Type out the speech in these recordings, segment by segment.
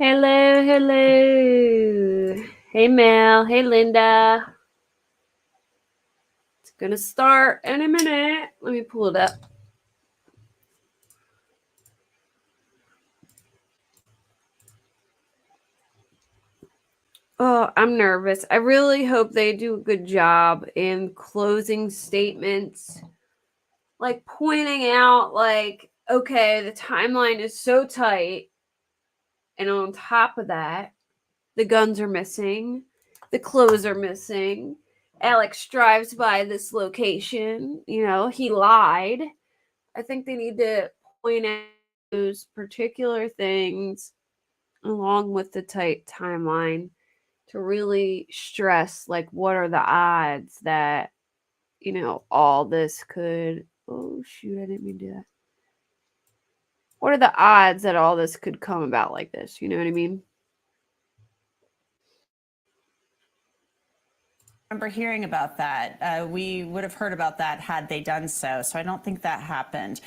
Hello, hello. Hey, Mel. Hey, Linda. It's going to start in a minute. Let me pull it up. Oh, I'm nervous. I really hope they do a good job in closing statements, like pointing out, like, okay, the timeline is so tight. And on top of that, the guns are missing. The clothes are missing. Alex drives by this location. You know, he lied. I think they need to point out those particular things along with the tight timeline to really stress, like, what are the odds that, you know, all this could. Oh, shoot, I didn't mean to do that. What are the odds that all this could come about like this? You know what I mean? Remember hearing about that. We would have heard about that had they done so. So I don't think that happened.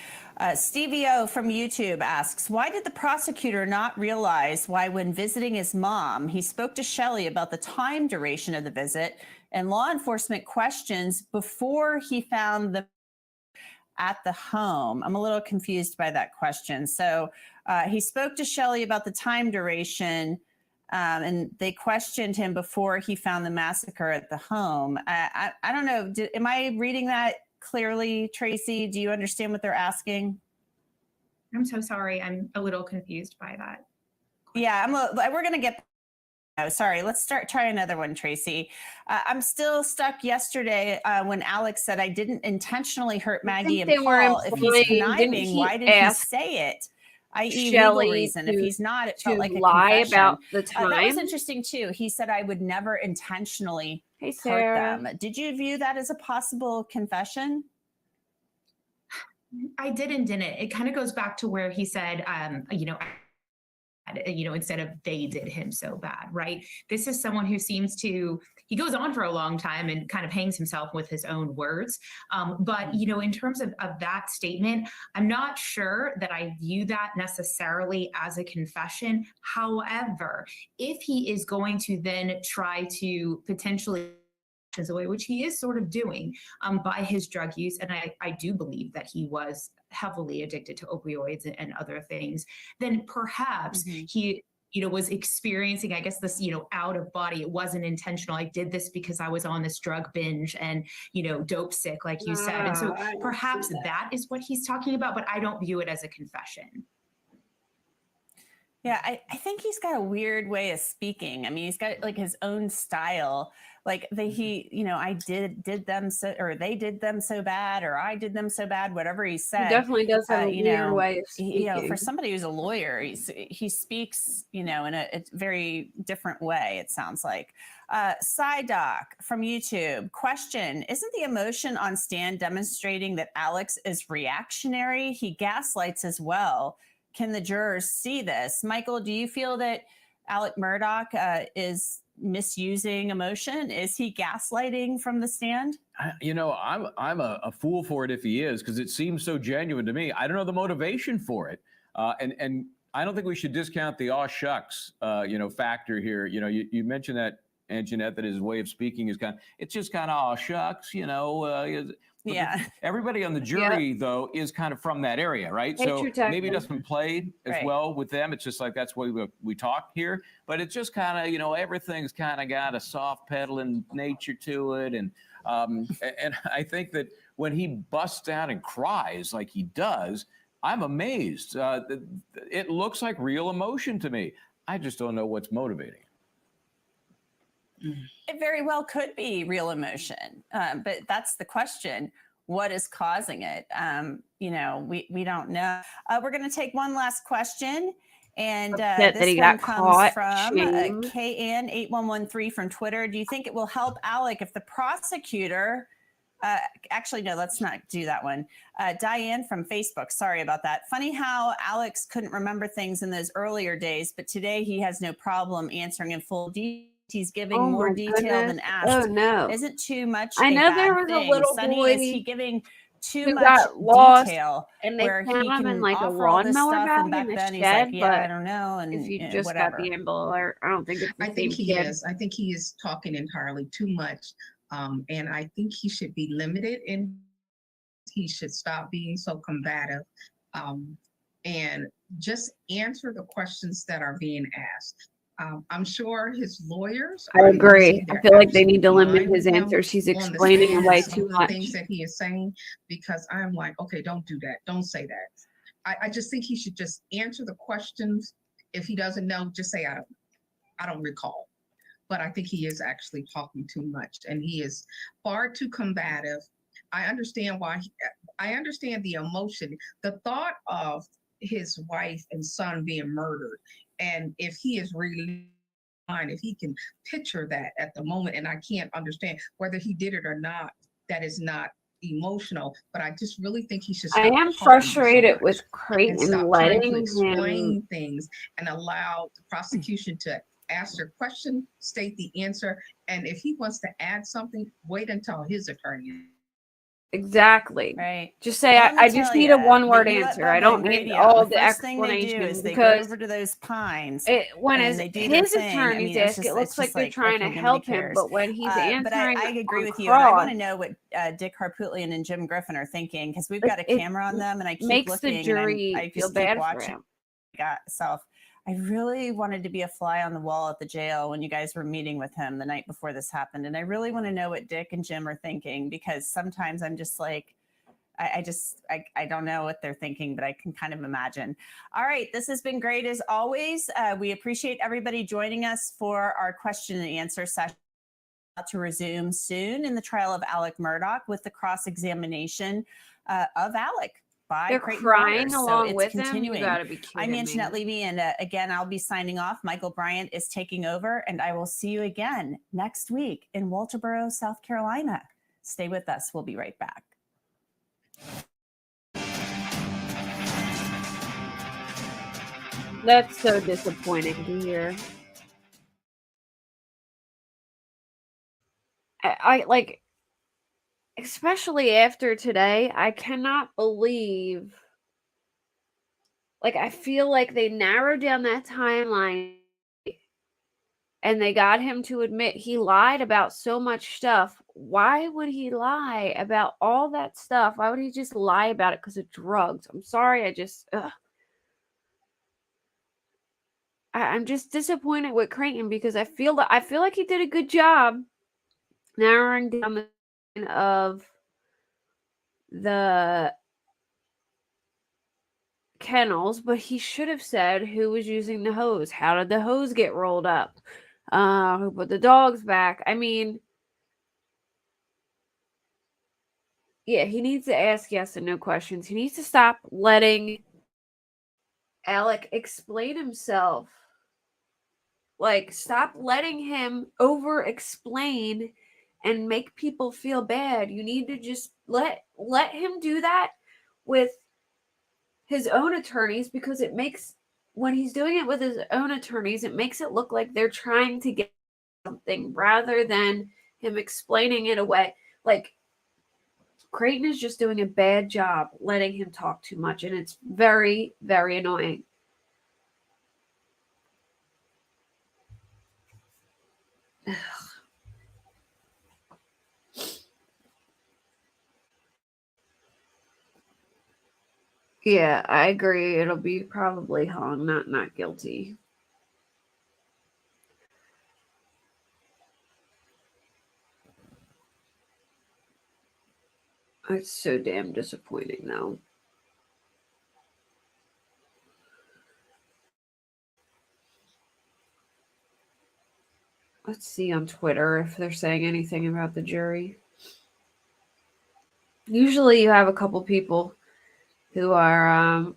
Stevie O from YouTube asks, why did the prosecutor not realize why when visiting his mom, he spoke to Shelley about the time duration of the visit and law enforcement questions before he found the at the home? I'm a little confused by that question. So he spoke to Shelley about the time duration and they questioned him before he found the massacre at the home. I don't know. Am I reading that clearly, Tracy? Do you understand what they're asking? I'm so sorry. I'm a little confused by that. Yeah, we're going to get. Oh, sorry. Let's try another one, Tracy. I'm still stuck yesterday when Alex said I didn't intentionally hurt Maggie and Paul. If he's conniving, why did he say it? I.e. legal reason. If he's not, it felt like a confession. About the time. That was interesting too. He said I would never intentionally hurt them. Did you view that as a possible confession? I did and didn't. It kind of goes back to where he said, instead of they did him so bad, right? This is someone who seems to, he goes on for a long time and kind of hangs himself with his own words. But, in terms of that statement, I'm not sure that I view that necessarily as a confession. However, if he is going to then try to potentially away, which he is sort of doing by his drug use. And I do believe that he was heavily addicted to opioids and other things, then perhaps he, was experiencing, I guess, this, out of body. It wasn't intentional. I did this because I was on this drug binge and, dope sick, like you said. And so perhaps that is what he's talking about, but I don't view it as a confession. Yeah, I think he's got a weird way of speaking. I mean, he's got like his own style. Like I did them so, or they did them so bad, or I did them so bad. Whatever he said, he definitely does have a weird way of speaking. For somebody who's a lawyer, he speaks, in a very different way. It sounds like. Psydoc from YouTube question: isn't the emotion on stand demonstrating that Alex is reactionary? He gaslights as well. Can the jurors see this? Michael, do you feel that Alex Murdaugh is misusing emotion? Is he gaslighting from the stand? I'm a fool for it if he is, because it seems so genuine to me. I don't know the motivation for it. And I don't think we should discount the aw shucks, factor here. You mentioned that, Anjanette, that his way of speaking is it's just kind of aw shucks, Yeah. Everybody on the jury, though, is kind of from that area, right? So maybe it doesn't play as well with them. It's just like that's why we talk here. But it's just kind of, everything's kind of got a soft pedaling nature to it. And I think that when he busts out and cries like he does, I'm amazed. It looks like real emotion to me. I just don't know what's motivating it. It very well could be real emotion, but that's the question. What is causing it? We don't know. We're going to take one last question. And this one comes from KN8113 from Twitter. Do you think it will help Alec if the prosecutor... actually, no, let's not do that one. Diane from Facebook. Sorry about that. Funny how Alex couldn't remember things in those earlier days, but today he has no problem answering in full detail. He's giving more detail than asked. Oh no! Isn't too much. I know there was thing. a little Sunny, boy is he giving too much got lost, detail and they where found he him can in like a offer all this lawnmower stuff, bag and back in the then he's shed? like, yeah, I don't know, and if you just whatever. got the Amber Alert, I don't think it's the I think same he kid. is. I think he is talking entirely too much, and I think he should be limited, and he should stop being so combative, and just answer the questions that are being asked. I'm sure his lawyers. I agree. I feel like they need to limit his answers. He's explaining away too much. Things that he is saying, because I'm like, okay, don't do that. Don't say that. I just think he should just answer the questions. If he doesn't know, just say, I don't recall. But I think he is actually talking too much, and he is far too combative. I understand why. I understand the emotion, the thought of his wife and son being murdered. And if he is really fine, if he can picture that at the moment, and I can't understand whether he did it or not, that is not emotional. But I just really think he should stop. I am frustrated with Creighton letting him explain things and allow the prosecution to ask their question, state the answer, and if he wants to add something, wait until his attorney. Exactly. Right. Just say, I just need a one-word answer. I don't need all the explanations, because over to those pines. When his attorneys ask, it looks like they're trying to help him, but when he's answering, but I agree with you. And I want to know what Dick Harpootlian and Jim Griffin are thinking, because we've got a camera on them, and I keep makes looking. The jury I feel bad for him. I really wanted to be a fly on the wall at the jail when you guys were meeting with him the night before this happened. And I really want to know what Dick and Jim are thinking, because sometimes I'm just like, I don't know what they're thinking, but I can kind of imagine. All right. This has been great as always. We appreciate everybody joining us for our question and answer session. To resume soon in the trial of Alex Murdaugh with the cross-examination of Alec. They're crying along with him. You gotta be kidding I'm me. Anjanette Levy, and again, I'll be signing off. Michael Bryant is taking over, and I will see you again next week in Walterboro, South Carolina. Stay with us. We'll be right back. That's so disappointing to hear. I like, especially after today, I cannot believe, like, I feel like they narrowed down that timeline and they got him to admit he lied about so much stuff. Why would he lie about all that stuff? Why would he just lie about it because of drugs? I'm sorry, I'm just disappointed with Creighton, because I feel like he did a good job narrowing down the line of the kennels, but he should have said who was using the hose. How did the hose get rolled up? Who put the dogs back? I mean, yeah, he needs to ask yes and no questions. He needs to stop letting Alec explain himself. Like, stop letting him over-explain and make people feel bad. You need to just let him do that with his own attorneys, because it makes, when he's doing it with his own attorneys, it makes it look like they're trying to get something rather than him explaining it away. Like, Creighton is just doing a bad job letting him talk too much, and it's very, very annoying. Yeah, I agree. It'll be probably hung, not guilty. It's so damn disappointing, though. Let's see on Twitter if they're saying anything about the jury. Usually you have a couple people who are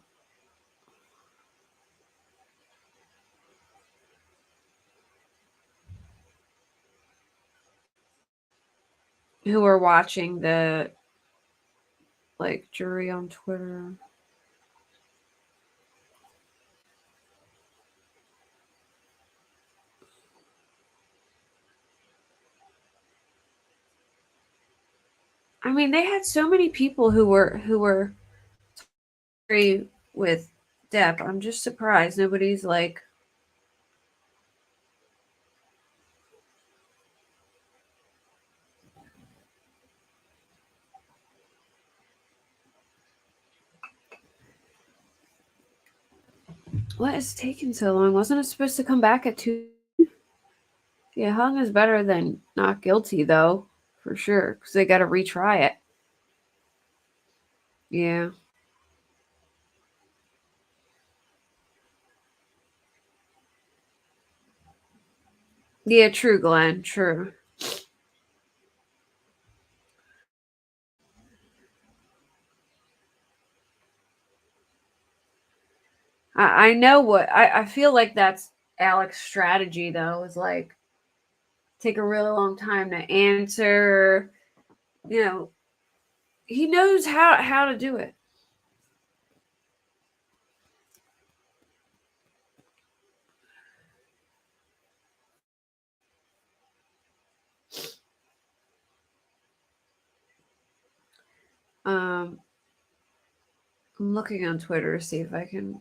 watching the jury on Twitter. I mean, they had so many people who were agree with Depp. I'm just surprised nobody's like, what is taking so long? Wasn't it supposed to come back at 2? Yeah, hung is better than not guilty, though, for sure, because they got to retry it. Yeah. Yeah, true, Glenn. True. I know what I feel like that's Alex's strategy, though, is like take a really long time to answer. You know, he knows how to do it. I'm looking on Twitter to see if I can.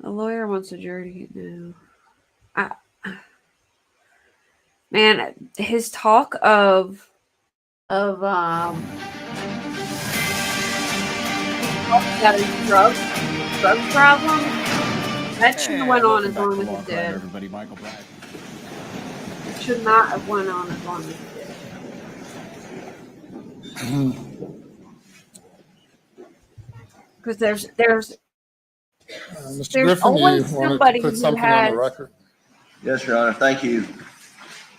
A lawyer wants a jury now. Man, his talk of that his drug problem, that shouldn't have went on as long as it did. Everybody, Michael Black. It should not have went on as long as it did. Because there's Mr. Griffin, always you wanted somebody to put who something on has. the record? Yes, Your Honor. Thank you.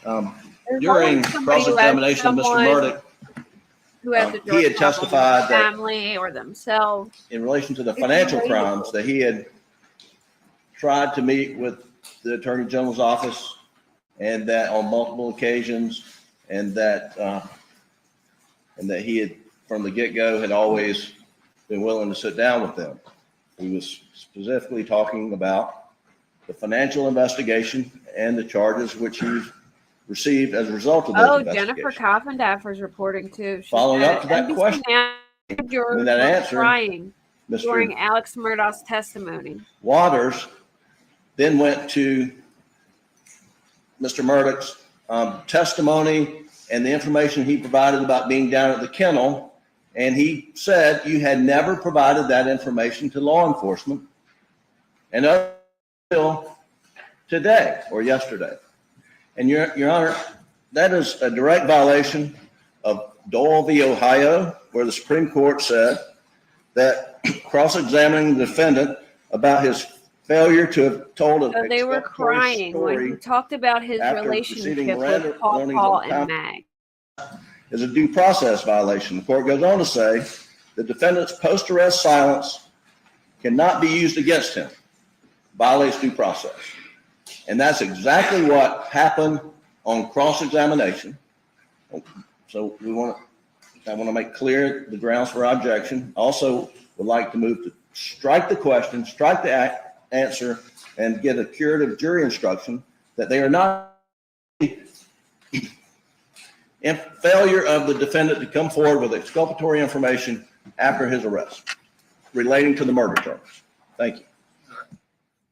There's During always somebody who has cross-examination of Mr. someone Murdaugh, who has a he drug had problem, testified that family or themselves. in relation to the financial It's crimes, that he had tried to meet with the Attorney General's office, and that on multiple occasions, and that he had, from the get-go, had always been willing to sit down with them. He was specifically talking about the financial investigation and the charges which he received as a result of those investigations. Jennifer Coffindaffer's reporting too. Following up to that question, and that answer, crying during Mr. Alex Murdaugh's testimony. Waters then went to Mr. Murdaugh's testimony and the information he provided about being down at the kennel, and he said you had never provided that information to law enforcement, and until today or yesterday. And Your Honor, that is a direct violation of Dole v. Ohio, where the Supreme Court said that cross-examining the defendant about his failure to have told an So they were crying when he talked about his relationship with Paul and Mag. Is a due process violation. The court goes on to say the defendant's post-arrest silence cannot be used against him, violates due process. And that's exactly what happened on cross-examination. So I want to make clear the grounds for objection. Also would like to move to strike the question, strike the answer, and get a curative jury instruction that they are not in failure of the defendant to come forward with exculpatory information after his arrest relating to the murder charge. Thank you.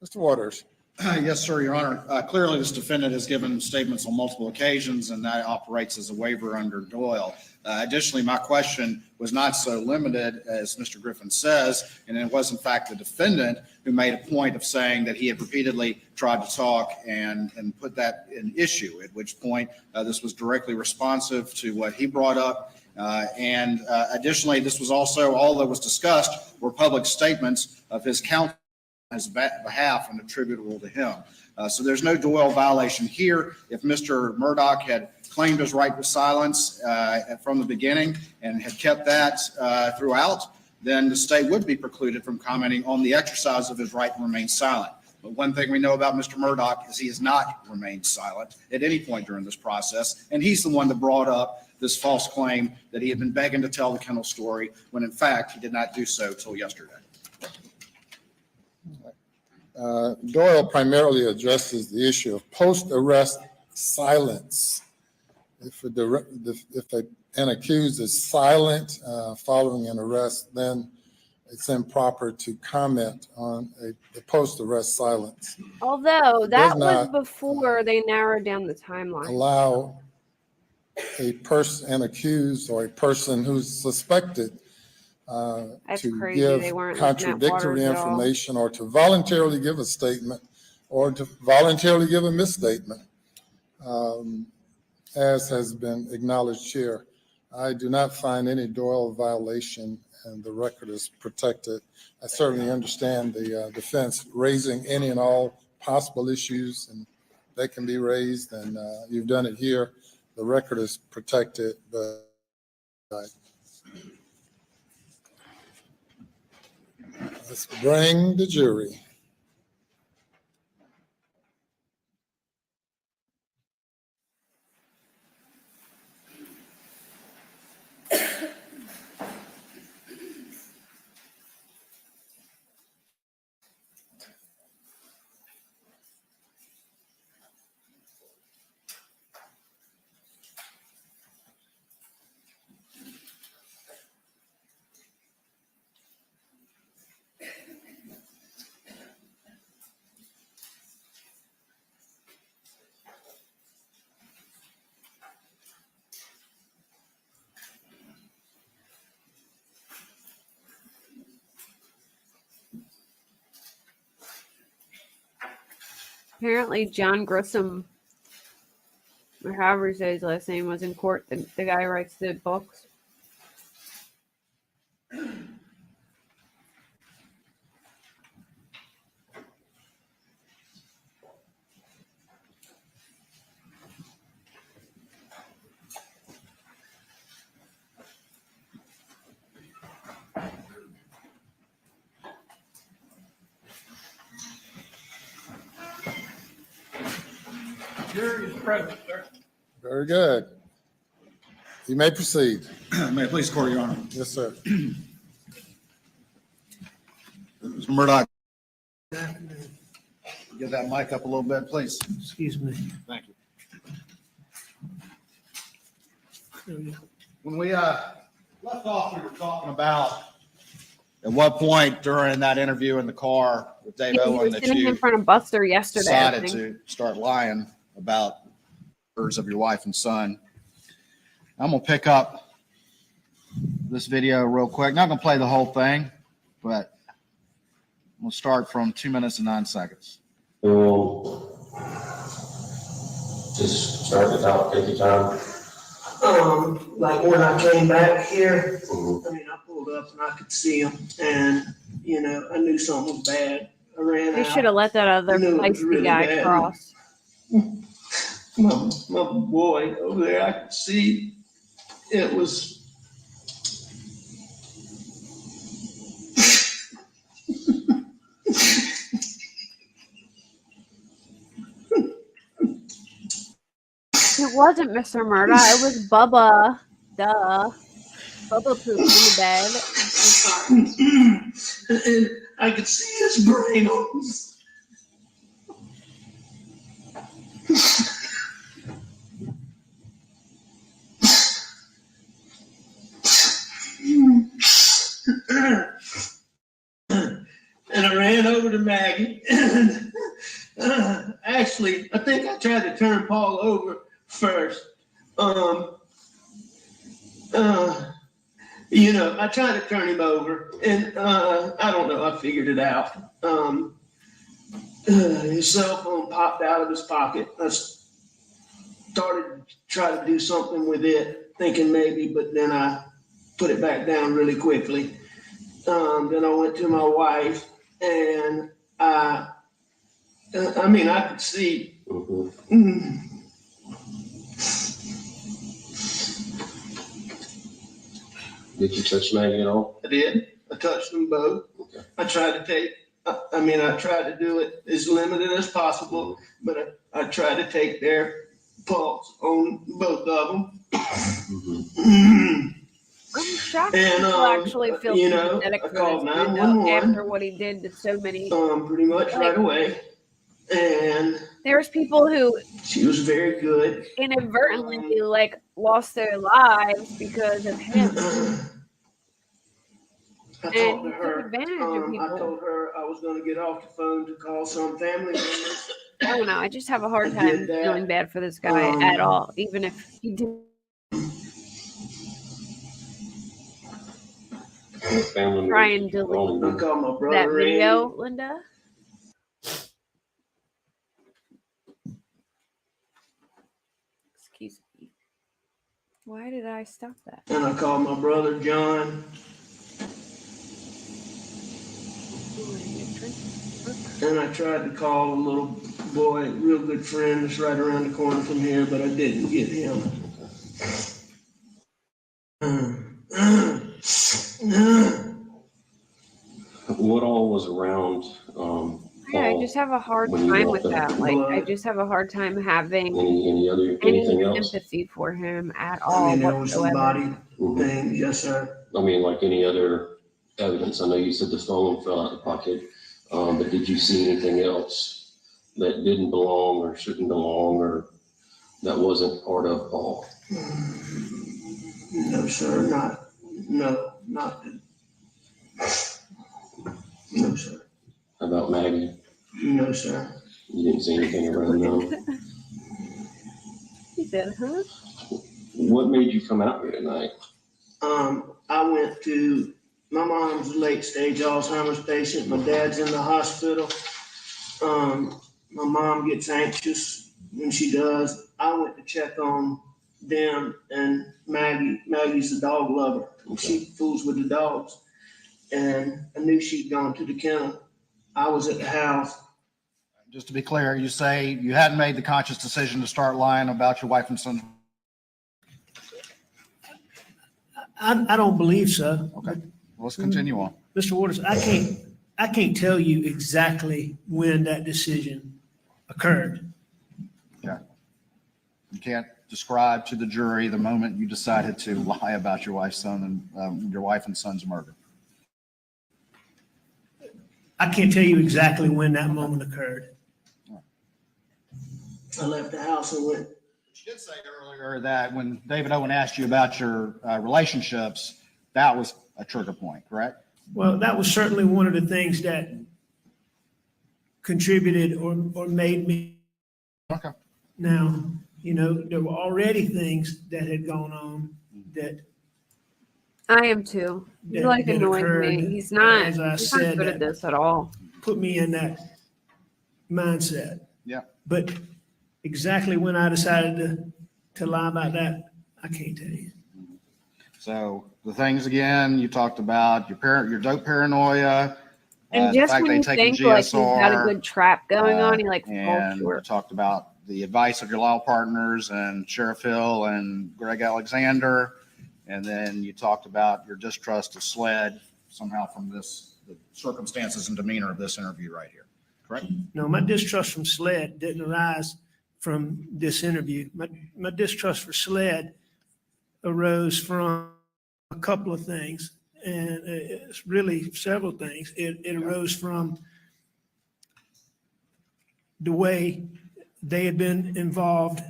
Mr. Waters, Yes, sir, Your Honor. Clearly, this defendant has given statements on multiple occasions, and that operates as a waiver under Doyle. Additionally, my question was not so limited as Mr. Griffin says, and it was in fact the defendant who made a point of saying that he had repeatedly tried to talk and put that in issue, at which point this was directly responsive to what he brought up. Additionally, this was also, all that was discussed were public statements of his counsel on his behalf and attributable to him. So there's no Doyle violation here. If Mr. Murdaugh had claimed his right to silence from the beginning and had kept that throughout, then the state would be precluded from commenting on the exercise of his right to remain silent. But one thing we know about Mr. Murdaugh is he has not remained silent at any point during this process, and he's the one that brought up this false claim that he had been begging to tell the kennel story when in fact he did not do so till yesterday. Doyle primarily addresses the issue of post-arrest silence. If an accused is silent following an arrest, then it's improper to comment on a post-arrest silence. Although that was before they narrowed down the timeline. Allow a person, an accused or a person who's suspected to give contradictory information or to voluntarily give a statement or to voluntarily give a misstatement, as has been acknowledged here. I do not find any Doyle violation, and the record is protected. I certainly understand the defense raising any and all possible issues, and they can be raised, and you've done it here. The record is protected, but let's bring the jury. Apparently, John Grissom, or however you say his last name, was in court. The guy who writes the books. Jury is present, sir. Very good. You may proceed. May it please the court, Your Honor. Yes, sir. Mr. Murdaugh, get that mic up a little bit, please. Excuse me. Thank you. When we left off, we were talking about at what point during that interview in the car with Dave Owen that sitting you in front of Buster yesterday. decided to start lying about murders of your wife and son. I'm gonna pick up this video real quick. Not gonna play the whole thing, but we'll start from 2 minutes and 9 seconds. We'll just start the talk, take your time. Like when I came back here, I mean, I pulled up and I could see him, and you know, I knew something was bad. I ran They out. should have let that other feisty really guy bad. cross. My boy over there, I could see it was. It wasn't Mr. Murdaugh. It was Bubba. Duh. Bubba pooped in the bed. And I could see his brain on. And I ran over to Maggie and Actually, I think I tried to turn Paul over first. I tried to turn him over, and I don't know, I figured it out. His cell phone popped out of his pocket. I started to try to do something with it, thinking maybe, but then I put it back down really quickly. Then I went to my wife, and I could see. Did you touch Maggie at all? I did. I touched them both. Okay. I tried to do it as limited as possible, but I tried to take their pulse on both of them. I'm shocked And, people actually feel sympathetic I for called this man 911. after what he did to so many. Pretty much right away. And there's people who she was very good. Inadvertently lost their lives because of him. I And talked he to took her. advantage of people. I told her I was going to get off the phone to call some family members. I don't know. I just have a hard I time did that. feeling bad for this guy at all, even if he did. Family Try and members, delete I called my that brother video, Randy. Linda. Excuse me. Why did I stop that? And I called my brother John. And I tried to call a little boy, real good friend that's right around the corner from here, but I didn't get him. What all was around I just have a hard time with that. I just have a hard time having anything else? sympathy for him at all. There was some body things, yes, sir. Like any other evidence? I know you said the phone fell out of the pocket, but did you see anything else that didn't belong or shouldn't belong or that wasn't part of Paul? No, sir, not. No, sir. How about Maggie? No, sir. You didn't see anything around them? He said, huh? What made you come out here tonight? I went to, my mom's a late stage Alzheimer's patient. My dad's in the hospital. My mom gets anxious when she does. I went to check on them and Maggie. Maggie's a dog lover. She fools with the dogs. And I knew she'd gone to the kennel. I was at the house. Just to be clear, you say you hadn't made the conscious decision to start lying about your wife and son. I don't believe so. Okay, let's continue on. Mr. Waters, I can't tell you exactly when that decision occurred. Okay. You can't describe to the jury the moment you decided to lie about your wife and son's murder. I can't tell you exactly when that moment occurred. I left the house and went. You did say earlier that when David Owen asked you about your relationships, that was a trigger point, correct? Well, that was certainly one of the things that contributed or made me. Okay. Now, there were already things that had gone on that. I am too. He annoyed me. He's not. As I he's said, not good at this at all. Put me in that mindset. Yeah. But exactly when I decided to lie about that, I can't tell you. So the things again you talked about, your dope paranoia, and just when you think he's got a good trap going on, he falls and short. you talked about the advice of your law partners and Sheriff Hill and Greg Alexander, and then you talked about your distrust of SLED somehow from the circumstances and demeanor of this interview right here, correct? No, my distrust from SLED didn't arise from this interview. My distrust for SLED arose from a couple of things, and it's really several things. It arose from the way they had been involved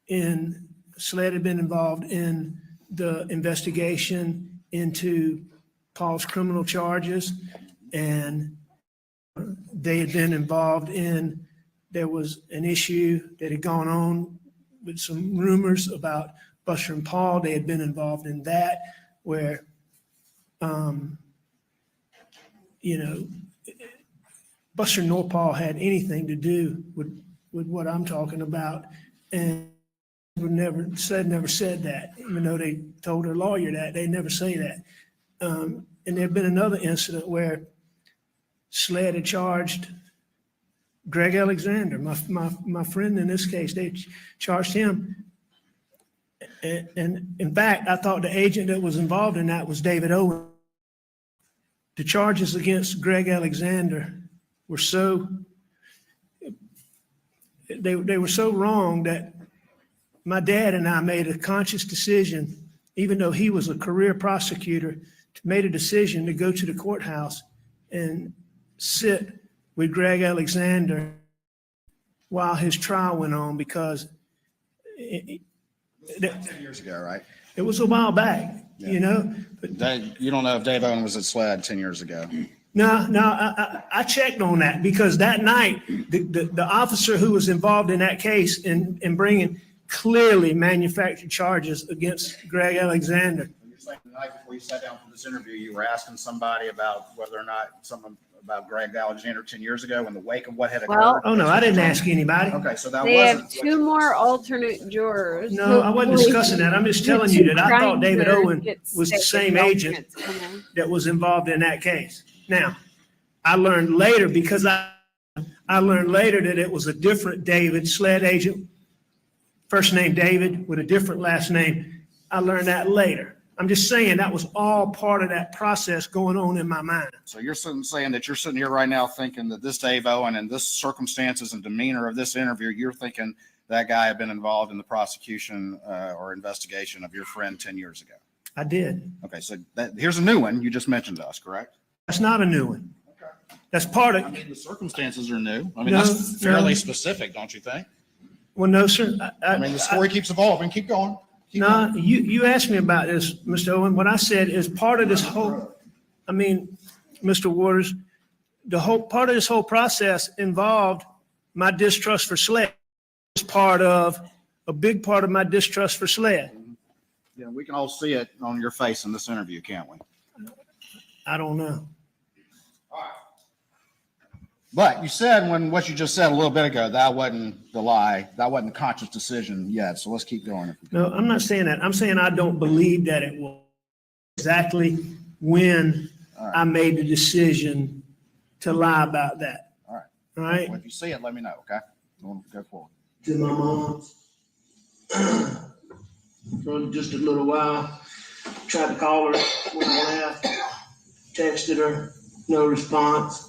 SLED had been involved in the investigation into Paul's criminal charges, and they had been involved in there was an issue that had gone on with some rumors about Buster and Paul. They had been involved in that where, you know, Buster nor Paul had anything to do with what I'm talking about. And never said that, even though they told their lawyer that. They never say that. And there had been another incident where SLED had charged Greg Alexander, my friend in this case. They charged him. And in fact, I thought the agent that was involved in that was David Owen. The charges against Greg Alexander were they were so wrong that my dad and I made a conscious decision, even though he was a career prosecutor, made a decision to go to the courthouse and sit with Greg Alexander while his trial went on, because It was 10 years ago, right? it was a while back, Yeah. you know? But You don't know if Dave Owen was at SLED 10 years ago. no, I checked on that, because that night, the officer who was involved in that case in bringing clearly manufactured charges against Greg Alexander. You're saying the night before you sat down for this interview, you were asking somebody about whether or not something about Greg Alexander 10 years ago in the wake of what had occurred? Well- Oh, no, I didn't ask anybody. Okay, so that They wasn't. have two more alternate jurors. No, I wasn't discussing that. I'm just telling you that I thought David Owen was the same agent that was involved in that case. Now, I learned later, because I learned later that it was a different David, SLED agent, first name David with a different last name. I learned that later. I'm just saying that was all part of that process going on in my mind. So you're saying that you're sitting here right now thinking that this Dave Owen and this circumstances and demeanor of this interview, you're thinking that guy had been involved in the prosecution or investigation of your friend 10 years ago. I did. Okay, so here's a new one you just mentioned to us, correct? That's not a new one. That's part I of, mean, the circumstances are new. I mean, No, that's fairly no. specific, don't you think? well, no, sir. I mean, the story keeps evolving. Keep going. Keep No, going. you asked me about this, Mr. Owen. What I said is part of this whole, Mr. Waters, part of this whole process involved my distrust for SLED. It's a big part of my distrust for SLED. Yeah, we can all see it on your face in this interview, can't we? I don't know. But you said what you just said a little bit ago, that wasn't the lie. That wasn't a conscious decision yet. So let's keep going. No, I'm not saying that. I'm saying I don't believe that it was exactly when I made the decision to lie about that. All right. All right? Well, if you see it, let me know, okay? We'll go forward. To my mom's for just a little while. Tried to call her when I left, texted her, no response.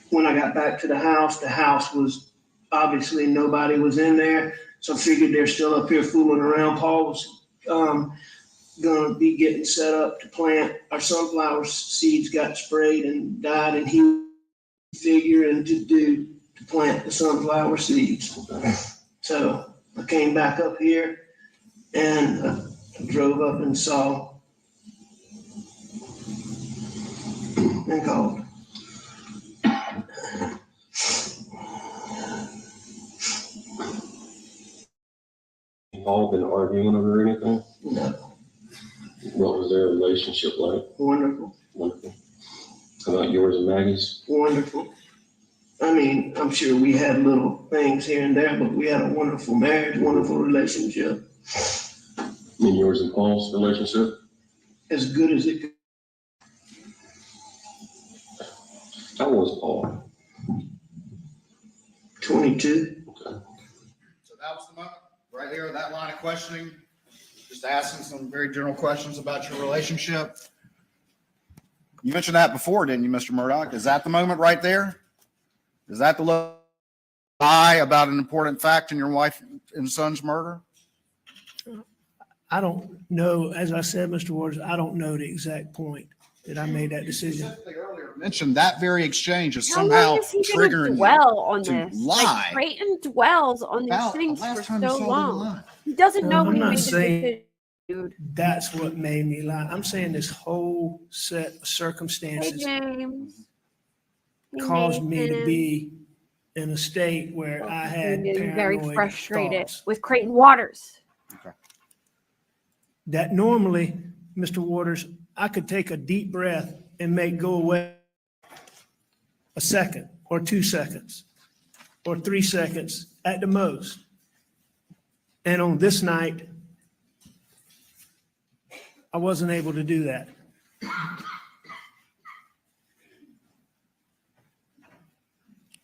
When I got back to the house was obviously nobody was in there. So I figured they're still up here fooling around. Paul was gonna be getting set up to plant. Our sunflower seeds got sprayed and died, and he figuring to plant the sunflower seeds. So I came back up here and drove up and saw and called. All been arguing over anything? No, What was their relationship like? wonderful, Wonderful. How about yours and Maggie's? wonderful. I mean, I'm sure we had little things here and there, but we had a wonderful marriage, wonderful relationship, And yours and Paul's relationship? as good as it could. How old was Paul? 22. Okay. So that was the moment, right there, that line of questioning, just asking some very general questions about your relationship. You mentioned that before, didn't you, Mr. Murdaugh? Is that the moment right there? Is that the lie about an important fact in your wife and son's murder? I don't know, as I said, Mr. Waters, I don't know the exact point that I made that decision. Specifically earlier mentioned that very exchange is How somehow long is he gonna triggering dwell on to this? lie Like, Creighton dwells on these about the things last for time you so saw them long. lie. He doesn't know No, when he I'm not made the saying- decision. That's what made me lie. I'm saying this whole set of Hey, circumstances James. Hey, caused me to Nathan. be in a state where I had Getting very paranoid frustrated thoughts. with Creighton Waters. That normally, Mr. Waters, I could take a deep breath and make go away a second or 2 seconds or 3 seconds at the most. And on this night, I wasn't able to do that.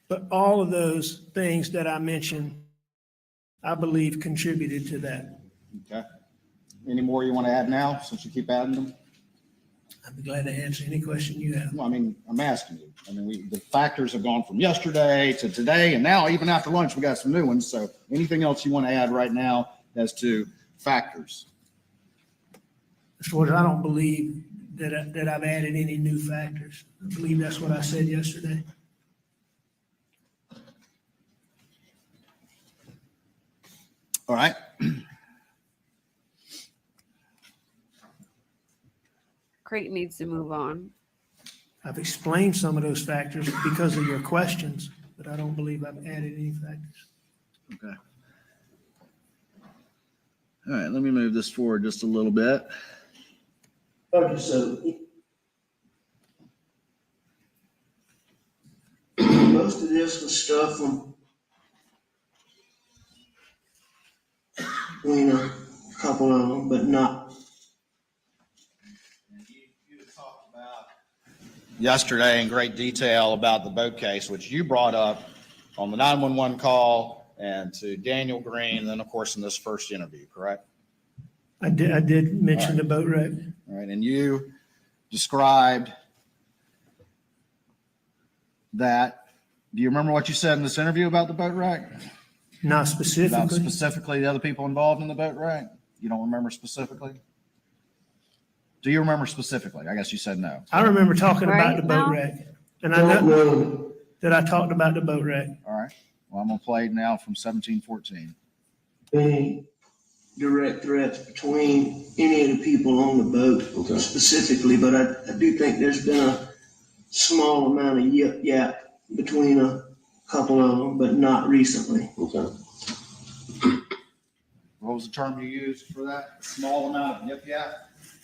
But all of those things that I mentioned, I believe contributed to that. Okay. Any more you want to add now, since you keep adding them? I'd be glad to answer any question you have. Well, I mean, I'm asking you. I mean, the factors have gone from yesterday to today, and now even after lunch, we got some new ones. So anything else you want to add right now as to factors? Mr. Waters, I don't believe that I've added any new factors. I believe that's what I said yesterday. All right. Creighton needs to move on. I've explained some of those factors because of your questions, but I don't believe I've added any factors. Okay. All right, let me move this forward just a little bit. Okay, so most of this was stuff from a couple of them, but not. You talked about yesterday in great detail about the boat case, which you brought up on the 911 call and to Daniel Green, and then of course in this first interview, correct? I did mention the boat wreck. All right, and you described that. Do you remember what you said in this interview about the boat wreck? Not About specifically. specifically the other people involved in the boat wreck? You don't remember specifically? Do you remember specifically? I guess you said no. I remember talking about Right the boat now? wreck. And I know that I talked about the boat wreck. All right. Well, I'm going to play now from 1714. Any direct threats between any of the people on the boat specifically, but I do think there's been a small amount of yip yap between a couple of them, but not recently. Okay. What was the term you used for that? A small amount of yip yap?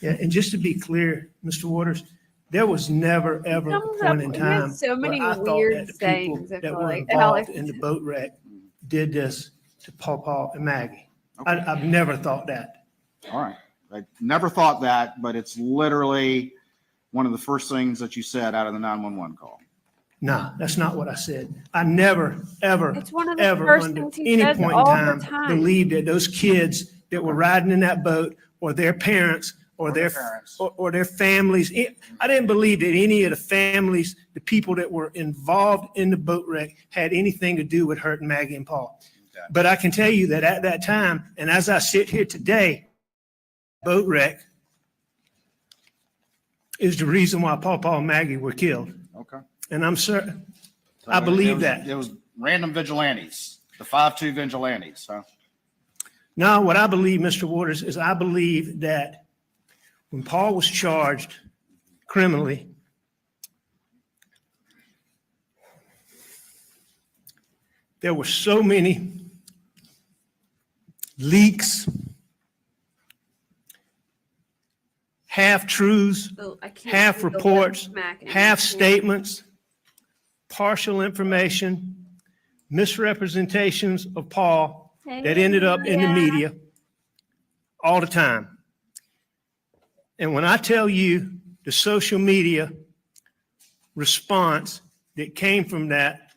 Yeah, and just to be clear, Mr. Waters, there was never, ever a comes point up- in he has time so many where I thought weird that the people sayings, I that feel were like. involved Alex. in the boat wreck did this to Paw and Maggie. Okay. I've never thought that. All right. I never thought that, but it's literally one of the first things that you said out of the 911 call. No, that's not what I said. I never, ever, It's one of the ever first under things he any says point in all the time time. believed that those kids that were riding in that boat or their parents or their parents. or their families. I didn't believe that any of the families, the people that were involved in the boat wreck had anything to do with hurting Maggie and Paul. Okay. But I can tell you that at that time, and as I sit here today, boat wreck is the reason why Paul and Maggie were killed. Okay. And I'm certain, So I believe it was, that. It was random vigilantes, the 5-2 vigilantes, huh? now what I believe, Mr. Waters, is I believe that when Paul was charged criminally, there were so many leaks, half-truths, Oh, I can't half see the reports, lip smacking. half statements, partial information, misrepresentations of Paul that ended up in the media all the time. And when I tell you the social media response that came from that,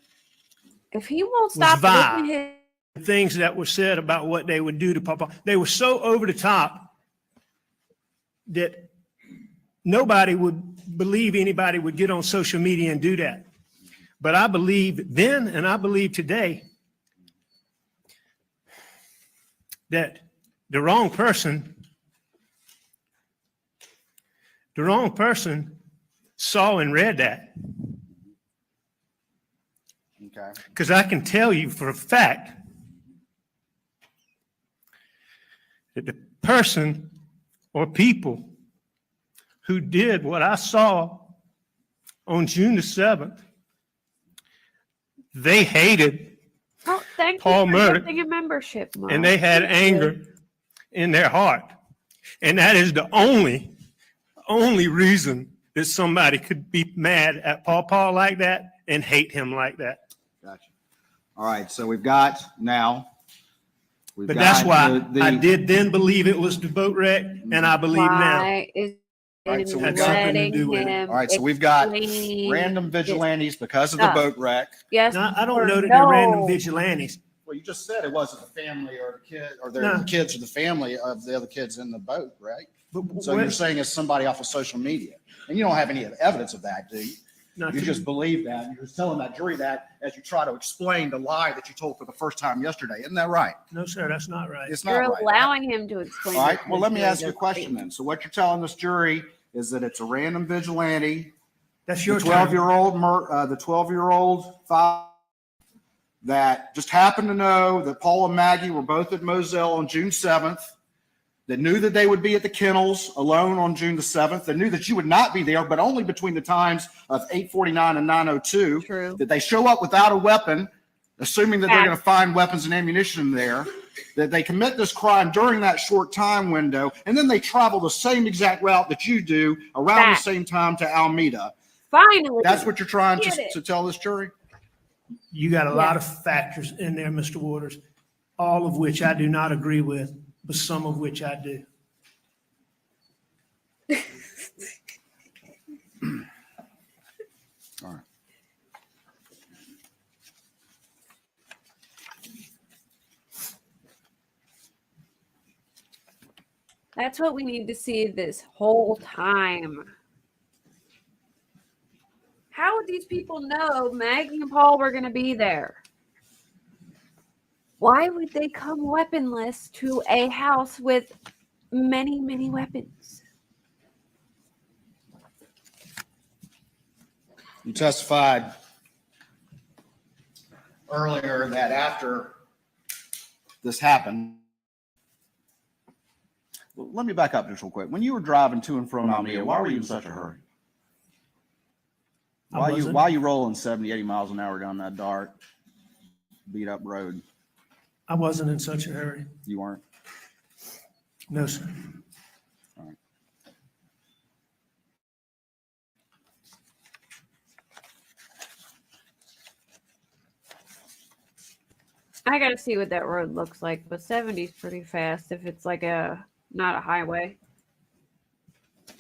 If he won't stop vile. licking his things that were said about what they would do to Paul, they were so over the top that nobody would believe anybody would get on social media and do that. But I believe then, and I believe today, that the wrong person saw and read that. Okay. Because I can tell you for a fact that the person or people who did what I saw on June the 7th, they hated Oh, thank Paul you for Murdaugh, giving a membership, Mom. and they had Thank you. anger in their heart. And that is the only reason that somebody could be mad at Paul like that and hate him like that. Gotcha. All right, so we've got now. But that's why I did then believe it was the boat wreck, and I believe now. Why is Right, so we've got something to letting do with it. him All right, so we've got explain random this vigilantes because of the stuff? boat wreck. Yes. Now, I don't or know that they're random no. vigilantes. Well, you just said it wasn't the family or the kid, or No. the kids or the family of the other kids in the boat, right? But So you're saying it's somebody off of social media, and you don't have any evidence of that, do you? not You to- just believe that. You're just telling that jury that as you try to explain the lie that you told for the first time yesterday. Isn't that right? No, sir, that's not right. It's not You're right. allowing him to explain. All right. it Well, let me to ask you a the question then. So what you're telling this jury is that it's a random vigilante, That's the your term. 12-year-old that just happened to know that Paul and Maggie were both at Moselle on June 7th, that knew that they would be at the kennels alone on June the 7th, that knew that you would not be there, but only between the times of 8:49 and 9:02. True. That they show up without a weapon, assuming that they're going to find weapons and ammunition there, that they commit this crime during that short time window, and then they travel the same exact route that you do around Fact. the same time to Alameda. Finally. That's what you're trying Get it. to tell this jury? You got a lot of factors in there, Mr. Waters, all of which I do not agree with, but some of which I do. All right. That's what we need to see this whole time. How would these people know Maggie and Paul were going to be there? Why would they come weaponless to a house with many, many weapons? You testified earlier that after this happened, well, let me back up just real quick. When you were driving to and from Alameda, why were you in such a hurry? Why are you rolling 70, 80 miles an hour down that dark, beat up road? I wasn't in such a hurry. You weren't? No, sir. All right. I got to see what that road looks like, but 70 is pretty fast if it's like not a highway.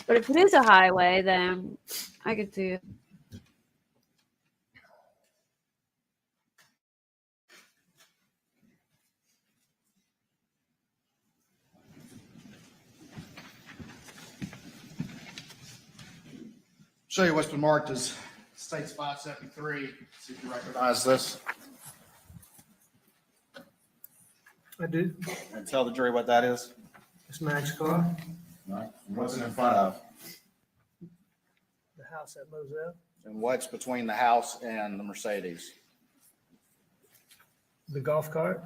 But if it is a highway, then I could see it. Show you what's been marked as States 573. See if you recognize this. I do. And tell the jury what that is. It's Mag's car, Right. What's it in front of? the house at Moselle, And what's between the house and the Mercedes? the golf cart.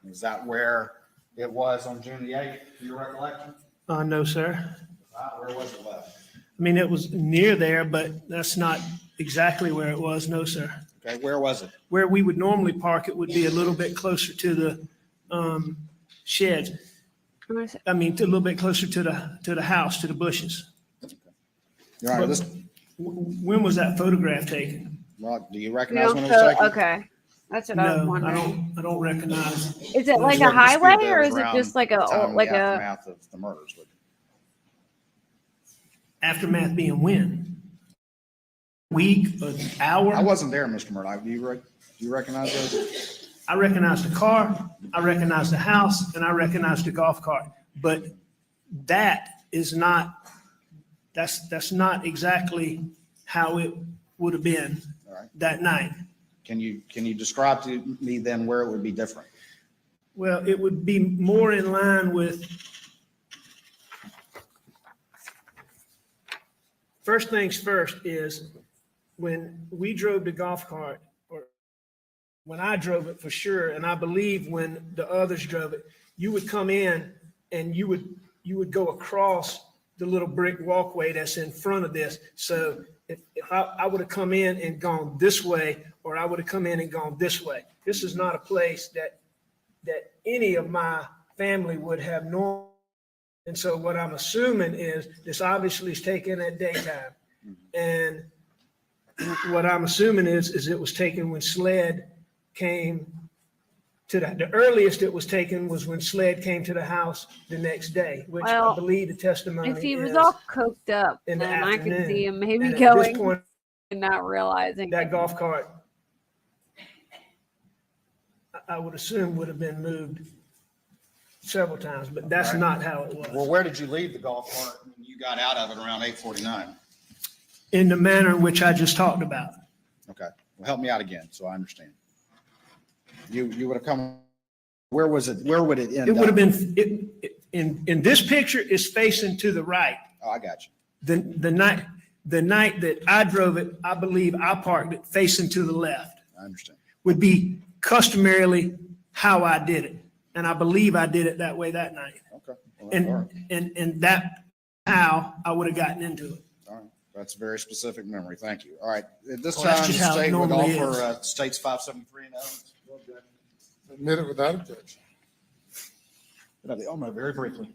Is that where it was on June the 8th, to your recollection? No, sir. Where was it left? I mean, it was near there, but that's not exactly where it was. No, sir. Okay, where was it? Where we would normally park it would be a little bit closer to the sheds. I mean, a little bit closer to the house, to the bushes. All right, But when was that photograph taken? well, do you You recognize don't when it was show, taken? okay. That's what I was No, wondering. I don't recognize. Is it like You a wouldn't dispute highway that or it is was it just like around the time of the a aftermath of the murders? Would you? Aftermath being when? Week, an hour? I wasn't there, Mr. Murdaugh. Do you recognize those? I recognize the car, I recognize the house, and I recognize the golf cart. But that is not, that's not exactly how it would have been All right. that night. Can you describe to me then where it would be different? Well, it would be more in line with, first things first is when we drove the golf cart, or when I drove it for sure, and I believe when the others drove it, you would come in and you would you would go across the little brick walkway that's in front of this. So if I would have come in and gone this way, or I would have come in and gone this way. This is not a place that any of my family would have known. And so what I'm assuming is this obviously is taken at daytime. And what I'm assuming is it was taken when SLED came to the earliest it was taken was when SLED came to the house the next day, which I believe the testimony if he was is all coked up, in the then I could afternoon. see him maybe And at this going point, and not realizing that golf cart, I would assume, would have been moved several times, but that's Right. not how it was. Well, where did you leave the golf cart when you got out of it around 8:49? In the manner in which I just talked about. Okay, well, help me out again so I understand. You would have come, where was it, where would it end It up? would have been, in this picture is facing to the right. Oh, I got you. The night that I drove it, I believe I parked it facing to the left. I understand. Would be customarily how I did it. And I believe I did it that way that night. Okay. Well, that's all right. And that how I would have gotten into it. All right. That's a very specific memory. Thank you. All right. At this Well, that's time, the just how it state would normally offer states 573 and evidence. Admit it without objection. Oh, no, very briefly.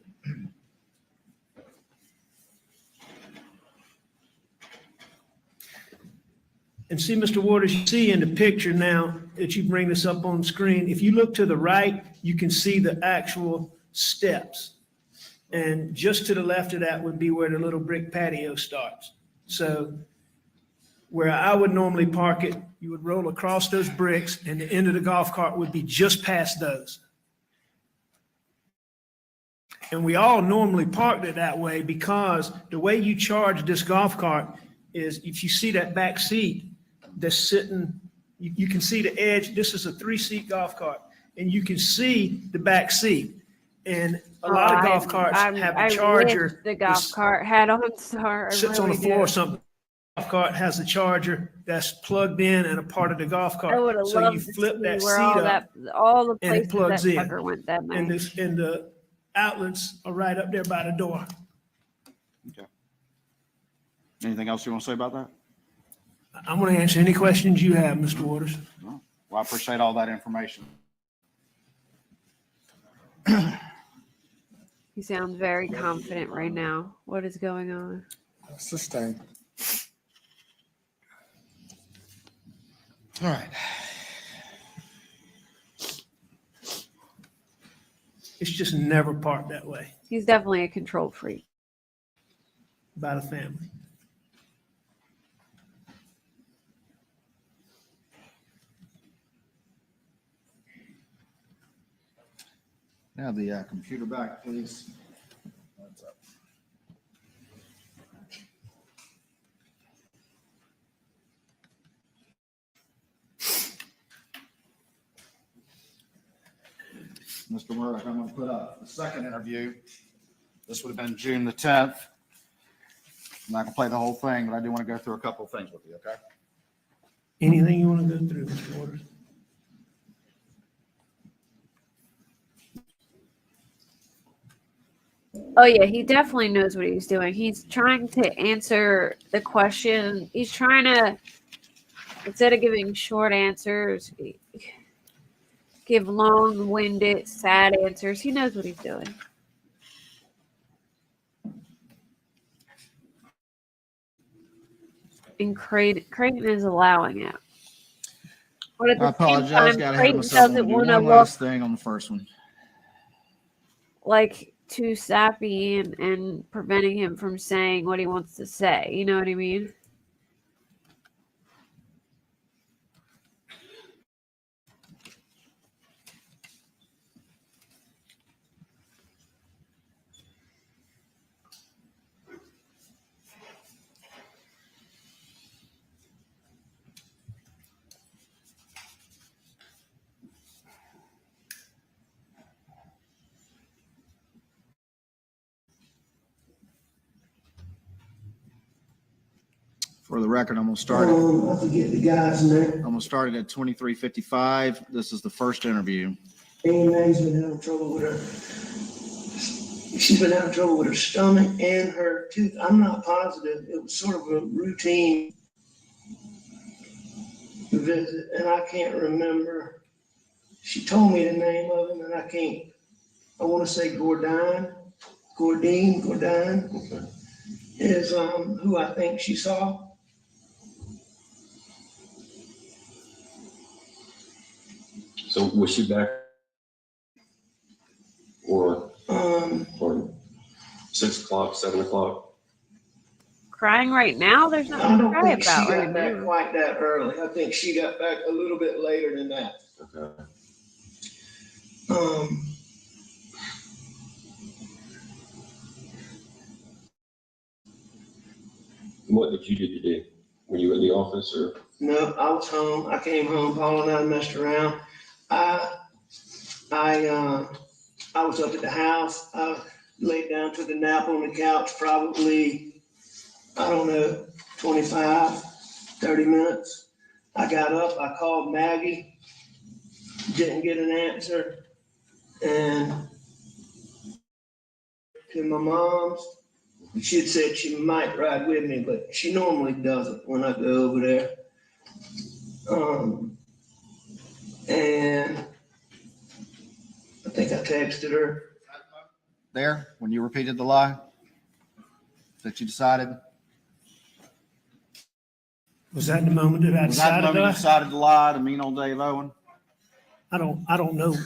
And see, Mr. Waters, you see in the picture now that you bring this up on screen, if you look to the right, you can see the actual steps. And just to the left of that would be where the little brick patio starts. So where I would normally park it, you would roll across those bricks and the end of the golf cart would be just past those. And we all normally parked it that way because the way you charge this golf cart is if you see that back seat that's sitting, you can see the edge. This is a 3-seat golf cart and you can see the back seat. And a lot of golf carts have the charger. The golf cart had on, sorry. Sits on the floor or something. Golf cart has a charger that's plugged in and a part of the golf cart. I would have So loved you to flip see that seat where up all the and it places plugs that in. sucker went that and night. the outlets are right up there by the door. Okay. Anything else you want to say about that? I'm going to answer any questions you have, Mr. Waters. No. Well, I appreciate all that information. He sounds very confident right now. What is going on? Sustained. All right. It's just never parked that way He's definitely a control freak. by the family. Now the computer back, please. That's up. Mr. Murdaugh, I'm going to put up the second interview. This would have been June the 10th. I'm not going to play the whole thing, but I do want to go through a couple of things with you, okay? Anything you want to go through, Mr. Waters? Oh yeah, he definitely knows what he's doing. He's trying to answer the question. He's trying to, instead of giving short answers, give long-winded, sad answers. He knows what he's doing. And Creighton is allowing it. But at I the same apologize. time, Got ahead of Creighton myself. I'm doesn't gonna do want to one look last thing on the first one. like too sappy and preventing him from saying what he wants to say. You know what I mean? For the record, I'm going to start. I forget the guy's name. I'm going to start it at 23:55. This is the first interview. Annie's been having trouble with her she's been having trouble with her stomach and her tooth. I'm not positive. It was sort of a routine visit, and I can't remember. She told me the name of him, and I can't. I want to say Gordine is who I think she saw. So was she back or 6 o'clock, 7 o'clock? Crying right now? There's I nothing to don't cry think she about right got back now. quite that early. I think she got back a little bit later than that. Okay. What did you do today? Were you in the office or? No, I was home. I came home. Paul and I messed around. I was up at the house. I laid down, took a nap on the couch, probably, I don't know, 25, 30 minutes. I got up, I called Maggie, didn't get an answer. And to my mom's, she had said she might ride with me, but she normally doesn't when I go over there. And I think I texted her. There, when you repeated the lie that you decided? Was that the moment that I Was that the decided moment you that? decided to lie to mean old Dave Owen? I don't know.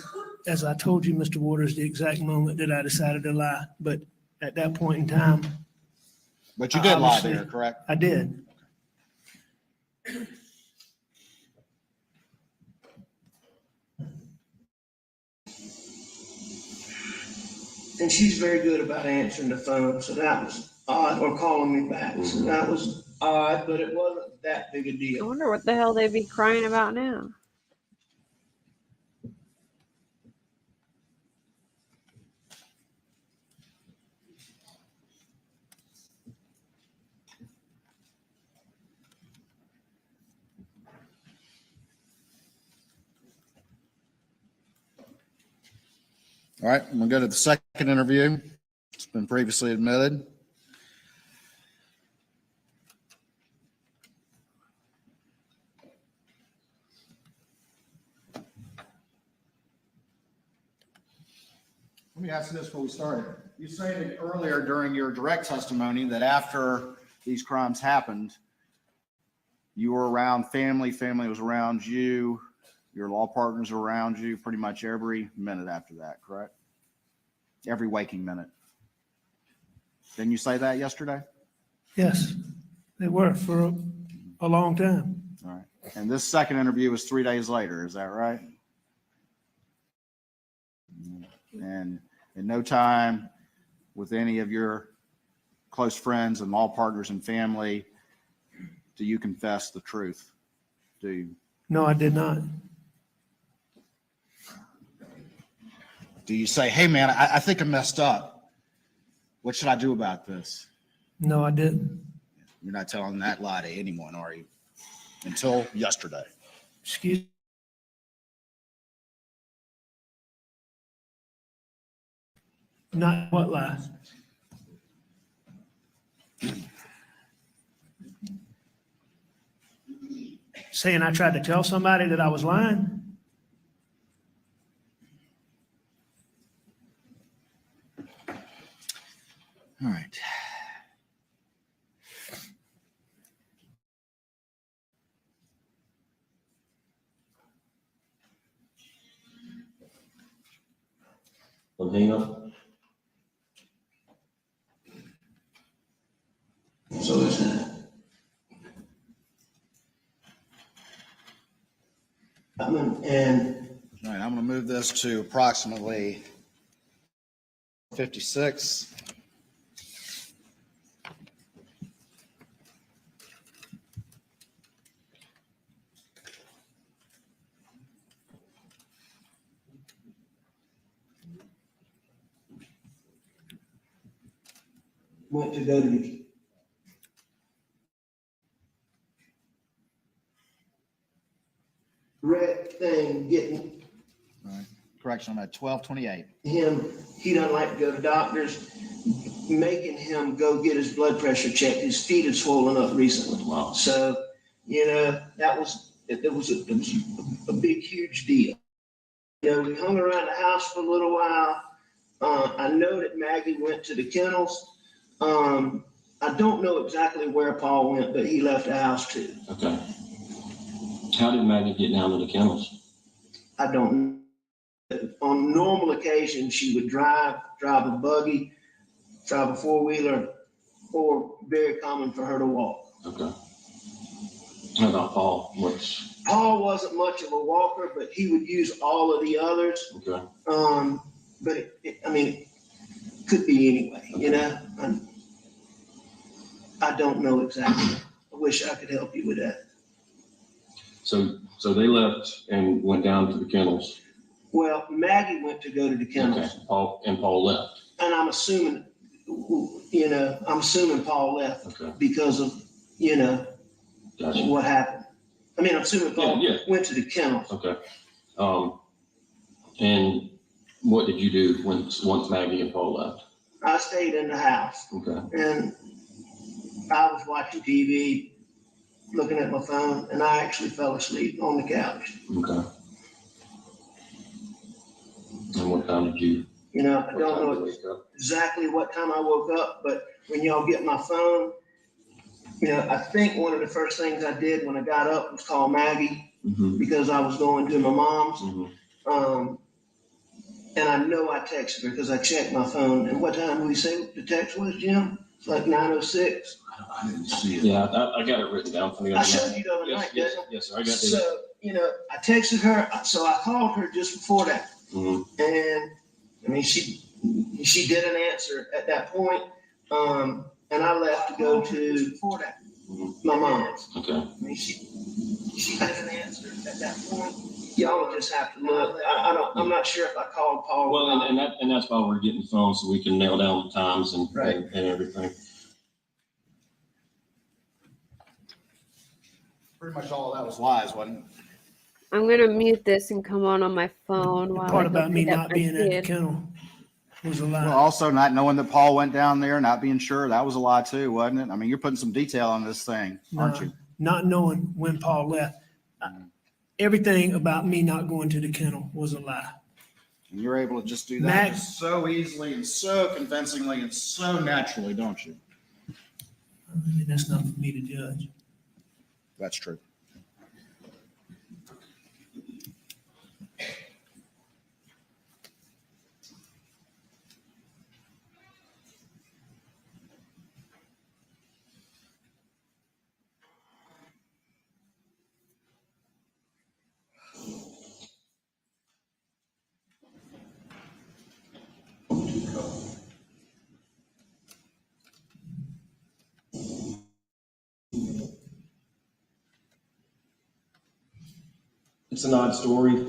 As I told you, Mr. Waters, the exact moment that I decided to lie, but at that point in time, But you did lie obviously, there, correct? I did. And she's very good about answering the phone, so that was odd, or calling me back. So that was odd, but it wasn't that big a I deal. wonder what the hell they'd be crying about now. All right, I'm gonna go to the second interview. It's been previously admitted. Let me ask you this before we started. You stated earlier during your direct testimony that after these crimes happened, you were around family, family was around you, your law partners were around you pretty much every minute after that, correct? Every waking minute. Didn't you say that yesterday? Yes, they were for a long time. All right. And this second interview was 3 days later, is that right? And in no time with any of your close friends and law partners and family, do you confess the truth? Do you? No, I did not. Do you say, hey, man, I think I messed up. What should I do about this? No, I didn't. You're not telling that lie to anyone, are you? Until yesterday. Excuse. Not what lies? Saying I tried to tell somebody that I was lying? All right. Hang up. So is that. And All right, I'm going to move this to approximately 56. went to go to the red thing, getting All right. correction, I'm at 1228. He doesn't like to go to doctors, making him go get his blood pressure checked. His feet had swollen up recently. Wow. So, it was a big, huge deal. We hung around the house for a little while. I know that Maggie went to the kennels. I don't know exactly where Paul went, but he left the house too. Okay. How did Maggie get down to the kennels? I don't know. On normal occasions, she would drive a buggy, drive a four-wheeler, or very common for her to walk. Okay. How about Paul? Paul wasn't much of a walker, but he would use all of the others. Okay. But it could be anyway, Okay. I don't know exactly. I wish I could help you with that. So they left and went down to the kennels. Well, Maggie went to go to the kennels. Okay. Paul left. And I'm assuming Paul left Okay. because of, Gotcha. what happened. I'm assuming Paul went to the kennels. Okay. And what did you do once Maggie and Paul left? I stayed in the house. Okay. And I was watching TV, looking at my phone, and I actually fell asleep on the couch. Okay. And what time did you? I don't know exactly what time I woke up, but when y'all get my phone, I think one of the first things I did when I got up was call Maggie because I was going to my mom's. And I know I texted her because I checked my phone. And what time did we say the text was, Jim? It's like 9:06. I didn't see it. Yeah, I got it written down for you. I showed you the other night, didn't I? Yes, sir. I got it. So, I texted her. So I called her just before that. And she didn't answer at that point. And I left to go to my mom's. Okay. She didn't answer at that point. Y'all will just have to look. I'm not sure if I called Paul. Well, and that's why we're getting phones so we can nail down the times and everything. Pretty much all of that was lies, wasn't it? I'm gonna mute this and come on my phone. The while part I about me look at not my being at the kid. kennel was a lie. Well, also not knowing that Paul went down there, not being sure, that was a lie too, wasn't it? You're putting some detail on this thing, aren't you? Not knowing when Paul left. Everything about me not going to the kennel was a lie. And you're able to just do that just so easily and so convincingly and so naturally, don't you? That's not for me to judge. That's true. It's an odd story. I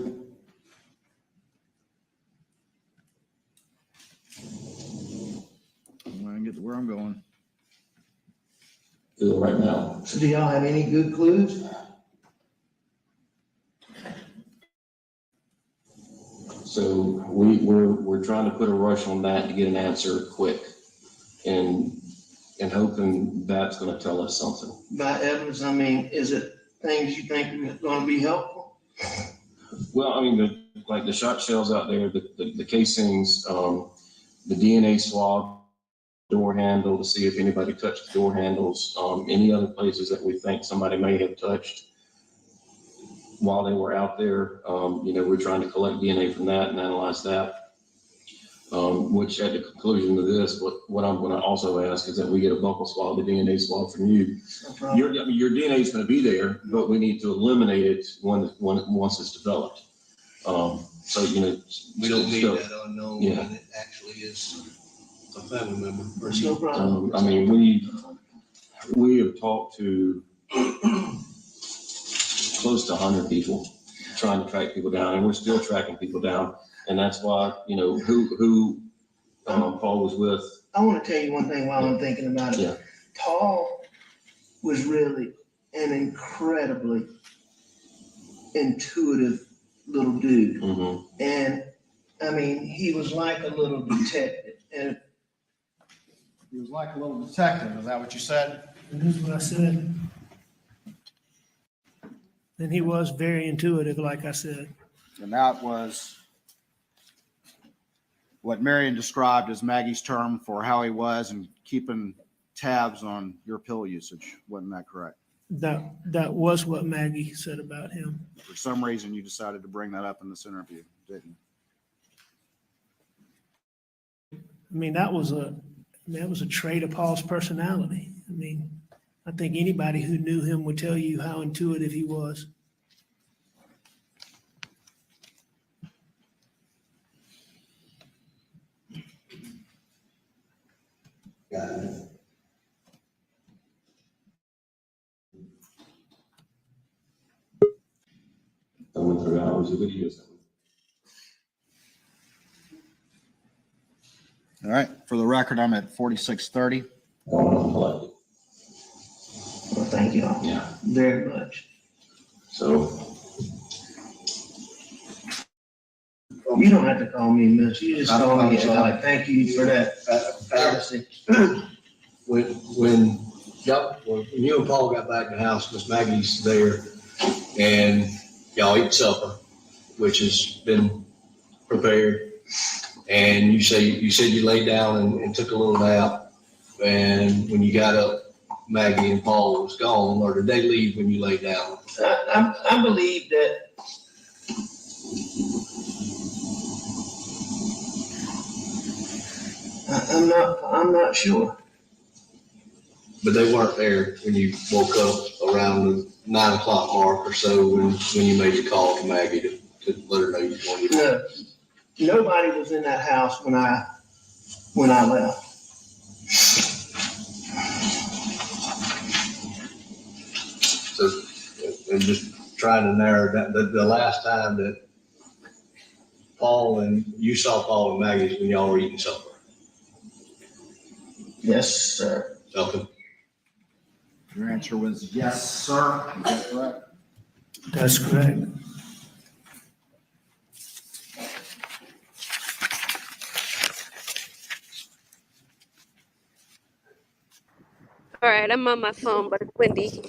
can get to where I'm going. Right now. So do y'all have any good clues? So we're trying to put a rush on that to get an answer quick, and hoping that's going to tell us something. By evidence, is it things you think are going to be helpful? Well, like the shot shells out there, the casings, the DNA swab, door handle to see if anybody touched the door handles, any other places that we think somebody may have touched while they were out there. We're trying to collect DNA from that and analyze that. Which at the conclusion of this, what I'm going to also ask is that we get a buccal swab, the DNA swab from you. No Your DNA is going to be there, but we need to eliminate it once it's developed. We don't need that unknown when it actually is a family member. No problem. We have talked to close to 100 people trying to track people down, and we're still tracking people down. And that's why, who Paul was with. I want to tell you one thing while I'm thinking about it. Yeah. Paul was really an incredibly intuitive little dude. Mm-hmm. And I mean, he was like a little detective, and He was like a little detective. Is that what you said? And that's what I said. And he was very intuitive, like I said. And that was what Marion described as Maggie's term for how he was and keeping tabs on your pill usage. Wasn't that correct? That was what Maggie said about him. For some reason, you decided to bring that up in this interview, didn't you? I mean, that was a trait of Paul's personality. I mean, I think anybody who knew him would tell you how intuitive he was. I went through hours of videos. All right. For the record, I'm at 4630. well, thank y'all Yeah, very much. so You don't have to call me Mitch. You just call me Alex. Thank you for that. courtesy. When you and Paul got back in the house, Miss Maggie's there, and y'all eat supper, which has been prepared. And you said you laid down and took a little nap. And when you got up, Maggie and Paul was gone, or did they leave when you laid down? I believe that I'm not sure. But they weren't there when you woke up around the 9 o'clock mark or so when you made the call to Maggie to let her know you wanted to. No, nobody was in that house when I left. So, and just trying to narrow down, the last time that you saw Paul and Maggie is when y'all were eating supper. Yes, sir. Something. Your answer was yes, sir. Is that correct? That's correct. All right, I'm on my phone, but it's windy.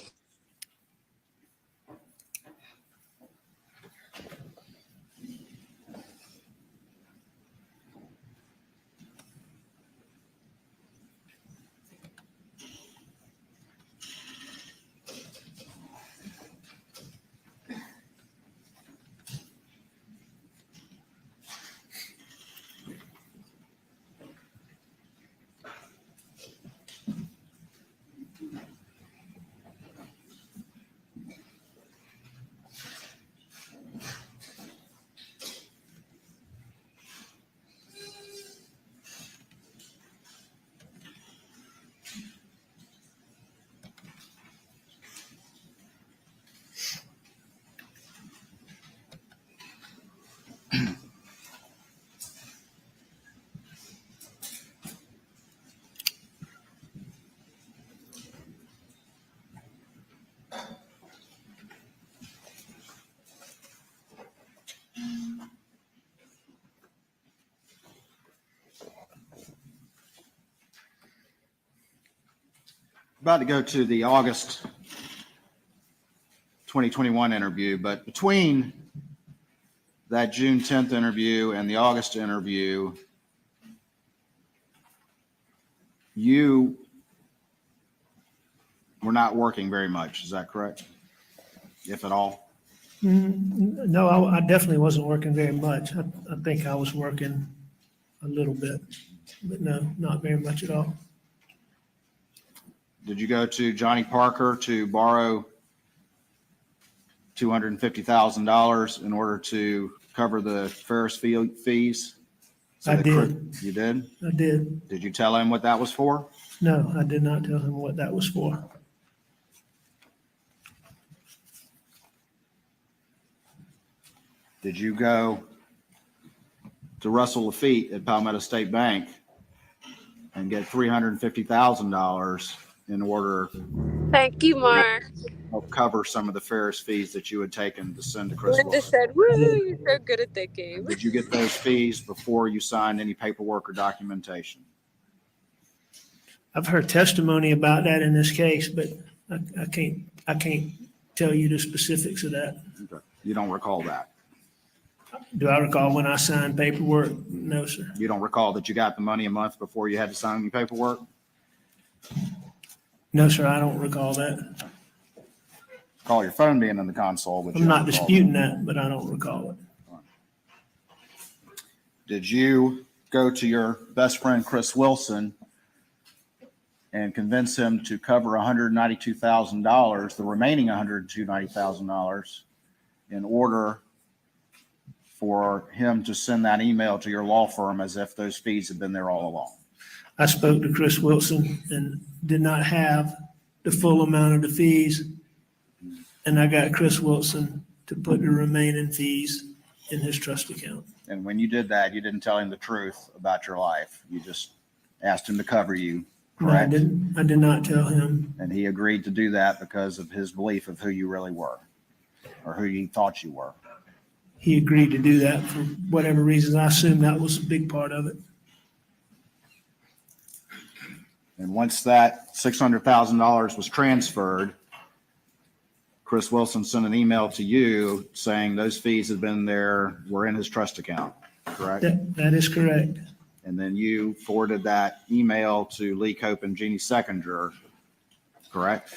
About to go to the August 2021 interview, but between that June 10th interview and the August interview, you were not working very much. Is that correct? If at all? No, I definitely wasn't working very much. I think I was working a little bit, but no, not very much at all. Did you go to Johnny Parker to borrow $250,000 in order to cover the Ferris fees? I did. You did? I did. Did you tell him what that was for? No, I did not tell him what that was for. Did you go to Russell Lafitte at Palmetto State Bank and get $350,000 in order Thank you, Mark. to cover some of the Ferris fees that you had taken to send to Chris Linda Wilson? said, "Woo, you're so good at that game." Did you get those fees before you signed any paperwork or documentation? I've heard testimony about that in this case, but I can't tell you the specifics of that. Okay. You don't recall that? Do I recall when I signed paperwork? No, sir. You don't recall that you got the money a month before you had to sign any paperwork? No, sir, I don't recall that. Call your phone being in the console. But I'm not disputing that, but I don't recall it. Did you go to your best friend, Chris Wilson, and convince him to cover $192,000, the remaining $190,000, in order for him to send that email to your law firm as if those fees had been there all along? I spoke to Chris Wilson and did not have the full amount of the fees. And I got Chris Wilson to put the remaining fees in his trust account. And when you did that, you didn't tell him the truth about your life. You just asked him to cover you, No, I correct? didn't. I did not tell him. And he agreed to do that because of his belief of who you really were, or who he thought you were. He agreed to do that for whatever reasons. I assume that was a big part of it. And once that $600,000 was transferred, Chris Wilson sent an email to you saying those fees had been there, were in his trust account, correct? That is correct. And then you forwarded that email to Lee Cope and Jeannie Seconder, correct?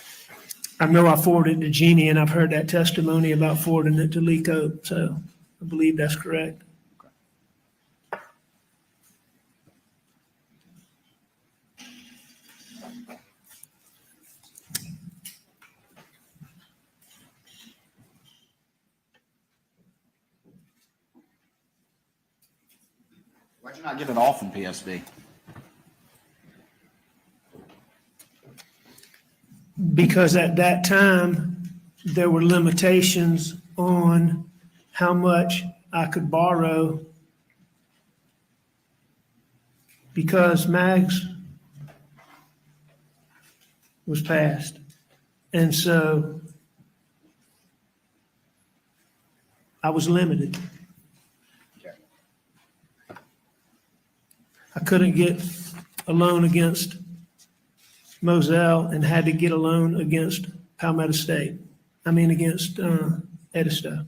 I know I forwarded it to Jeannie, and I've heard that testimony about forwarding it to Lee Cope, so I believe that's correct. Why'd you not get it off in PSB? Because at that time, there were limitations on how much I could borrow because Mags was passed. And so I was limited. I couldn't get a loan against Moselle and had to get a loan against Palmetto State. Against Edisto.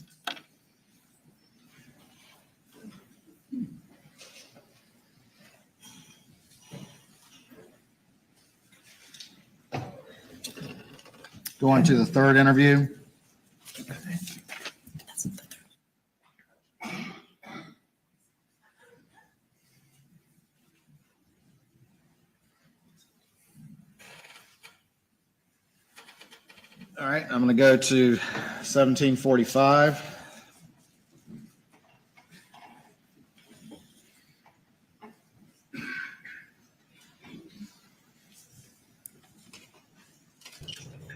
Going to the third interview. All right, I'm going to go to 1745.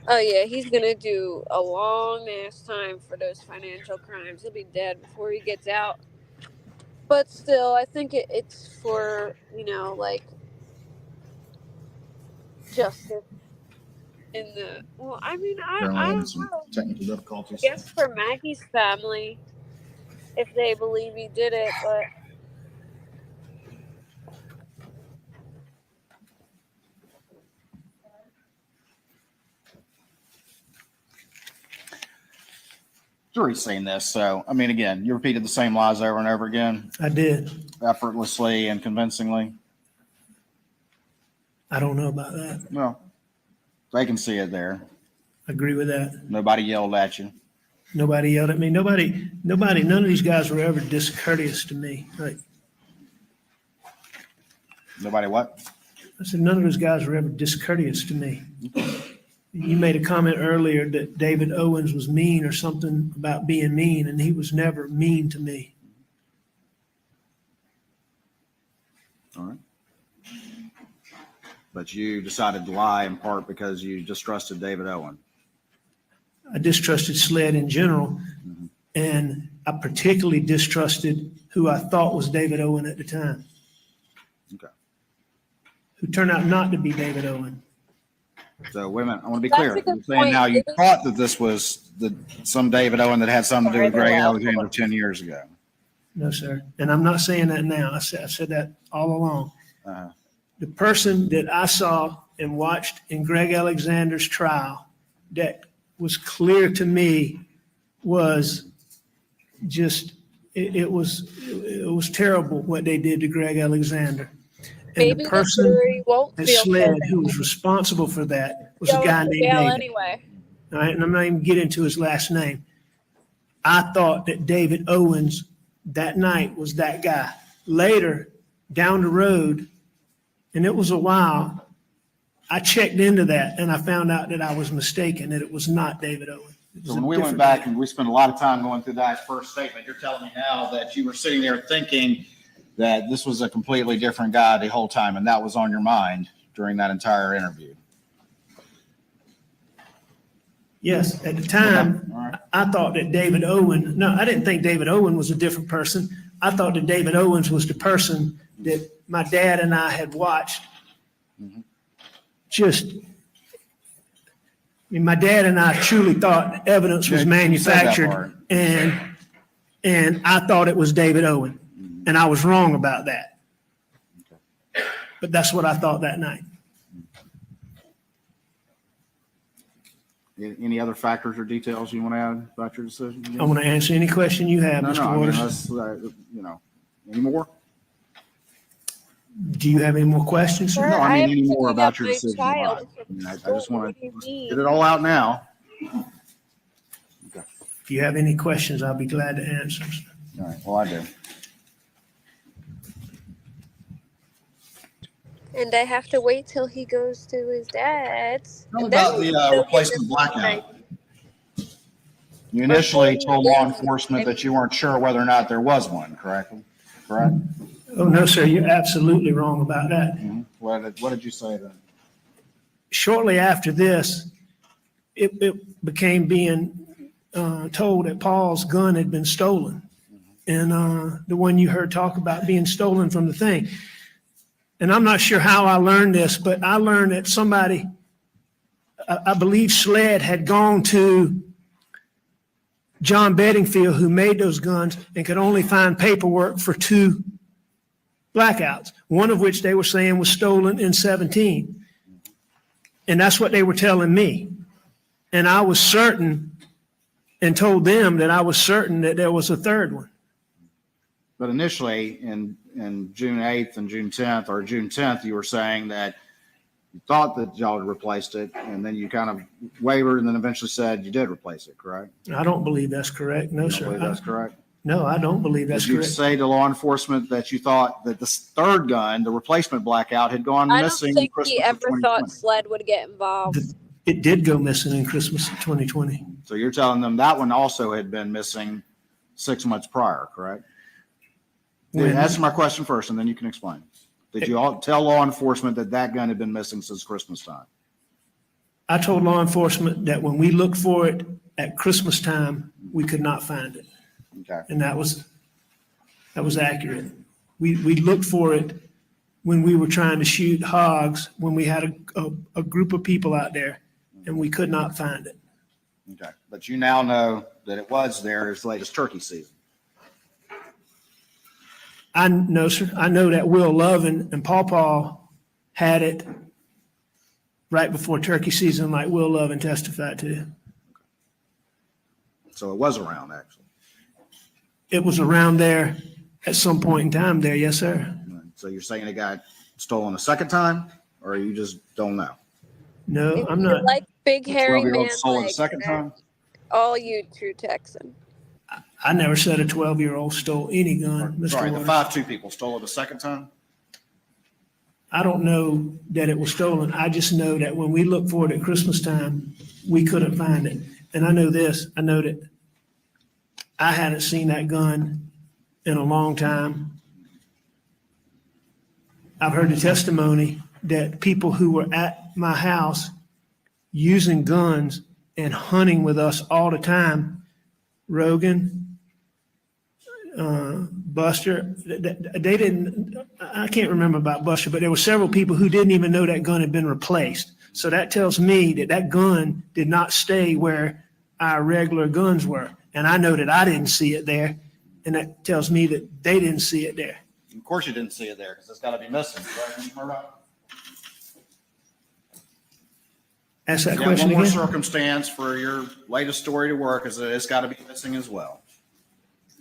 Oh yeah, he's gonna do a long ass time for those financial crimes. He'll be dead before he gets out. But still, I think it's for, justice in the, well, I don't know. Technical difficulties. I guess for Maggie's family, if they believe he did it, but Jury's seen this, so again, you repeated the same lies over and over again, I did. effortlessly and convincingly. I don't know about that. Well, they can see it there. I agree with that. Nobody yelled at you. Nobody yelled at me. Nobody, none of these guys were ever discourteous to me. Like Nobody what? I said, none of those guys were ever discourteous to me. You made a comment earlier that David Owens was mean or something about being mean, and he was never mean to me. All right. But you decided to lie in part because you distrusted David Owen. I distrusted SLED in general, and I particularly distrusted who I thought was David Owen at the time. Okay. Who turned out not to be David Owen. So wait a minute, I want to be That's clear. a good You're saying point. now you It was- thought that this was some David Owen that had something to do with Sorry, Greg they're Alexander loud. 10 years ago. No, sir. And I'm not saying that now. I said that all along. Uh, The person that I saw and watched in Greg Alexander's trial that was clear to me was just, it was terrible what they did to Greg Alexander. And Maybe the the person jury won't that feel SLED sorry. who was responsible for that was a Going guy to named jail David. anyway. All right, and I'm not even getting to his last name. I thought that David Owens that night was that guy. Later, down the road, and it was a while, I checked into that and I found out that I was mistaken, that it was not David Owens. It was So a when we went different back guy. and we spent a lot of time going through that first statement, you're telling me now that you were sitting there thinking that this was a completely different guy the whole time, and that was on your mind during that entire interview. Yes, at the time, All right. I thought that David Owen, no, I didn't think David Owen was a different person. I thought that David Owens was the person that my dad and I had watched. Just, I mean, my dad and I truly thought evidence was Yeah, you said that part. manufactured, and I thought it was David Owen, and I was wrong about that. But that's what I thought that night. Any other factors or details you want to add about your decision? I want to answer any question you have, No, Mr. no, I mean, Waters. let's, any more? Do you have any more questions, sir? No, I I mean, am any more picking about up your my decision? child I from mean, I just school. want What do you to mean? get it all out now. If you have any questions, I'll be glad to answer. All right, well, I do. And I have to wait till he goes to his dad's. Tell me And then about we the can go get replacement this blackout. thing. You initially Before told he law leaves. enforcement that you weren't sure whether or not there was one, correct? Correct? Oh, no, sir, you're absolutely wrong about that. What did you say then? Shortly after this, it became being told that Paul's gun had been stolen. And the one you heard talk about being stolen from the thing. And I'm not sure how I learned this, but I learned that somebody, I believe SLED had gone to John Bedingfield, who made those guns, and could only find paperwork for 2 blackouts, one of which they were saying was stolen in 17. And that's what they were telling me. And I was certain and told them that I was certain that there was a third one. But initially, in June 8th and June 10th, or June 10th, you were saying that you thought that y'all had replaced it, and then you kind of wavered and then eventually said you did replace it, correct? I don't believe that's correct. No, You don't sir. believe that's correct? No, I don't believe that's Did you correct. say to law enforcement that you thought that the third gun, the replacement blackout, had gone I don't missing think Christmas he of ever 2020? thought SLED would get involved. It did go missing in Christmas of 2020. So you're telling them that one also had been missing 6 months prior, correct? When- Answer my question first, and then you can explain. Did you all tell law enforcement that that gun had been missing since Christmas time? I told law enforcement that when we looked for it at Christmas time, we could not find it. Okay. And that was accurate. We looked for it when we were trying to shoot hogs, when we had a group of people out there, and we could not find it. Okay. But you now know that it was there as late as turkey season. I know, sir. I know that Will Lovin and Paw had it right before turkey season, like Will Lovin testified to. So it was around, actually. It was around there at some point in time there, yes, sir. So you're saying it got stolen a second time, or you just don't know? No, If I'm you not. like big hairy 12-year-old man stole it a like second that, time? all you true Texan. I never said a 12-year-old stole any gun, Mr. Sorry, the Waters. 5'2" people stole it a second time? I don't know that it was stolen. I just know that when we looked for it at Christmas time, we couldn't find it. And I know this, I know that I hadn't seen that gun in a long time. I've heard the testimony that people who were at my house using guns and hunting with us all the time, Rogan, Buster, they didn't, I can't remember about Buster, but there were several people who didn't even know that gun had been replaced. So that tells me that that gun did not stay where our regular guns were. And I know that I didn't see it there. And that tells me that they didn't see it there. Of course you didn't see it there because it's got to be missing, right, Mr. Murdaugh? Ask that Yeah, question one more again. circumstance for your latest story to work is that it's got to be missing as well.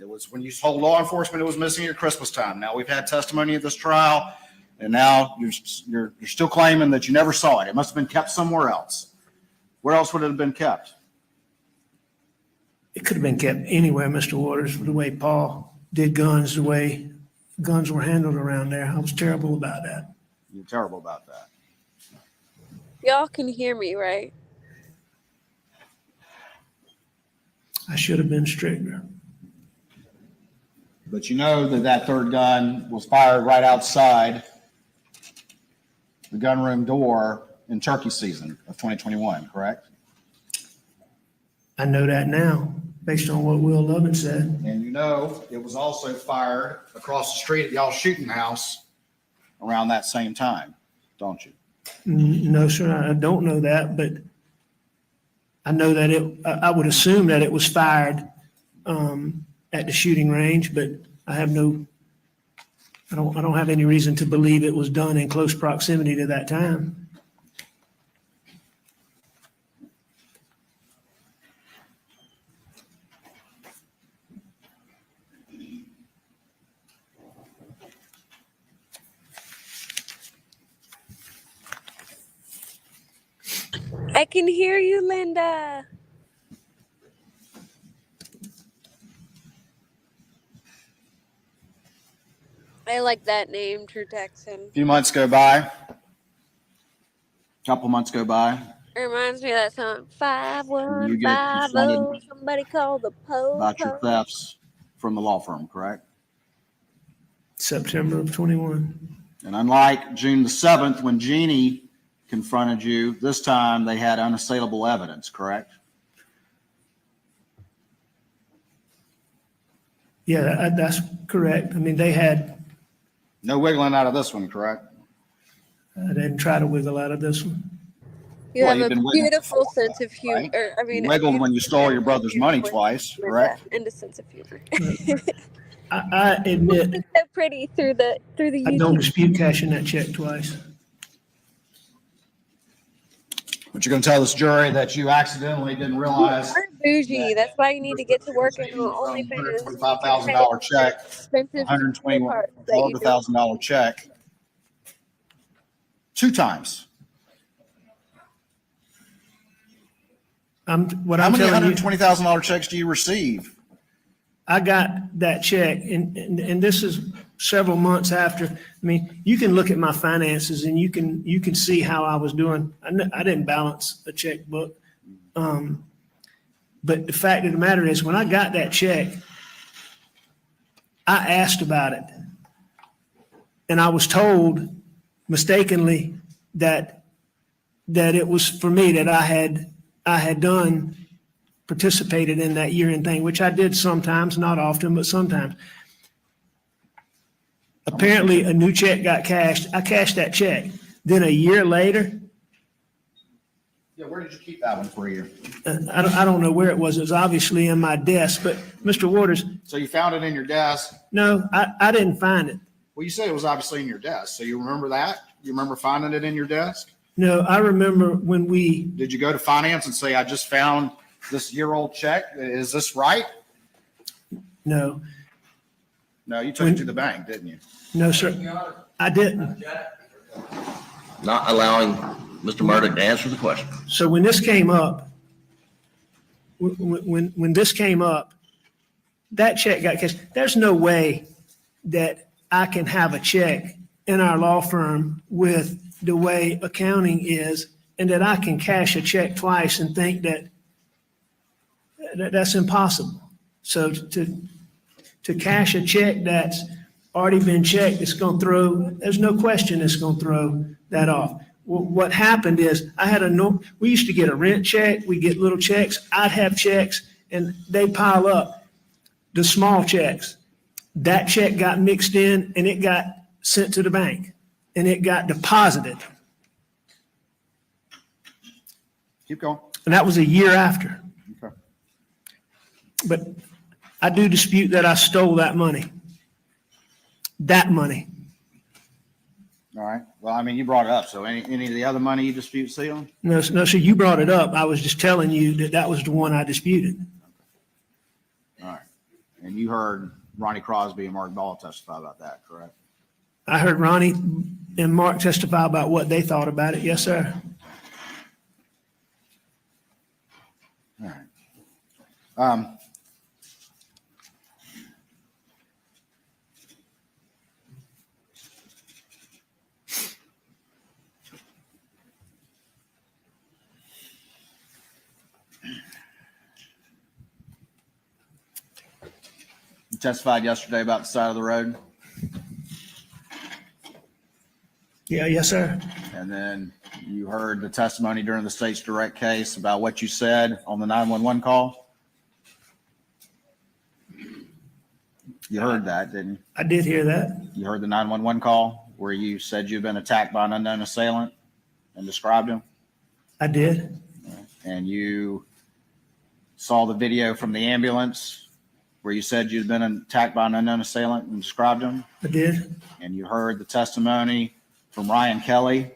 It was when you told law enforcement it was missing at Christmas time. Now we've had testimony at this trial, and now you're still claiming that you never saw it. It must have been kept somewhere else. Where else would it have been kept? It could have been kept anywhere, Mr. Waters, the way Paul did guns, the way guns were handled around there. I was terrible about that. You're terrible about that. Y'all can hear me, right? I should have been stricter. But you know that that third gun was fired right outside the gunroom door in turkey season of 2021, correct? I know that now, based on what Will Lovin said. And you know it was also fired across the street at y'all's shooting house around that same time, don't you? No, sir, I don't know that, but I know that I would assume that it was fired at the shooting range, but I don't have any reason to believe it was done in close proximity to that time. I can hear you, Linda. I like that name, True Texan. A few months go by, a couple months go by. It reminds me of that song, You get 5150, confronted somebody call the po. about your thefts from the law firm, correct? September of 21. And unlike June the 7th, when Jeannie confronted you, this time they had unassailable evidence, correct? Yeah, that's correct. I mean, they had, No wiggling out of this one, correct? I didn't try to wiggle out of this one. You Well, have you've a been wiggling beautiful before, sense of humor. right? I mean, You wiggled when you stole your brother's money twice, correct? And a sense of humor. I admit, It's so pretty through the I don't YouTube. dispute cashing that check twice. But you're going to tell this jury that you accidentally didn't realize You're bougie. That's why you need to get to work in from OnlyFans. $125,000 check, Expensive parts that you do. $121,000 check 2 times. How many $120,000 checks do you receive? I got that check, and this is several months after. I mean, you can look at my finances and you can see how I was doing. I didn't balance a checkbook. But the fact of the matter is, when I got that check, I asked about it. And I was told mistakenly that it was for me, that I had participated in that year-end thing, which I did sometimes, not often, but sometimes. Apparently, a new check got cashed. I cashed that check. Then a year later, Yeah, where did you keep that one for a year? I don't know where it was. It was obviously in my desk. But Mr. Waters, So you found it in your desk. no, I didn't find it. Well, you said it was obviously in your desk. So you remember that? You remember finding it in your desk? No, I remember when we, Did you go to finance and say, I just found this year-old check? Is this right? no, No, you took it to the bank, didn't you? no, sir, I didn't. Not allowing Mr. Murdaugh to answer the question. So when this came up, when this came up, that check got cashed. There's no way that I can have a check in our law firm with the way accounting is, and that I can cash a check twice and think that's impossible. So to cash a check that's already been checked, there's no question it's going to throw that off. What happened is we used to get a rent check, we get little checks, I'd have checks, and they pile up, the small checks. That check got mixed in and it got sent to the bank and it got deposited. Keep going. And that was a year after. Okay. But I do dispute that I stole that money. That money. All right. Well, I mean, you brought it up. So any of the other money you dispute stealing? No, sir, you brought it up. I was just telling you that that was the one I disputed. All right. And you heard Ronnie Crosby and Mark Ball testify about that, correct? I heard Ronnie and Mark testify about what they thought about it. Yes, sir. All right. You testified yesterday about the side of the road, Yeah, yes, sir. and then you heard the testimony during the state's direct case about what you said on the 911 call. You heard that, didn't you? I did hear that. You heard the 911 call where you said you'd been attacked by an unknown assailant and described him, I did. and you saw the video from the ambulance where you said you'd been attacked by an unknown assailant and described him, I did. and you heard the testimony from Ryan Kelly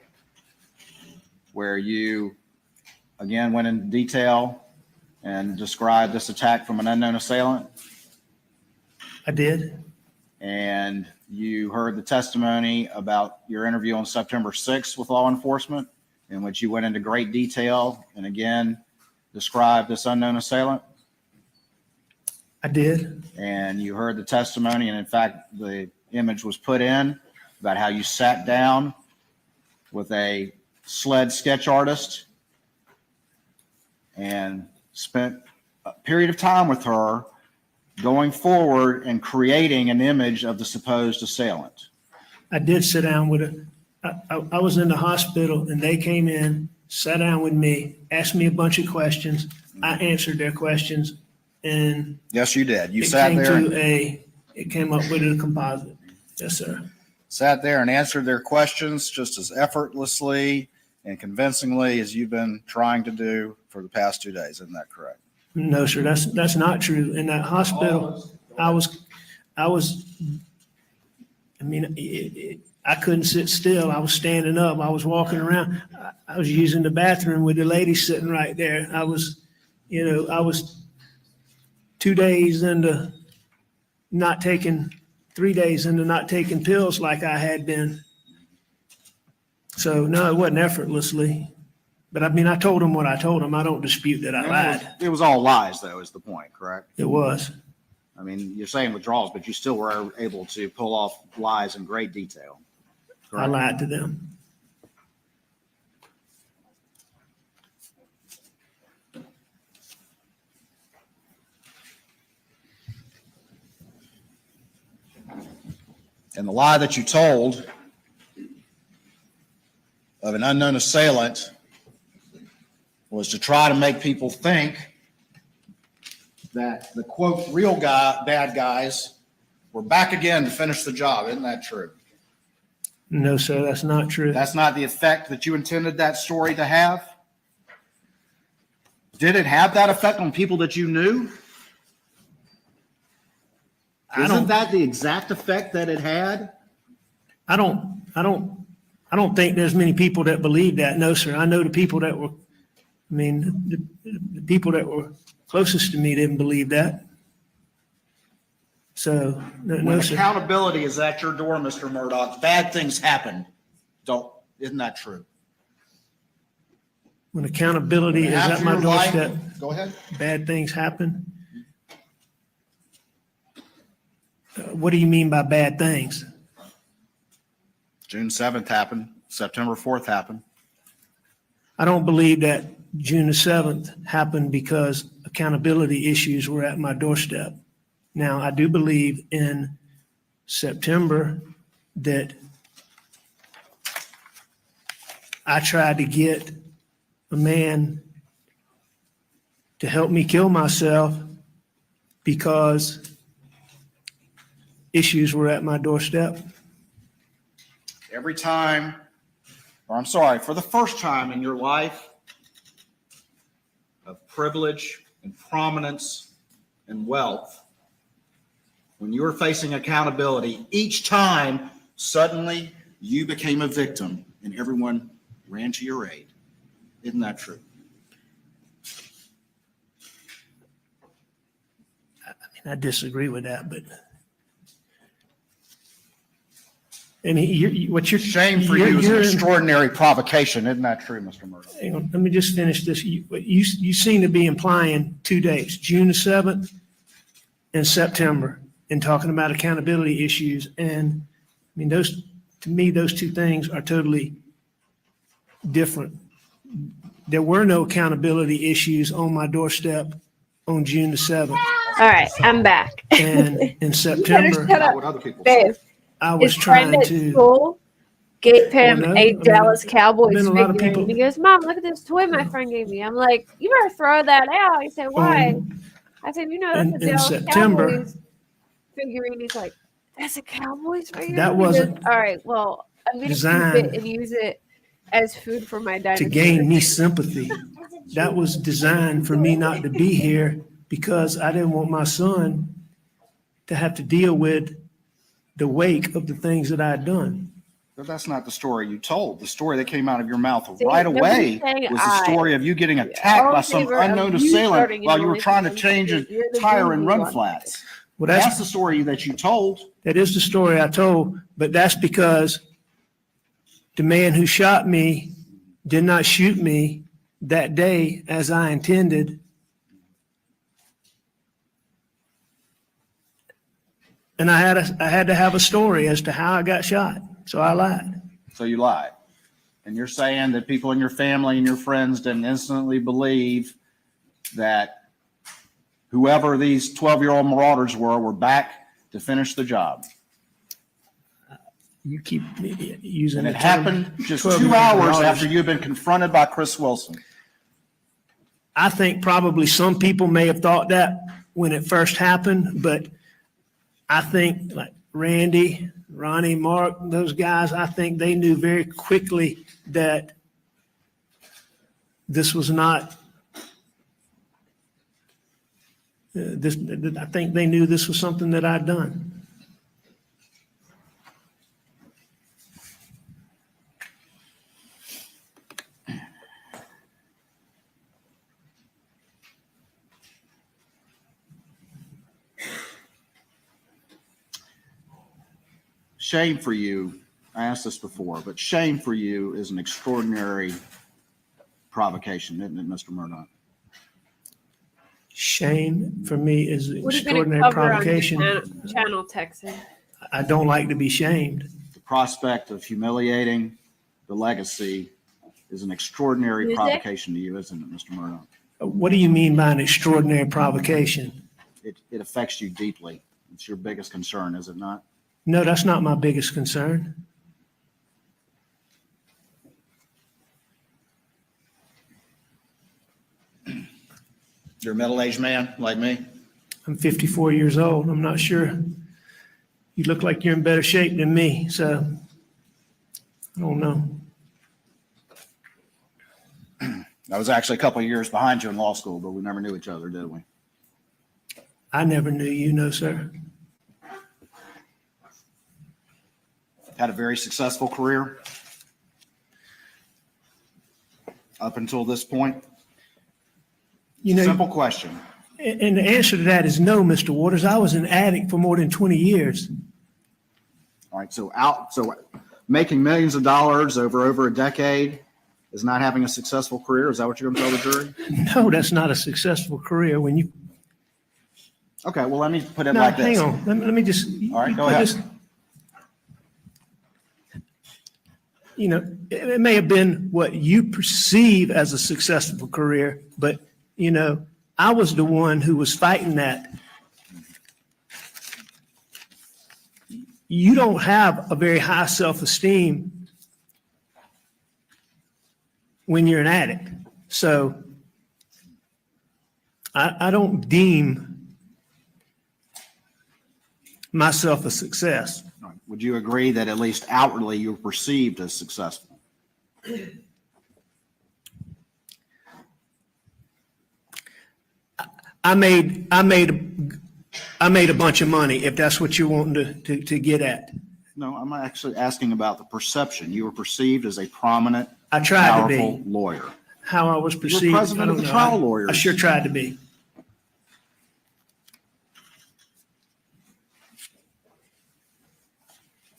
where you again went into detail and described this attack from an unknown assailant, I did. and you heard the testimony about your interview on September 6th with law enforcement, in which you went into great detail and again described this unknown assailant. I did. And you heard the testimony, and in fact, the image was put in about how you sat down with a sled sketch artist and spent a period of time with her going forward and creating an image of the supposed assailant. I did sit down with her. I was in the hospital and they came in, sat down with me, asked me a bunch of questions. I answered their questions, and Yes, you did. You it sat came there, to it came up with a composite. Yes, sir. sat there and answered their questions just as effortlessly and convincingly as you've been trying to do for the past 2 days. Isn't that correct? No, sir, that's not true. In that hospital, I mean, I couldn't sit still. I was standing up. I was walking around. I was using the bathroom with the lady sitting right there. I was 2 days into not taking, 3 days into not taking pills like I had been. So no, it wasn't effortlessly. But I mean, I told him what I told him. I don't dispute that I lied. It was all lies, though, is the point, correct? It was. I mean, you're saying withdrawals, but you still were able to pull off lies in great detail. I Correct? lied to them. And the lie that you told of an unknown assailant was to try to make people think that the quote real bad guys were back again to finish the job. Isn't that true? No, sir, that's not true. That's not the effect that you intended that story to have? Did it have that effect on people that you knew? Isn't that the exact effect that it had? I don't think there's many people that believe that. No, sir. I know the people that were, the people that were closest to me didn't believe that. So, no, When sir. accountability is at your door, Mr. Murdaugh, bad things happen. Isn't that true? When accountability is at my doorstep, Go ahead. bad things happen. What do you mean by bad things? June 7th happened. September 4th happened. I don't believe that June the 7th happened because accountability issues were at my doorstep. Now, I do believe in September that I tried to get a man to help me kill myself because issues were at my doorstep. Every time, or I'm sorry, for the first time in your life, of privilege and prominence and wealth, when you were facing accountability, each time suddenly you became a victim and everyone ran to your aid. Isn't that true? I disagree with that, but and what you're Shame for you is an extraordinary provocation. Isn't that true, Mr. Murdaugh? Hang on, let me just finish this. You seem to be implying 2 dates, June the 7th and September, and talking about accountability issues. And I mean, those, to me, those two things are totally different. There were no accountability issues on my doorstep on June the 7th. All right, I'm back. And in September, Shut up, What other people babe. I was His friend trying at to. school gave him Well, no, a I mean, Dallas Cowboys been a lot of figure, people- and he goes, "Mom, look at this toy my friend gave me." I'm like, "You better throw that out." He said, "Why?" I said, "You know, that's a in Dallas September- Cowboys figurine." He's like, "That's a Cowboys figurine?" That He goes, wasn't all right, well, I'm gonna keep designed it and use it as food for my to dinosaur. gain me sympathy. That was designed for me not to be here because I didn't want my son to have to deal with the wake of the things that I had done. But that's not the story you told. The story that came out of your mouth See, right nobody's away saying was the I. story of you getting attacked All by in some favor of unknown you assailant starting while it, you were only trying to because change a you're the tire and greedy run one. flats. Well, That's the story that you told. that is the story I told, but that's because the man who shot me did not shoot me that day as I intended. And I had to have a story as to how I got shot. So I lied. So you lied. And you're saying that people in your family and your friends didn't instantly believe that whoever these 12-year-old marauders were back to finish the job. You keep using And the it term happened just 12 2 years hours old. after you'd been confronted by Chris Wilson. I think probably some people may have thought that when it first happened, but I think like Randy, Ronnie, Mark, those guys, I think they knew very quickly that this was not, I think they knew this was something that I'd done. Shame for you, I asked this before, but shame for you is an extraordinary provocation, isn't it, Mr. Murdaugh? Shame for me is an What are you gonna extraordinary cover on your provocation. channel, Texan? I don't like to be shamed. The prospect of humiliating the legacy is an extraordinary Music? provocation to you, isn't it, Mr. Murdaugh? What do you mean by an extraordinary provocation? It affects you deeply. It's your biggest concern, is it not? No, that's not my biggest concern. You're a middle-aged man like me. I'm 54 years old. I'm not sure. You look like you're in better shape than me, so I don't know. I was actually a couple of years behind you in law school, but we never knew each other, did we? I never knew you, no, sir. Had a very successful career up until this point. You know, Simple question. and the answer to that is no, Mr. Waters. I was an addict for more than 20 years. All right, so making millions of dollars over a decade is not having a successful career. Is that what you're going to tell the jury? No, that's not a successful career. When you Okay, well, let me put it no, like this. hang on. Let me just. All right, go ahead. You know, it may have been what you perceive as a successful career, but, you know, I was the one who was fighting that. You don't have a very high self-esteem when you're an addict. So I don't deem myself a success. All right, would you agree that at least outwardly you were perceived as successful? I made a bunch of money, if that's what you're wanting to get at. No, I'm actually asking about the perception. You were perceived as a prominent, I tried to powerful be. lawyer. How I was You're perceived, I president of don't the know. trial I lawyers. sure tried to be.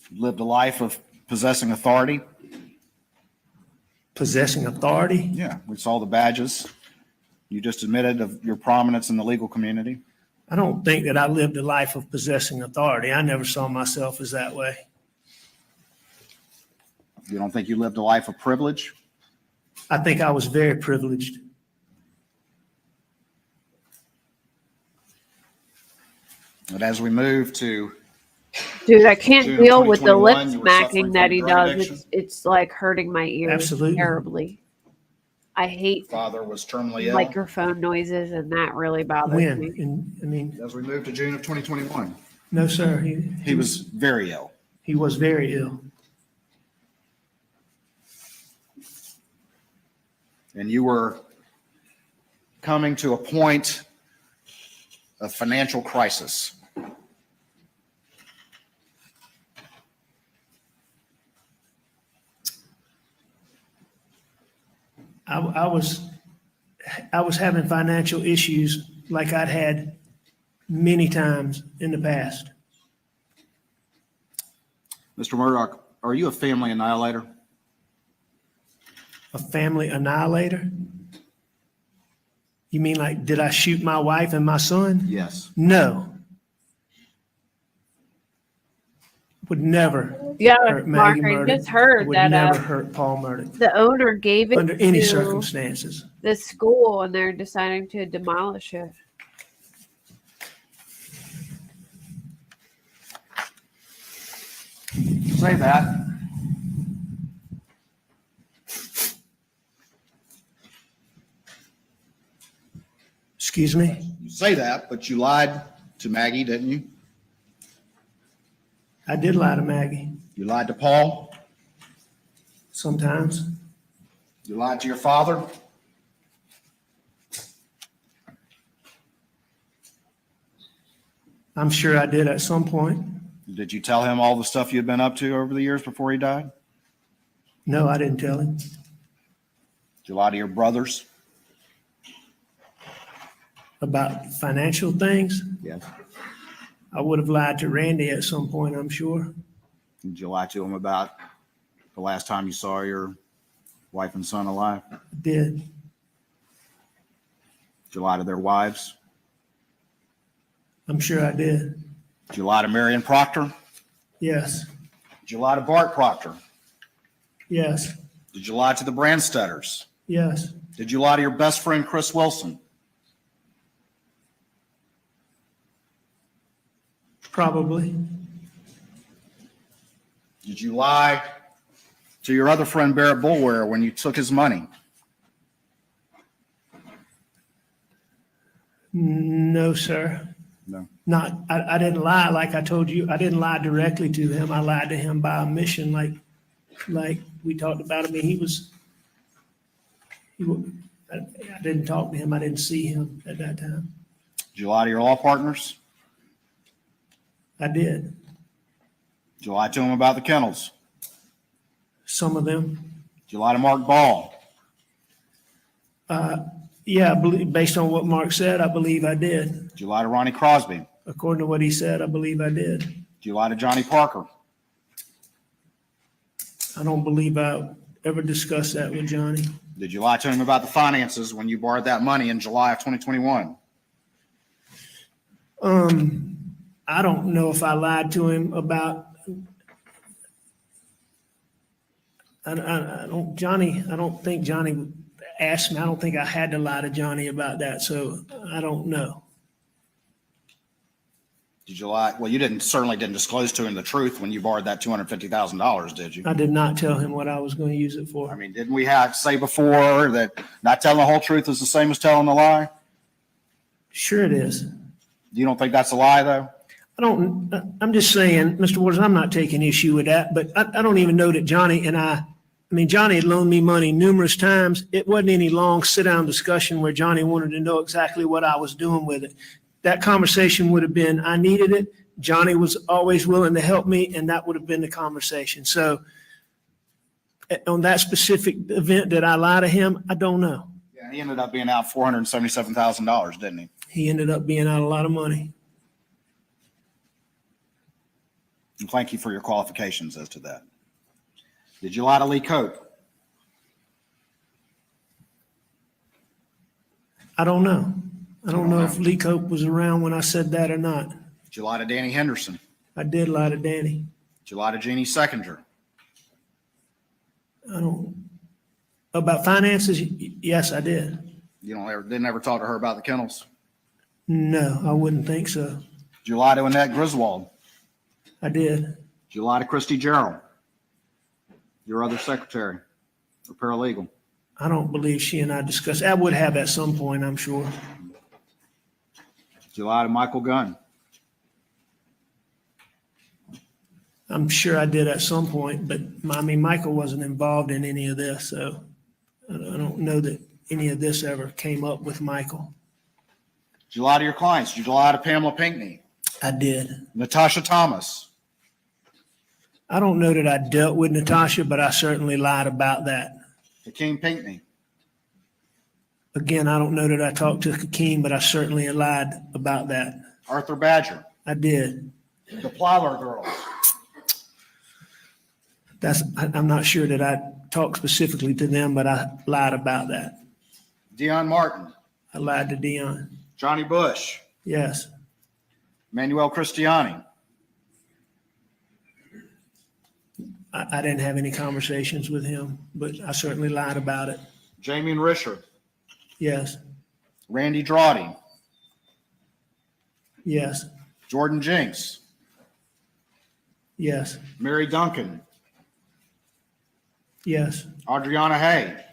You lived a life of possessing authority. Possessing authority? Yeah, we saw the badges. You just admitted of your prominence in the legal community. I don't think that I lived a life of possessing authority. I never saw myself as that way. You don't think you lived a life of privilege? I think I was very privileged. But as we move to Dude, I can't June of deal with the lip 2021, you were smacking suffering that from he drug does. addiction? It's like hurting my ears Absolutely. terribly. I hate father was terminally ill. microphone noises, and that really bothers When? me. I mean, As we move to June of 2021, no, sir. he was very ill. He was very ill. And you were coming to a point of financial crisis. I was having financial issues like I'd had many times in the past. Mr. Murdaugh, are you a family annihilator? A family annihilator? You mean like, did I shoot my wife and my son? Yes. No. Would never Yeah, hurt Mark, Maggie I Murdaugh. just heard Would that never hurt Paul Murdaugh the owner gave it under any to circumstances. the school, and they're deciding to demolish it. Say that. Excuse me? You say that, but you lied to Maggie, didn't you? I did lie to Maggie You lied to Paul. sometimes. You lied to your father. I'm sure I did at some point. Did you tell him all the stuff you'd been up to over the years before he died? No, I didn't tell him. Did you lie to your brothers? About financial things. Yes. I would have lied to Randy at some point, I'm sure. Did you lie to him about the last time you saw your wife and son alive? I did. Did you lie to their wives? I'm sure I did. Did you lie to Marion Proctor? Yes. Did you lie to Bart Proctor? Yes. Did you lie to the Brandstetters? Yes. Did you lie to your best friend, Chris Wilson? Probably. Did you lie to your other friend, Barrett Bulware, when you took his money? No, sir. No. I didn't lie like I told you. I didn't lie directly to him. I lied to him by omission, like we talked about. I mean, I didn't talk to him. I didn't see him at that time. Did you lie to your law partners? I did. Did you lie to him about the kennels? Some of them. Did you lie to Mark Ball? Yeah, based on what Mark said, I believe I did. Did you lie to Ronnie Crosby? According to what he said, I believe I did. Did you lie to Johnny Parker? I don't believe I ever discussed that with Johnny. Did you lie to him about the finances when you borrowed that money in July of 2021? I don't know if I lied to him about. I don't think Johnny asked me. I don't think I had to lie to Johnny about that. So I don't know. Did you lie? Well, you certainly didn't disclose to him the truth when you borrowed that $250,000, did you? I did not tell him what I was going to use it for. I mean, didn't we say before that not telling the whole truth is the same as telling a lie? Sure it is. You don't think that's a lie, though? I'm just saying, Mr. Waters, I'm not taking issue with that, but I don't even know that Johnny and I I mean, Johnny had loaned me money numerous times. It wasn't any long sit-down discussion where Johnny wanted to know exactly what I was doing with it. That conversation would have been, I needed it. Johnny was always willing to help me, and that would have been the conversation. So on that specific event, did I lie to him? I don't know. Yeah, he ended up being out $477,000, didn't he? He ended up being out a lot of money. And thank you for your qualifications as to that. Did you lie to Lee Cope? I don't know. I don't know if Lee Cope was around when I said that or not. Did you lie to Danny Henderson? I did lie to Danny. Did you lie to Jeannie Seconder? I don't, about finances? Yes, I did. You didn't ever talk to her about the kennels? No, I wouldn't think so. Did you lie to Annette Griswold? I did. Did you lie to Christy Gerald, your other secretary or paralegal? I don't believe she and I discussed. I would have at some point, I'm sure. Did you lie to Michael Gunn? I'm sure I did at some point, but I mean, Michael wasn't involved in any of this, so I don't know that any of this ever came up with Michael. Did you lie to your clients? Did you lie to Pamela Pinckney? I did. Natasha Thomas? I don't know that I dealt with Natasha, but I certainly lied about that. Hakeem Pinckney? Again, I don't know that I talked to Hakeem, but I certainly lied about that. Arthur Badger? I did. The Plyler girls? I'm not sure that I talked specifically to them, but I lied about that. Dion Martin? I lied to Dion. Johnny Bush? Yes. Manuel Cristiani? I didn't have any conversations with him, but I certainly lied about it. Jamie and Risher? Yes. Randy Drawdy? Yes. Jordan Jinks? Yes. Mary Duncan? Yes. Adriana Hay?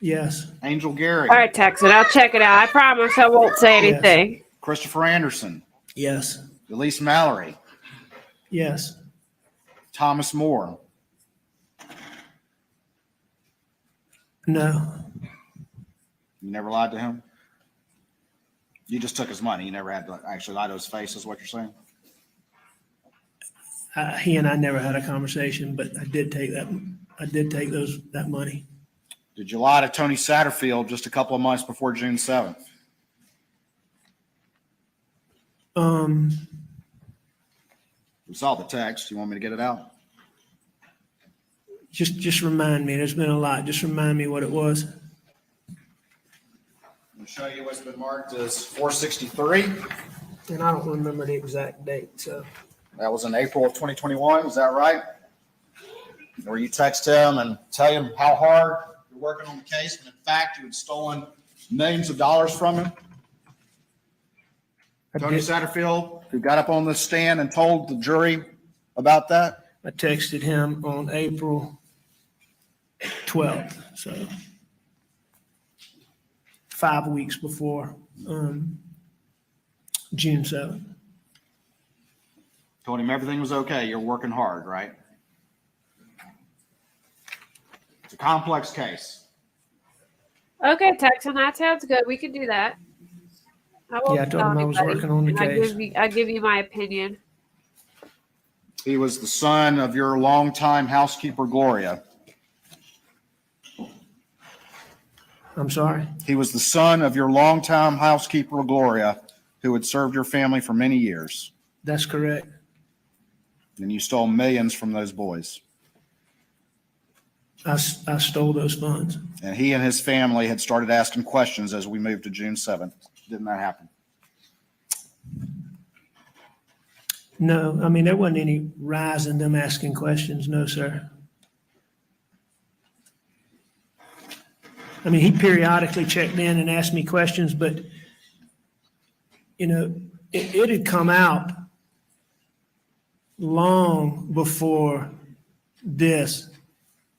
Yes. Angel Gary? All right, Texan, I'll check it out. I promise I won't say anything. Christopher Anderson? Yes. Elise Mallory? Yes. Thomas Moore? No. You never lied to him? You just took his money. You never had to actually lie to his face, is what you're saying? He and I never had a conversation, but I did take that. I did take that money. Did you lie to Tony Satterfield just a couple of months before June 7th? We saw the text. You want me to get it out? Just remind me. There's been a lot. Just remind me what it was. I'll show you what's been marked as 463. And I don't remember the exact date. So That was in April of 2021. Is that right? Where you text him and tell him how hard you're working on the case, and in fact, you had stolen millions of dollars from him? Tony Satterfield, who got up on the stand and told the jury about that? I texted him on April 12th, so 5 weeks before June 7th. Told him everything was okay. You're working hard, right? It's a complex case. Okay, Texan, that sounds good. We can do that. I won't Yeah, I told tell him I was anybody. working on the case. I give you my opinion. He was the son of your longtime housekeeper, Gloria. I'm sorry? He was the son of your longtime housekeeper, Gloria, who had served your family for many years. That's correct. And you stole millions from those boys. I stole those funds. And he and his family had started asking questions as we moved to June 7th. Didn't that happen? No, I mean, there wasn't any rise in them asking questions. No, sir. I mean, he periodically checked in and asked me questions, but, you know, it had come out long before this,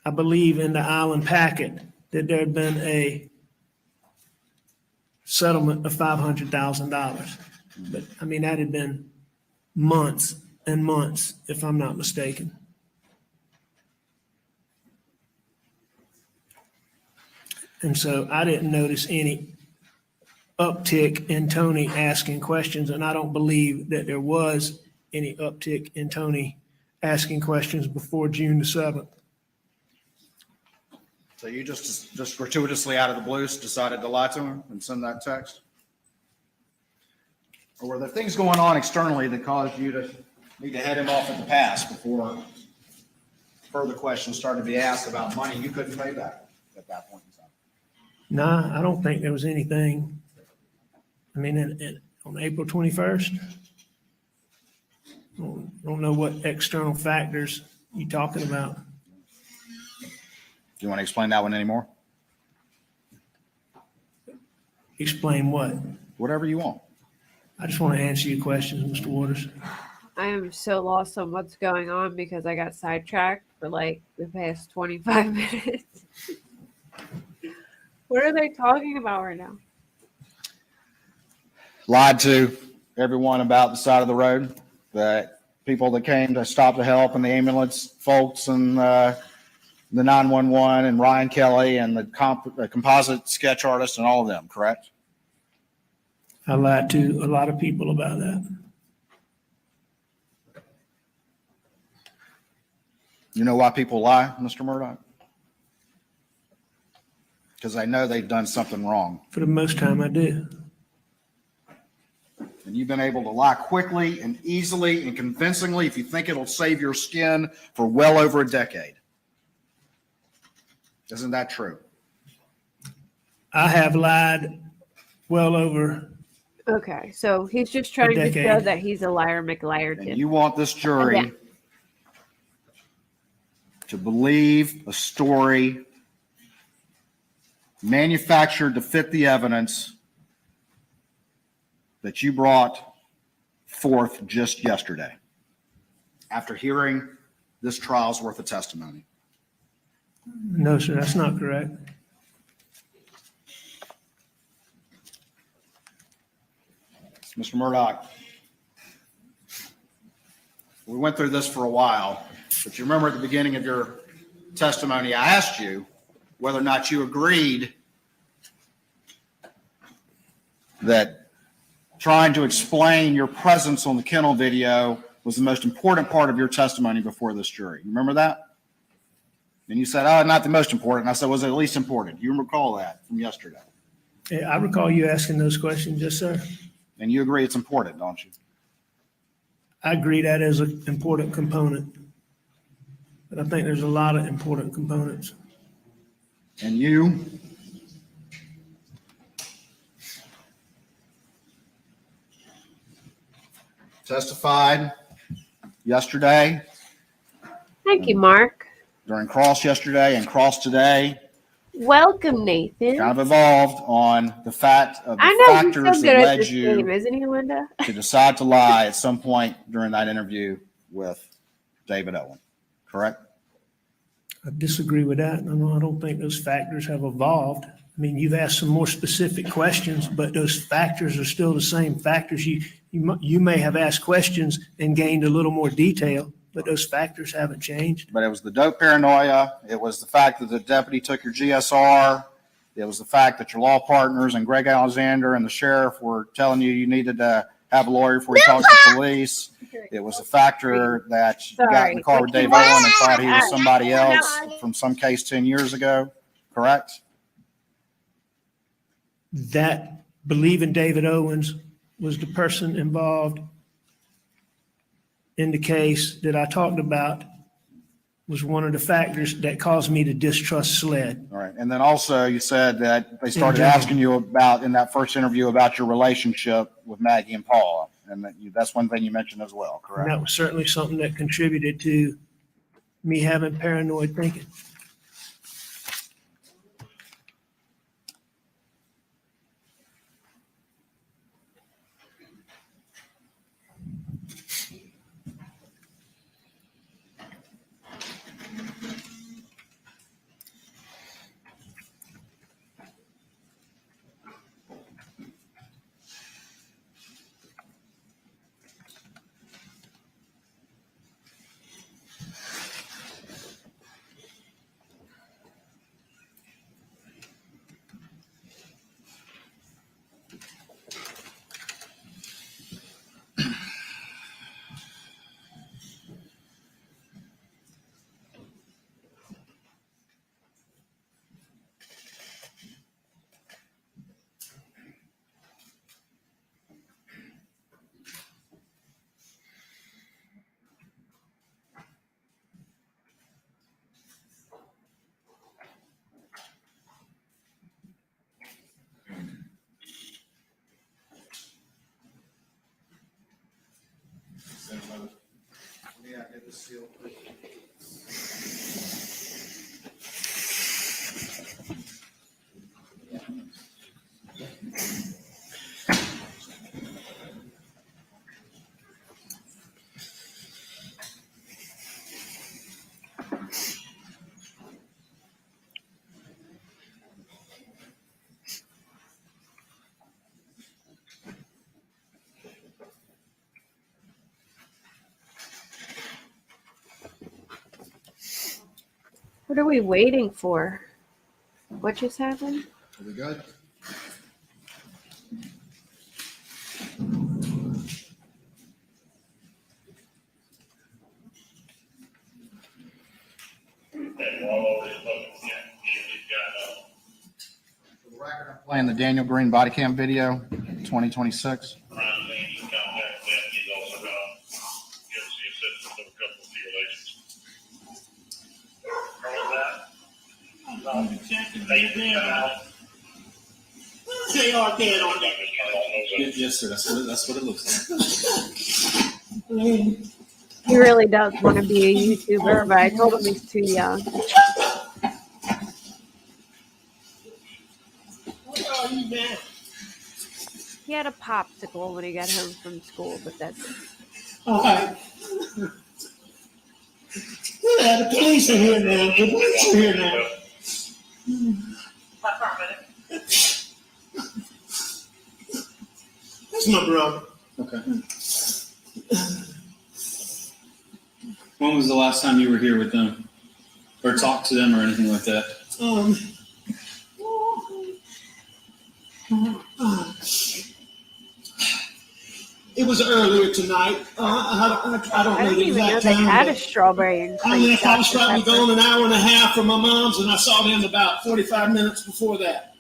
I believe in the Island packet, that there had been a settlement of $500,000. But I mean, that had been months and months, if I'm not mistaken. And so I didn't notice any uptick in Tony asking questions, and I don't believe that there was any uptick in Tony asking questions before June the 7th. So you just gratuitously out of the blue decided to lie to him and send that text? Or were there things going on externally that caused you to need to head him off at the pass before further questions started to be asked about money you couldn't pay back at that point in time? Nah, I don't think there was anything. I mean, on April 21st, I don't know what external factors you're talking about. Do you want to explain that one anymore? Explain what? Whatever you want. I just want to answer your questions, Mr. Waters. I am so lost on what's going on because I got sidetracked for like the past 25 minutes. What are they talking about right now? Lied to everyone about the side of the road, that people that came to stop the help and the ambulance folks and the 911 and Ryan Kelly and the composite sketch artist and all of them, correct? I lied to a lot of people about that. You know why people lie, Mr. Murdaugh? Because they know they've done something wrong. For the most time, I do. And you've been able to lie quickly and easily and convincingly if you think it'll save your skin for well over a decade. Isn't that true? I have lied well over. Okay, so he's just trying to show that he's a liar, McLiar. And you want this jury to believe a story manufactured to fit the evidence that you brought forth just yesterday after hearing this trial's worth of testimony. No, sir, that's not correct. Mr. Murdaugh, we went through this for a while, but you remember at the beginning of your testimony, I asked you whether or not you agreed that trying to explain your presence on the kennel video was the most important part of your testimony before this jury. You remember that? And you said, oh, not the most important. I said, was it at least important? You recall that from yesterday? Yeah, I recall you asking those questions, yes, sir. And you agree it's important, don't you? I agree that is an important component. But I think there's a lot of important components. And you testified yesterday. Thank you, Mark. During cross yesterday and cross today. Welcome, Nathan. Kind of evolved on the fact of the factors that led you game, isn't he, Linda? to decide to lie at some point during that interview with David Owen, correct? I disagree with that. I don't think those factors have evolved. I mean, you've asked some more specific questions, but those factors are still the same factors. You may have asked questions and gained a little more detail, but those factors haven't changed. But it was the dope paranoia. It was the fact that the deputy took your GSR. It was the fact that your law partners and Greg Alexander and the sheriff were telling you needed to have a lawyer before you talked to police. It was a factor that you got in the car with Dave Owen and thought he was somebody else from some case 10 years ago, correct? That believing David Owens was the person involved in the case that I talked about was one of the factors that caused me to distrust SLED. All right. And then also you said that they started asking you about, in that first interview, about your relationship with Maggie and Paula. And that's one thing you mentioned as well, correct? And that was certainly something that contributed to me having paranoid thinking. What are we waiting for? What just happened? Are we good? For the record, I'm playing the Daniel Green body cam video, 2026. Yes, sir. That's what it looks like. He really does want to be a YouTuber, but I told him he's too young. He had a popsicle when he got home from school, but that's it. All right. Yeah, the police are here now. The police are here now. That's my brother. Okay. When was the last time you were here with them, or talked to them, or anything like that? It was earlier tonight. I don't know the even know exact they time. had a strawberry and I cream left. I was Dr. probably Pepper. gone an hour and a half from my mom's, and I saw them about 45 minutes before that.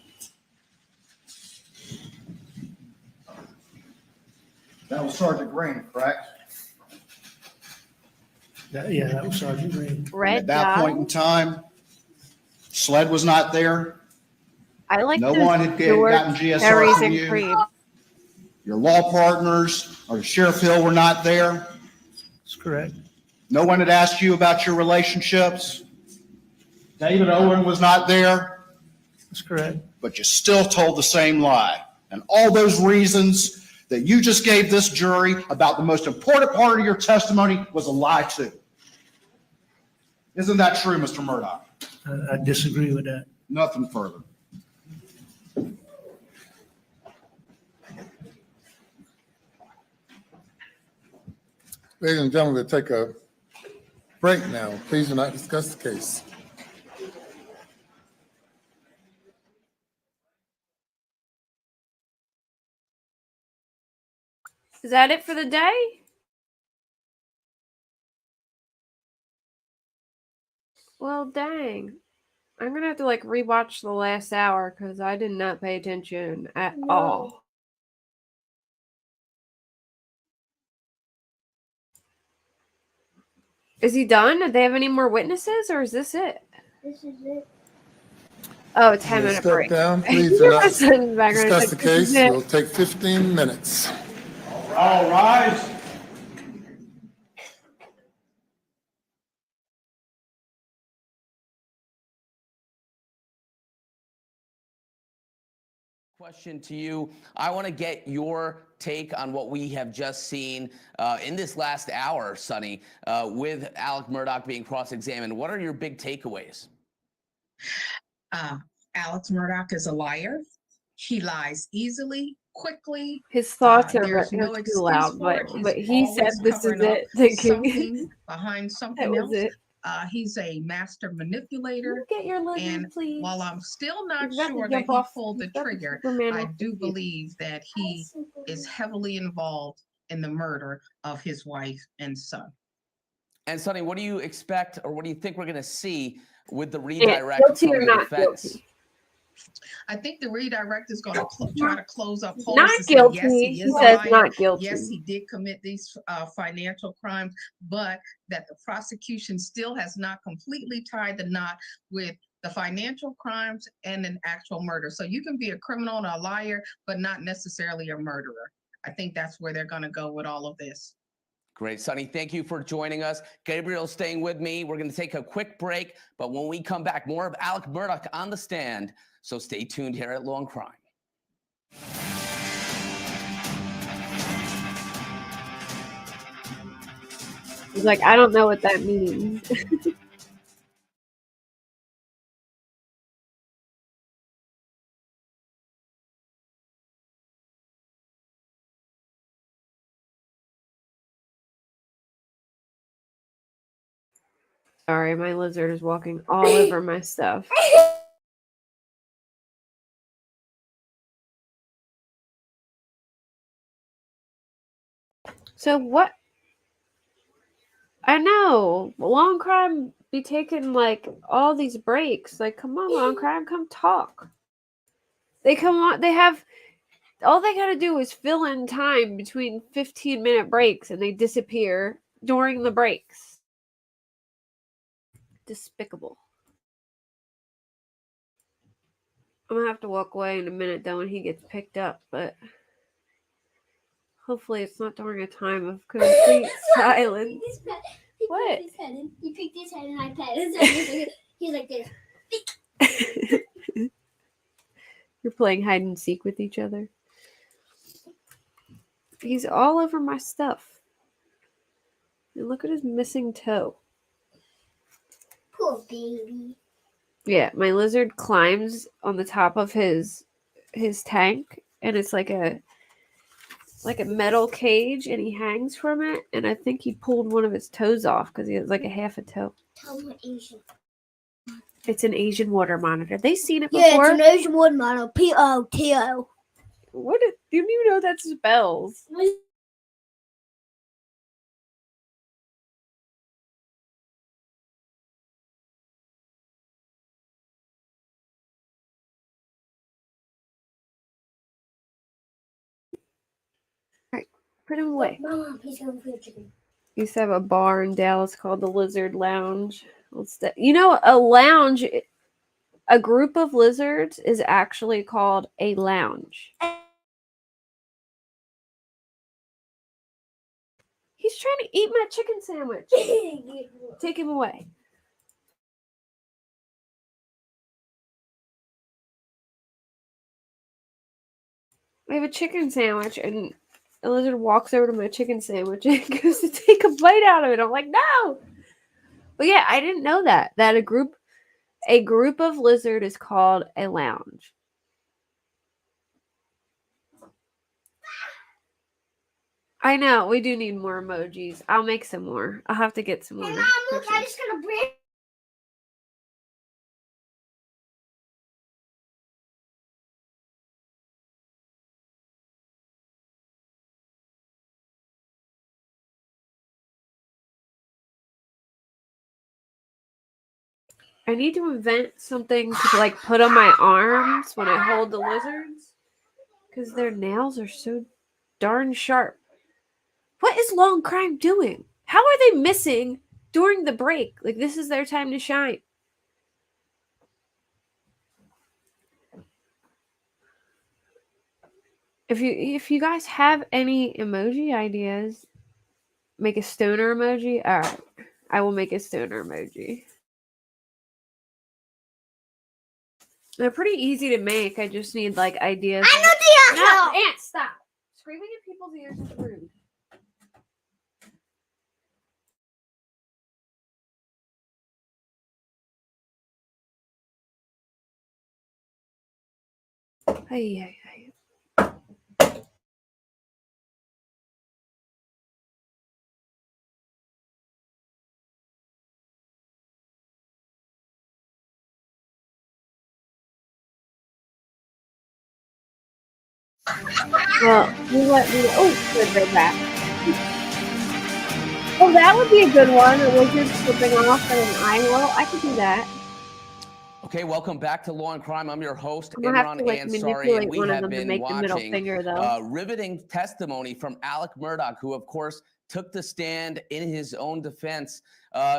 That was Sergeant Green, correct? Yeah, that was Sergeant Green. Red At that dot. point in time, SLED was not there. I like No those one had George gotten GSR cherries from and you. cream. Your law partners or Sheriff Hill were not there. That's correct. No one had asked you about your relationships. David Owen was not there, That's correct. but you still told the same lie. And all those reasons that you just gave this jury about the most important part of your testimony was a lie too. Isn't that true, Mr. Murdaugh? I disagree with that. Nothing further. Ladies and gentlemen, we'll take a break now. Please do not discuss the case. Is that it for the day? Well, dang. I'm going to have to like rewatch the last hour because I did not pay attention at all. Is he done? Do they have any more witnesses or is this it? This is it. Oh, 10-minute Step break. down, please do not Listen, background, discuss the like, this is case. it. We'll take 15 minutes. All rise. Question to you. I want to get your take on what we have just seen in this last hour, Sonny, with Alex Murdaugh being cross-examined. What are your big takeaways? Alex Murdaugh is a liar. He lies easily, quickly. His thoughts are There's too no excuse loud, for but it. He's he said always this is covering up it. Thinking something behind something that else. was it. He's a master manipulator. Get your living, And please. while I'm still not You've got to sure that jump he off. pulled the You've got the trigger, Superman I off do the believe that he is heavily involved in the murder of his wife and son. And Sonny, what do you expect, or what do you think we're going to see with the Yeah, redirect guilty from or the not defense? guilty? I think the redirect is going to try to close up holes. Not to say, guilty. yes, he He is a says liar. not guilty. Yes, he did commit these financial crimes, but that the prosecution still has not completely tied the knot with the financial crimes and an actual murder. So you can be a criminal and a liar, but not necessarily a murderer. I think that's where they're going to go with all of this. Great. Sonny, thank you for joining us. Gabriel's staying with me. We're going to take a quick break, but when we come back, more of Alex Murdaugh on the stand. So stay tuned here at Law and Crime. He's like, I don't know what that means. Sorry, my lizard is walking all over my stuff. So what? I know. Law and Crime be taking like all these breaks. Like, come on, Law and Crime, come talk. They come on, they have all they gotta do is fill in time between 15-minute breaks and they disappear during the breaks. Despicable. I'm gonna have to walk away in a minute though when he gets picked up, but hopefully it's not during a time of complete silence. What? He picked his head and I pet his he's like this. You're playing hide and seek with each other. He's all over my stuff. And look at his missing toe. Poor baby. Yeah, my lizard climbs on the top of his tank, and it's like a metal cage, and he hangs from it. And I think he pulled one of his toes off because he has like a half a toe. Tell me Asian. It's an Asian water monitor. They seen it before. Yeah, it's an Asian water monitor. POTO. What? You don't even know that spells. Put him away. Mom, he's going for your chicken. We used to have a bar in Dallas called the Lizard Lounge. You know, a lounge, a group of lizards is actually called a lounge. He's trying to eat my chicken sandwich. Take him away. I have a chicken sandwich and a lizard walks over to my chicken sandwich and goes to take a bite out of it. I'm like, no. But yeah, I didn't know that a group of lizard is called a lounge. I know, we do need more emojis. I'll make some more. I'll have to get some more. Hey, Mom, look, I just got a brand. I need to invent something to like put on my arms when I hold the lizards, because their nails are so darn sharp. What is Law and Crime doing? How are they missing during the break? Like, this is their time to shine. If you guys have any emoji ideas, make a stoner emoji. All right, I will make a stoner emoji. They're pretty easy to make. I just need like ideas. I know the No, Aunt, stop. Screaming in people's ears is rude. Hey. Well, you let me. Oh, good, right back. Oh, that would be a good one. A lizard slipping off at an eye. Well, I could do that. Okay, welcome back to Law and Crime. I'm your host, I'm gonna have Imran to like Ansari, manipulate and we one of have them to been make the middle watching finger though. riveting testimony from Alex Murdaugh, who, of course, took the stand in his own defense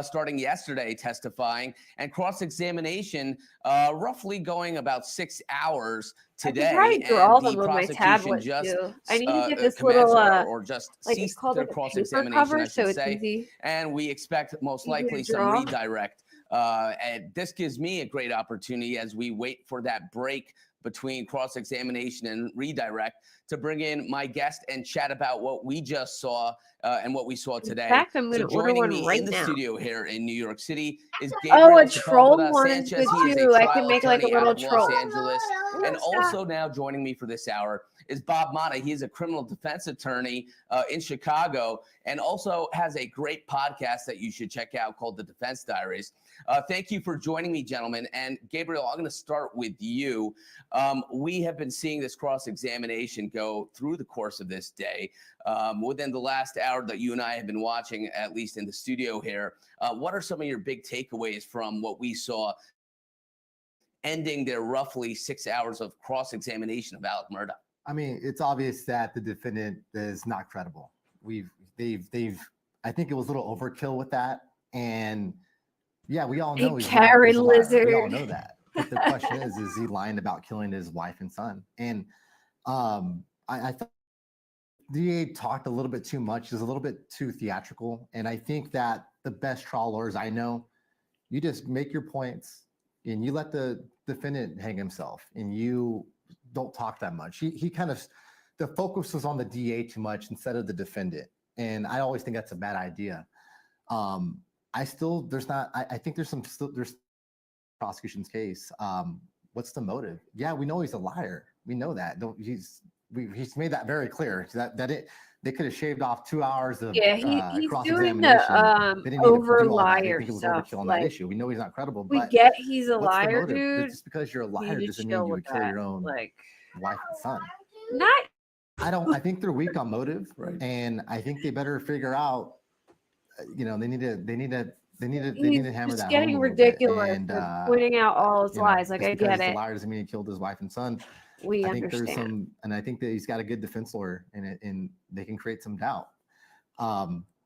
starting yesterday, testifying, and cross-examination roughly going about 6 hours today. I can probably draw And them the with my prosecution tablet just too. I need to get this little commenced or just like it's ceased called their like a paper cross-examination, cover, I so should it's say. easy. And we expect most Easy to likely some draw. redirect. And this gives me a great opportunity as we wait for that break between cross-examination and redirect to bring in my guest and chat about what we just saw and what we saw today. In fact, I'm going to order joining one me right in the now. studio here in New York City is Oh, Gabriel a troll Sepulveda one is Sanchez. good He is too. a I trial can make like a attorney out little of troll. Los Angeles. And Stop. also now joining me for this hour is Bob Mata. He is a criminal defense attorney in Chicago and also has a great podcast that you should check out called The Defense Diaries. Thank you for joining me, gentlemen. And Gabriel, I'm going to start with you. We have been seeing this cross-examination go through the course of this day. Within the last hour that you and I have been watching, at least in the studio here, what are some of your big takeaways from what we saw ending their roughly 6 hours of cross-examination of Alex Murdaugh? I mean, it's obvious that the defendant is not credible. I think it was a little overkill with that. And yeah, we all know he's not, he's a liar. We all know that. But the question is he lying about killing his wife and son? And I thought the DA talked a little bit too much. He's a little bit too theatrical. And I think that the best trial lawyers I know, you just make your points and you let the defendant hang himself and you don't talk that much. He kind of, the focus was on the DA too much instead of the defendant. And I always think that's a bad idea. I think there's prosecution's case. What's the motive? Yeah, we know he's a liar. We know that. He's made that very clear they could have shaved off 2 hours of he's doing cross-examination. the over liar stuff. On like, that issue. We know he's not credible. We but get he's a what's the liar, motive? dude. Just because you're a liar doesn't mean you would kill your own wife and son. I think they're weak on motive, right? And I think they better figure out. They need to hammer that home. Getting ridiculous and pointing out all his lies. Like I get it. The liar doesn't mean he killed his wife and son. I think understand. there's some, and I think that he's got a good defense lawyer in it, and they can create some doubt.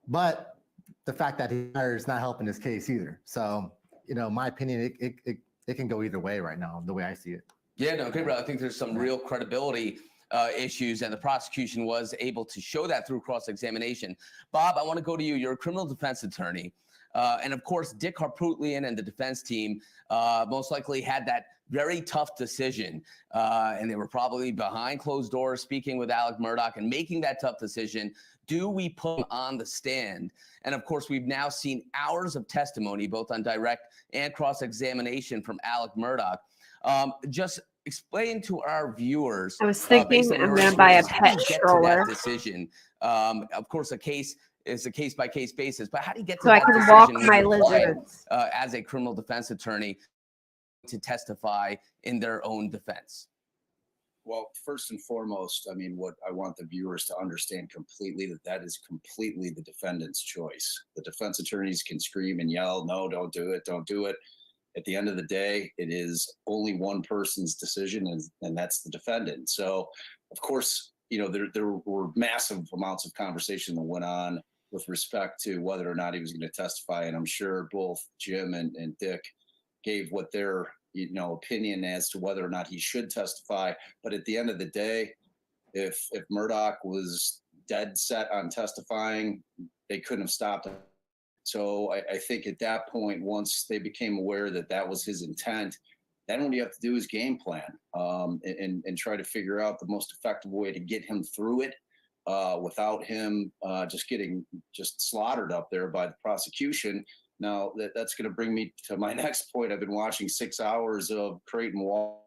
But the fact that he is not helping his case either. So, my opinion, it can go either way right now, the way I see it. Yeah, no, Gabriel, I think there's some real credibility issues, and the prosecution was able to show that through cross-examination. Bob, I want to go to you. You're a criminal defense attorney. And of course, Dick Harpootlian and the defense team most likely had that very tough decision. And they were probably behind closed doors speaking with Alex Murdaugh and making that tough decision. Do we put him on the stand? And of course, we've now seen hours of testimony, both on direct and cross-examination from Alex Murdaugh. Just explain to our viewers. I was thinking I'm going to buy a pet stroller. Decision. Of course, a case is a case-by-case basis, but how do you get to so that I can decision walk when my you're lizards as a criminal defense attorney to testify in their own defense? Well, first and foremost, I mean, what I want the viewers to understand completely that is completely the defendant's choice. The defense attorneys can scream and yell, no, don't do it, don't do it. At the end of the day, it is only one person's decision, and that's the defendant. So, of course, there were massive amounts of conversation that went on with respect to whether or not he was going to testify. And I'm sure both Jim and Dick gave what their opinion as to whether or not he should testify. But at the end of the day, if Murdaugh was dead set on testifying, they couldn't have stopped him. So I think at that point, once they became aware that that was his intent, then what you have to do is game plan and try to figure out the most effective way to get him through it without him just getting slaughtered up there by the prosecution. Now, that's going to bring me to my next point. I've been watching 6 hours of Creighton Wall,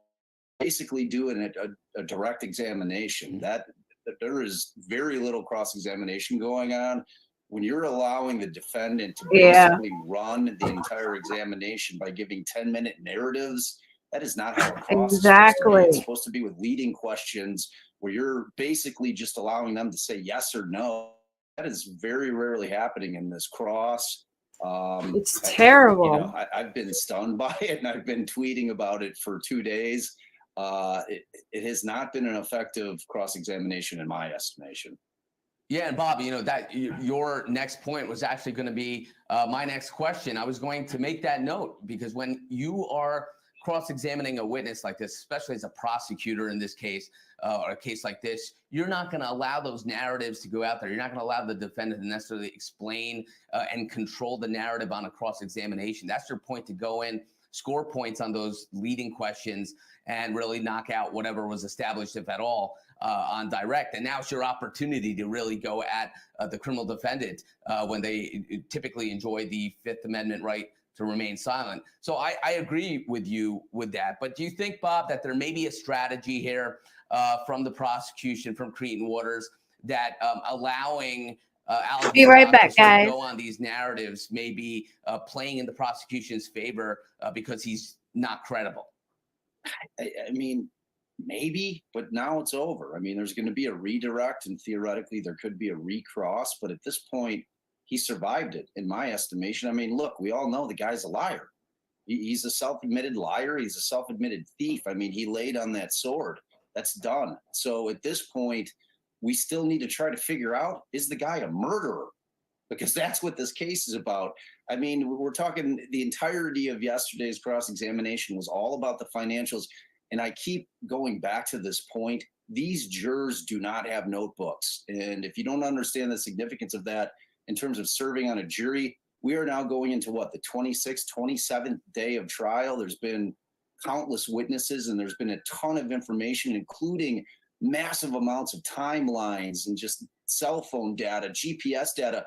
basically doing a direct examination. That there is very little cross-examination going on. When you're allowing the defendant to basically run the entire examination by giving 10-minute narratives, that is not how a cross is supposed to be. It's supposed to be with leading questions where you're basically just allowing them to say yes or no. That is very rarely happening in this cross. It's terrible. You know, I've been stunned by it, and I've been tweeting about it for 2 days. It has not been an effective cross-examination in my estimation. Yeah, and Bob, you know that your next point was actually going to be my next question. I was going to make that note because when you are cross-examining a witness like this, especially as a prosecutor in this case, or a case like this, you're not going to allow those narratives to go out there. You're not going to allow the defendant to necessarily explain and control the narrative on a cross-examination. That's your point, to go in, score points on those leading questions, and really knock out whatever was established, if at all, on direct. And now it's your opportunity to really go at the criminal defendant when they typically enjoy the Fifth Amendment right to remain silent. So I agree with you with that. But do you think, Bob, that there may be a strategy here from the prosecution, from Cretan Waters, that allowing Alex Be right back, to sort of guys. go on these narratives may be playing in the prosecution's favor because he's not credible? I mean, maybe, but now it's over. I mean, there's going to be a redirect, and theoretically there could be a recross, but at this point, he survived it, in my estimation. I mean, look, we all know the guy's a liar. He's a self-admitted liar. He's a self-admitted thief. I mean, he laid on that sword. That's done. So at this point, we still need to try to figure out, is the guy a murderer? Because that's what this case is about. I mean, we're talking the entirety of yesterday's cross-examination was all about the financials. And I keep going back to this point. These jurors do not have notebooks. And if you don't understand the significance of that in terms of serving on a jury, we are now going into what, the 26th, 27th day of trial. There's been countless witnesses, and there's been a ton of information, including massive amounts of timelines and just cell phone data, GPS data.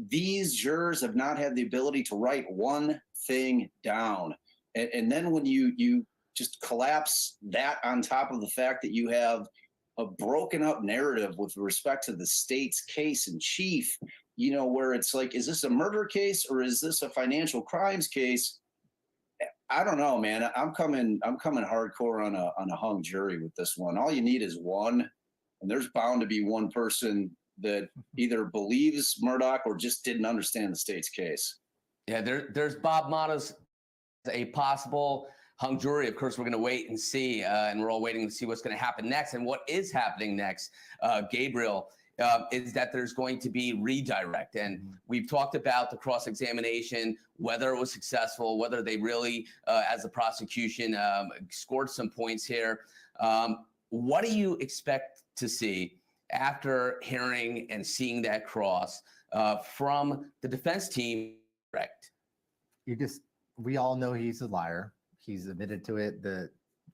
These jurors have not had the ability to write one thing down. And then when you just collapse that on top of the fact that you have a broken up narrative with respect to the state's case in chief, you know, where it's like, is this a murder case or is this a financial crimes case? I don't know, man. I'm coming hardcore on a hung jury with this one. All you need is one, and there's bound to be one person that either believes Murdaugh or just didn't understand the state's case. Yeah, there's Bob Motta's a possible hung jury. Of course, we're going to wait and see, and we're all waiting to see what's going to happen next. And what is happening next, Gabriel, is that there's going to be redirect. And we've talked about the cross-examination, whether it was successful, whether they really, as a prosecution, scored some points here. What do you expect to see after hearing and seeing that cross from the defense team? Correct. We all know he's a liar. He's admitted to it. The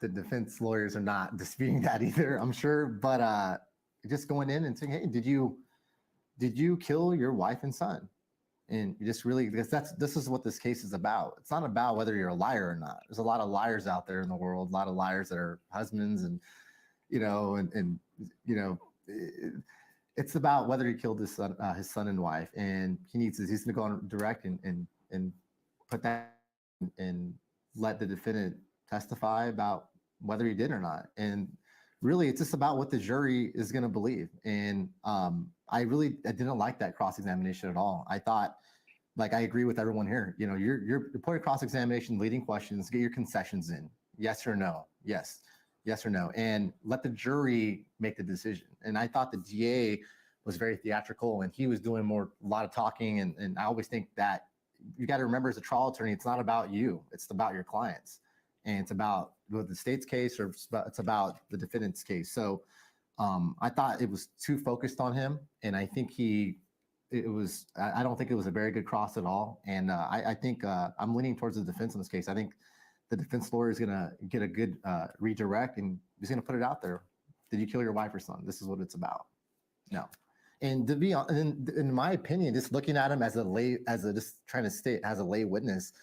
defense lawyers are not disputing that either, I'm sure. But just going in and saying, hey, did you kill your wife and son? And you just really, because this is what this case is about. It's not about whether you're a liar or not. There's a lot of liars out there in the world, a lot of liars that are husbands, and it's about whether he killed his son and wife. And he's going to go on direct and put that and let the defendant testify about whether he did or not. And really, it's just about what the jury is going to believe. And I didn't like that cross-examination at all. I thought, like, I agree with everyone here. You know, you're put a cross-examination, leading questions, get your concessions in, yes or no, yes or no, and let the jury make the decision. And I thought the DA was very theatrical, and he was doing a lot of talking. And I always think that you got to remember, as a trial attorney, it's not about you, it's about your clients. And it's about the state's case, or it's about the defendant's case. So I thought it was too focused on him. And I think I don't think it was a very good cross at all. And I think I'm leaning towards the defense in this case. I think the defense lawyer is going to get a good redirect, and he's going to put it out there. Did you kill your wife or son? This is what it's about. No. And to be honest, in my opinion, just looking at him as just trying to state as a lay witness,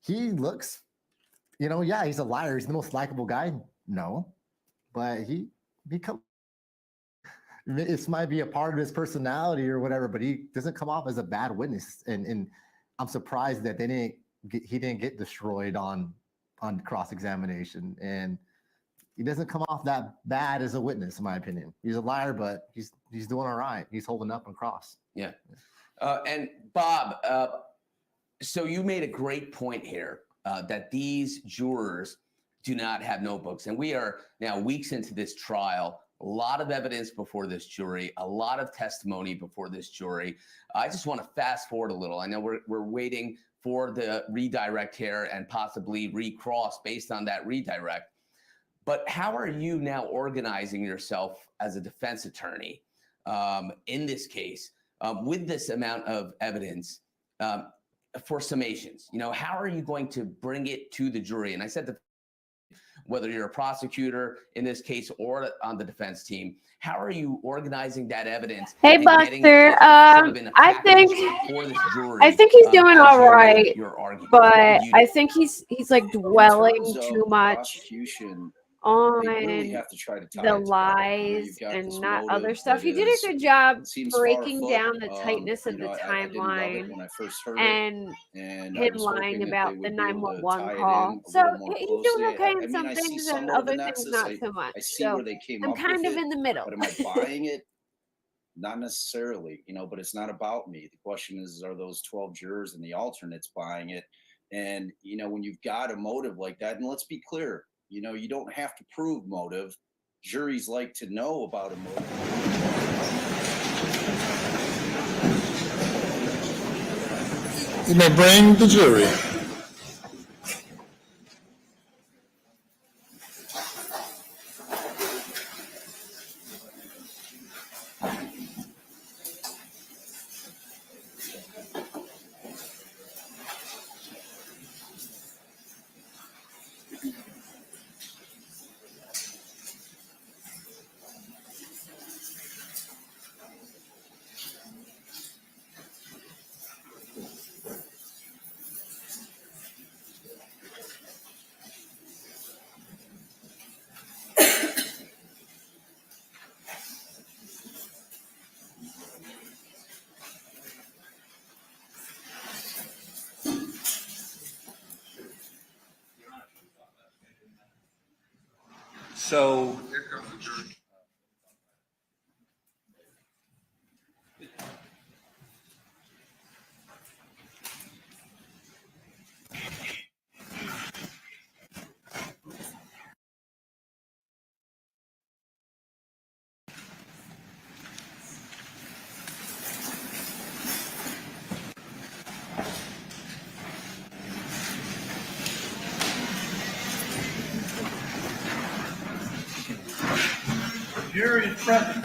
he looks, yeah, he's a liar. He's the most likable guy. No, but it might be a part of his personality or whatever, but he doesn't come off as a bad witness. And I'm surprised that he didn't get destroyed on cross-examination. And he doesn't come off that bad as a witness, in my opinion. He's a liar, but he's doing all right. He's holding up on cross. Yeah. And Bob, So you made a great point here that these jurors do not have notebooks. And we are now weeks into this trial, a lot of evidence before this jury, a lot of testimony before this jury. I just want to fast forward a little. I know we're waiting for the redirect here and possibly recross based on that redirect. But how are you now organizing yourself as a defense attorney in this case with this amount of evidence for summations? You know, how are you going to bring it to the jury? And I said whether you're a prosecutor in this case or on the defense team, how are you organizing that evidence? Hey, Buster. I think he's doing all right, but I think he's like dwelling too much on really have to try to tie the it together. lies You've got and this not motive other stuff. that He did is- a good job seems breaking far down afoot. the tightness of the I didn't love it timeline when I first heard and it, and I him was lying hoping that about they the would be able to 911 tie it call. in a So little more he's closely. doing okay I in mean, some I see things some and of the other things nexus. not so much. I see So where they came I'm up kind with of it, in the middle. but am I buying it? Not necessarily, but it's not about me. The question is, are those 12 jurors and the alternates buying it? And, when you've got a motive like that, and let's be clear, you don't have to prove motive. Juries like to know about a motive. You may bring the jury. So Jury is present.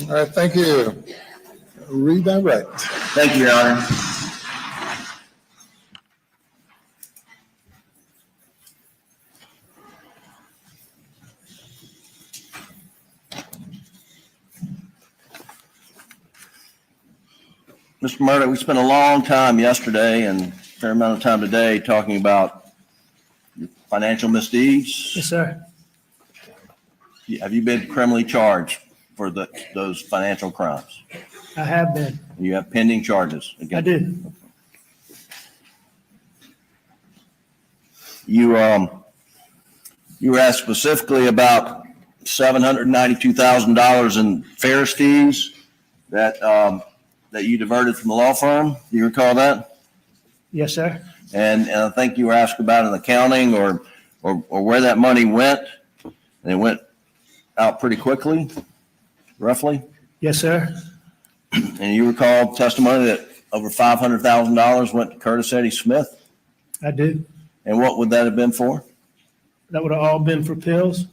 All right, thank you. Redirect. Thank you, Your Honor. Mr. Murdaugh, we spent a long time yesterday and a fair amount of time today talking about financial misdeeds. Yes, sir. Have you been criminally charged for those financial crimes? I have been. You have pending charges I against do. you. You were asked specifically about $792,000 in fares fees that you diverted from the law firm. Do you recall that? Yes, sir. And I think you were asked about an accounting or where that money went, and it went out pretty quickly, roughly. Yes, sir. And you recall testimony that over $500,000 went to Curtis Eddie Smith. I do. And what would that have been for? That would have all been for pills.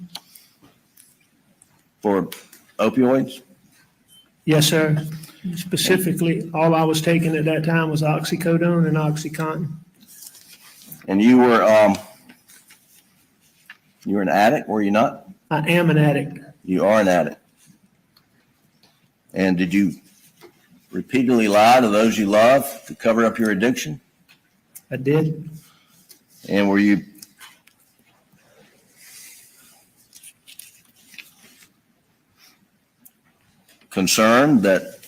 For opioids? Yes, sir. Specifically, all I was taking at that time was oxycodone and OxyContin. And you were an addict, were you not? I am an addict. You are an addict. And did you repeatedly lie to those you love to cover up your addiction? I did. And were you concerned that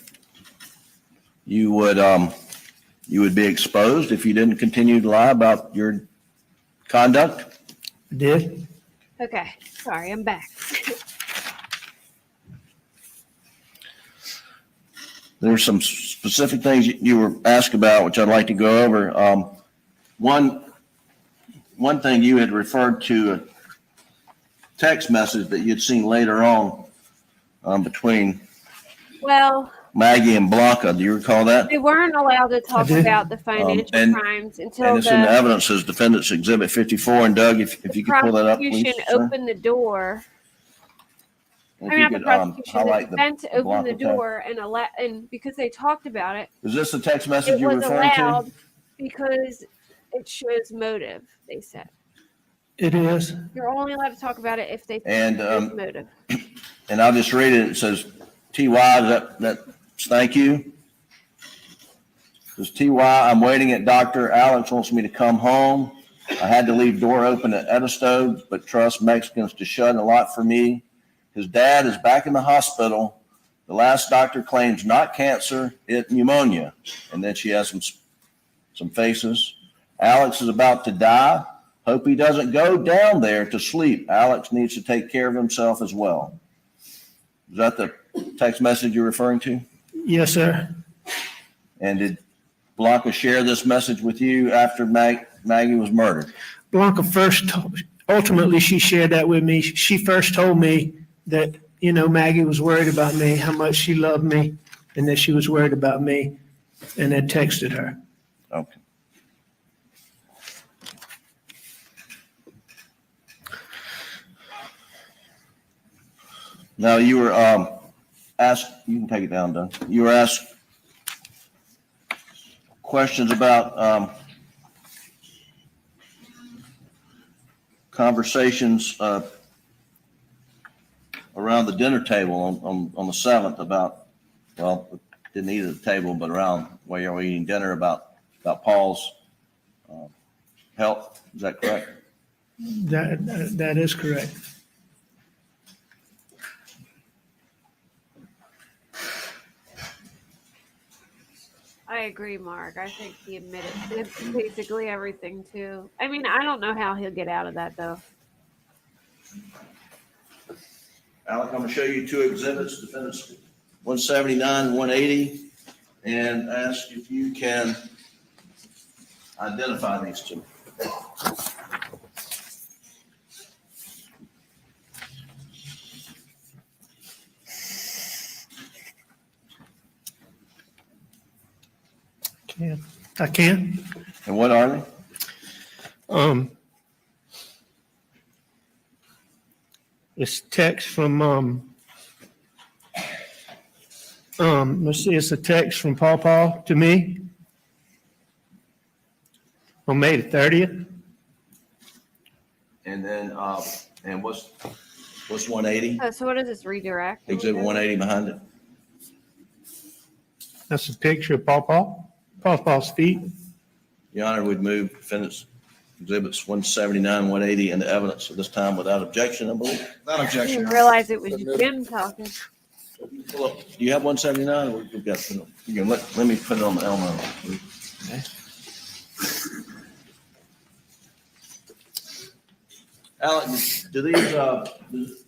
you would be exposed if you didn't continue to lie about your conduct? I did. Okay, sorry, I'm back. There's some specific things you were asked about, which I'd like to go over. One thing you had referred to a text message that you'd seen later on between Maggie and Blanca. Do you recall that? They weren't allowed to talk about the financial crimes until and it's in the evidence as Defendant's Exhibit 54. And Doug, if you could pull that up, please. The prosecution opened the door. The defense opened the door and because they talked about it. Is this the text message you're referring to? Because it shows motive, they said. It is. You're only allowed to talk about it if they show motive. And I'll just read it. It says, TY, that's thank you. It says, TY, I'm waiting at Dr. Alex wants me to come home. I had to leave door open at Edisto, but trust Mexicans to shut a lot for me. His dad is back in the hospital. The last doctor claims not cancer, it's pneumonia. And then she has some faces. Alex is about to die. Hope he doesn't go down there to sleep. Alex needs to take care of himself as well. Is that the text message you're referring to? Yes, sir. And did Blanca share this message with you after Maggie was murdered? Blanca ultimately she shared that with me. She first told me that, Maggie was worried about me, how much she loved me, and that she was worried about me, and I texted her. Okay. Now you were asked, you can take it down, Doug. You were asked questions about conversations around the dinner table on the 7th about, didn't eat at the table, but around while you were eating dinner about Paul's health. Is that correct? That is correct. I agree, Mark. I think he admitted basically everything too. I mean, I don't know how he'll get out of that though. Alec, I'm going to show you two exhibits, Defendants 179 and 180, and ask if you can identify these two. I can. And what are they? It's text from let's see, it's a text from Paul to me on May the 30th. And then and what's 180? So what is this redirect? Exhibit 180 behind it. That's a picture of Paul's feet. Your Honor, we'd move Defendants Exhibits 179, 180 into evidence at this time without objection, I believe. Without I objection. didn't realize it was Jim talking. Well, do you have 179 or we've got to put it on? You can let me put it on the Elmo. Okay. Alec, do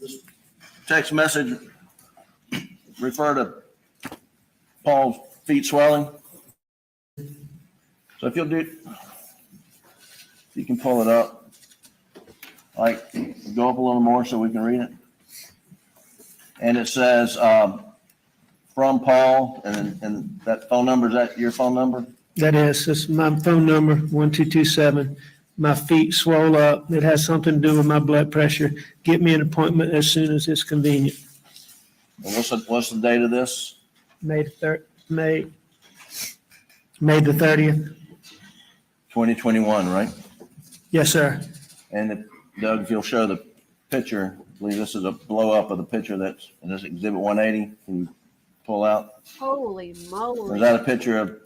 this text message refer to Paul's feet swelling? So if you'll you can pull it up, like go up a little more so we can read it. And it says from Paul, and that phone number, is that your phone number? That is, it's my phone number, 1227. My feet swole up. It has something to do with my blood pressure. Get me an appointment as soon as it's convenient. And what's the date of this? May the 30th. 2021, right? Yes, sir. And if, Doug, if you'll show the picture, I believe this is a blow up of the picture that's in this Exhibit 180. Can you pull out? Holy moly. Is that a picture of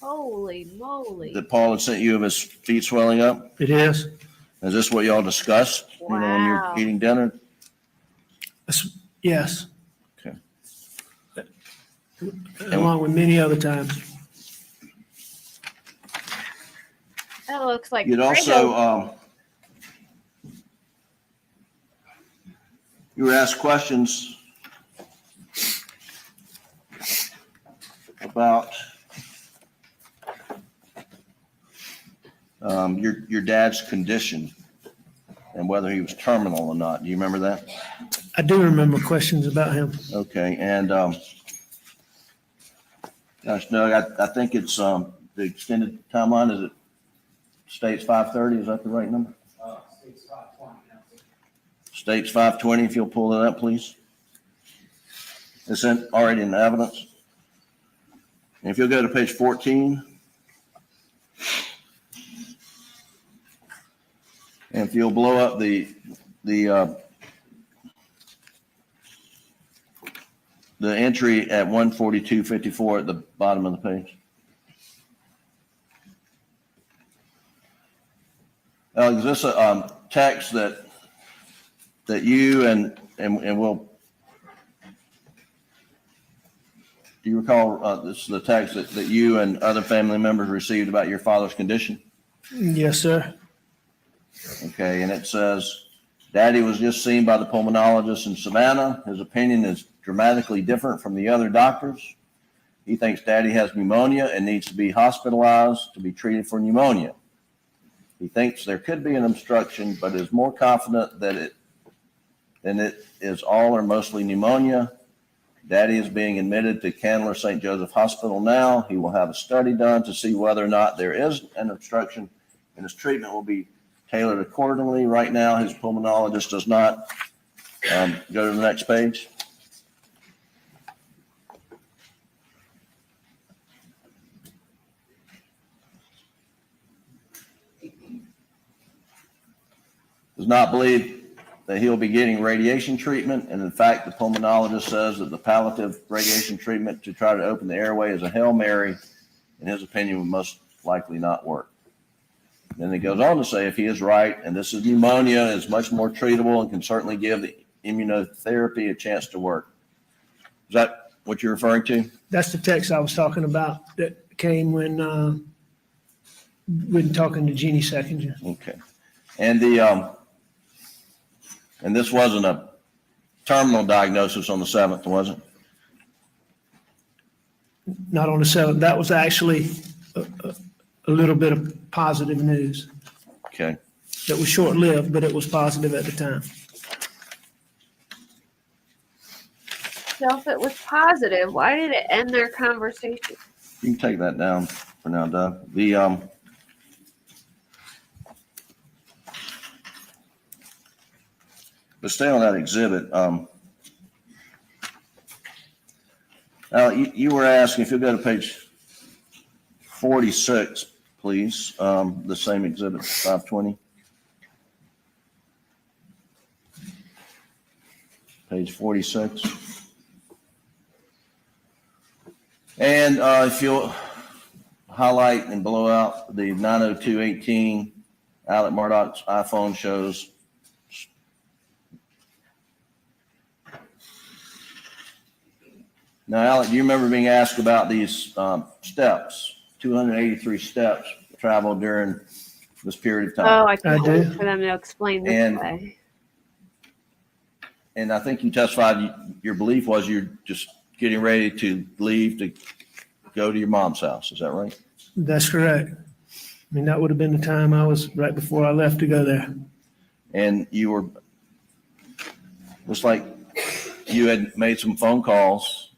Holy moly. that Paul had sent you of his feet swelling up? It is. Is this what y'all discussed? Wow. When you're eating dinner? Yes. Okay. Along with many other times. That looks like You'd also, you were asked questions about your dad's condition and whether he was terminal or not. Do you remember that? I do remember questions about him. Okay, and gosh, Doug, I think it's the extended timeline. Is it states 530? Is that the right number? States 520. States 520. If you'll pull that up, please. It's already in the evidence. And if you'll go to page 14. And if you'll blow up the entry at 142.54 at the bottom of the page. Is this a text that you and we'll, do you recall this is the text that you and other family members received about your father's condition? Yes, sir. Okay, and it says, Daddy was just seen by the pulmonologist in Savannah. His opinion is dramatically different from the other doctors. He thinks Daddy has pneumonia and needs to be hospitalized to be treated for pneumonia. He thinks there could be an obstruction, but is more confident that it is all or mostly pneumonia. Daddy is being admitted to Candler St. Joseph Hospital now. He will have a study done to see whether or not there is an obstruction, and his treatment will be tailored accordingly. Right now, his pulmonologist does not. Go to the next page. Does not believe that he'll be getting radiation treatment. And in fact, the pulmonologist says that the palliative radiation treatment to try to open the airway is a Hail Mary. In his opinion, would most likely not work. Then it goes on to say, if he is right, and this is pneumonia, is much more treatable and can certainly give the immunotherapy a chance to work. Is that what you're referring to? That's the text I was talking about that came when talking to Jeannie Seckinger. Okay. And and this wasn't a terminal diagnosis on the 7th, was it? Not on the 7th. That was actually a little bit of positive news. Okay. That was short-lived, but it was positive at the time. So if it was positive, why did it end their conversation? You can take that down for now, Doug. But stay on that exhibit. Now, you were asking, if you'll go to page 46, please, the same exhibit, 520. Page 46. And if you'll highlight and blow out the 902.18, Alex Murdaugh's iPhone shows. Now, Alec, do you remember being asked about these steps, 283 steps traveled during this period of time? Oh, I can't wait for them to explain this way. And I think you testified your belief was you're just getting ready to leave to go to your mom's house. Is that right? That's correct. I mean, that would have been the time I was right before I left to go there. And you were, looks like you had made some phone calls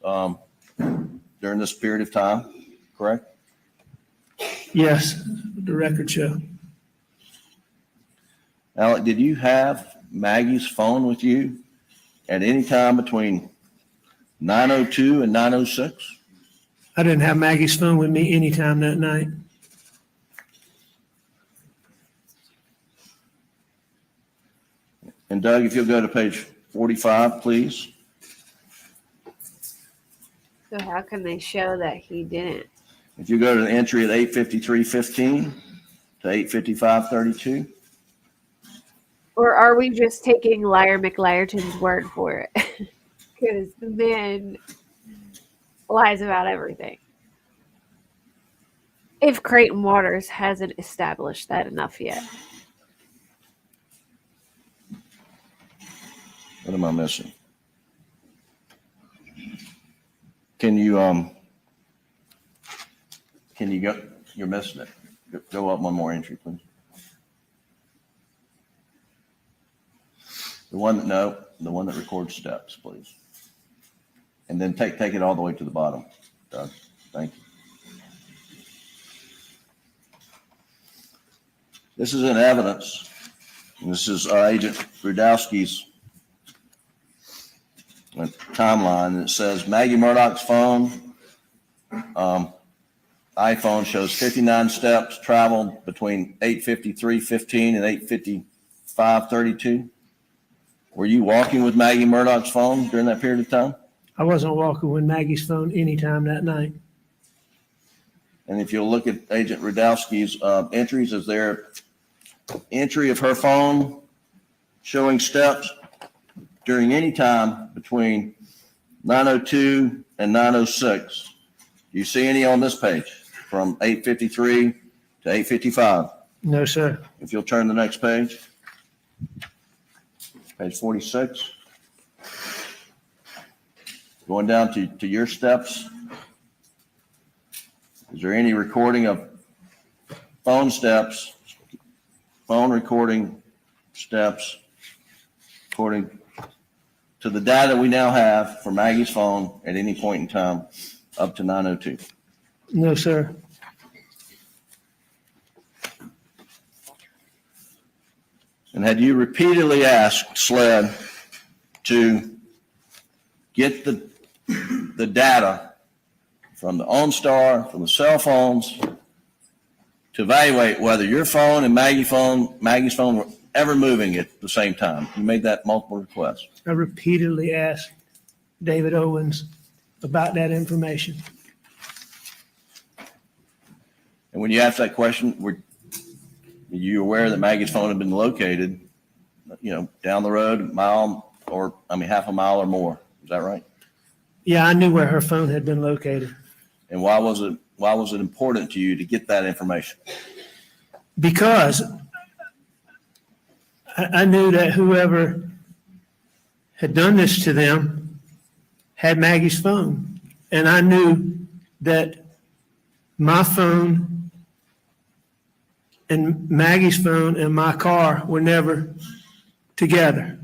during this period of time, correct? Yes, the record show. Alec, did you have Maggie's phone with you at any time between 9:02 and 9:06? I didn't have Maggie's phone with me anytime that night. And Doug, if you'll go to page 45, please. So how can they show that he didn't? If you go to the entry at 8:53:15 to 8:55:32. Or are we just taking Liar McLiarton's word for it? Because the man lies about everything. If Creighton Waters hasn't established that enough yet. What am I missing? Can you Can you go, you're missing it. Go up one more entry, please. The one that records steps, please. And then take it all the way to the bottom, Doug. Thank you. This is in evidence. And this is Agent Rudowski's timeline. It says Maggie Murdaugh's phone, iPhone shows 59 steps traveled between 8:53:15 and 8:55:32. Were you walking with Maggie Murdaugh's phone during that period of time? I wasn't walking with Maggie's phone anytime that night. And if you'll look at Agent Rudowski's entries, is there entry of her phone showing steps during any time between 9:02 and 9:06? Do you see any on this page from 8:53 to 8:55? No, sir. If you'll turn the next page, page 46. Going down to your steps. Is there any recording of phone steps, phone recording steps, according to the data we now have for Maggie's phone at any point in time up to 9:02? No, sir. And had you repeatedly asked SLED to get the data from the OnStar, from the cell phones, to evaluate whether your phone and Maggie's phone were ever moving at the same time? You made that multiple requests. I repeatedly asked David Owens about that information. And when you asked that question, were you aware that Maggie's phone had been located, down the road half a mile or more? Is that right? Yeah, I knew where her phone had been located. And why was it important to you to get that information? Because I knew that whoever had done this to them had Maggie's phone. And I knew that my phone and Maggie's phone and my car were never together.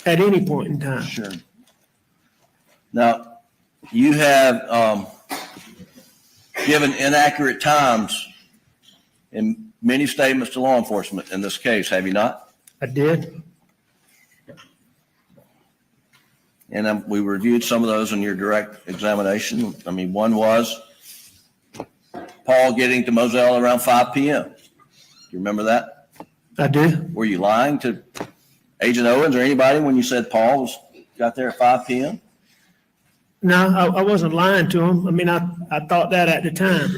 At any point in time. Sure. Now, you have given inaccurate times in many statements to law enforcement in this case, have you not? I did. And we reviewed some of those in your direct examination. I mean, one was Paul getting to Moselle around 5 p.m. Do you remember that? I do. Were you lying to Agent Owens or anybody when you said Paul got there at 5 p.m.? No, I wasn't lying to him. I mean, I thought that at the time.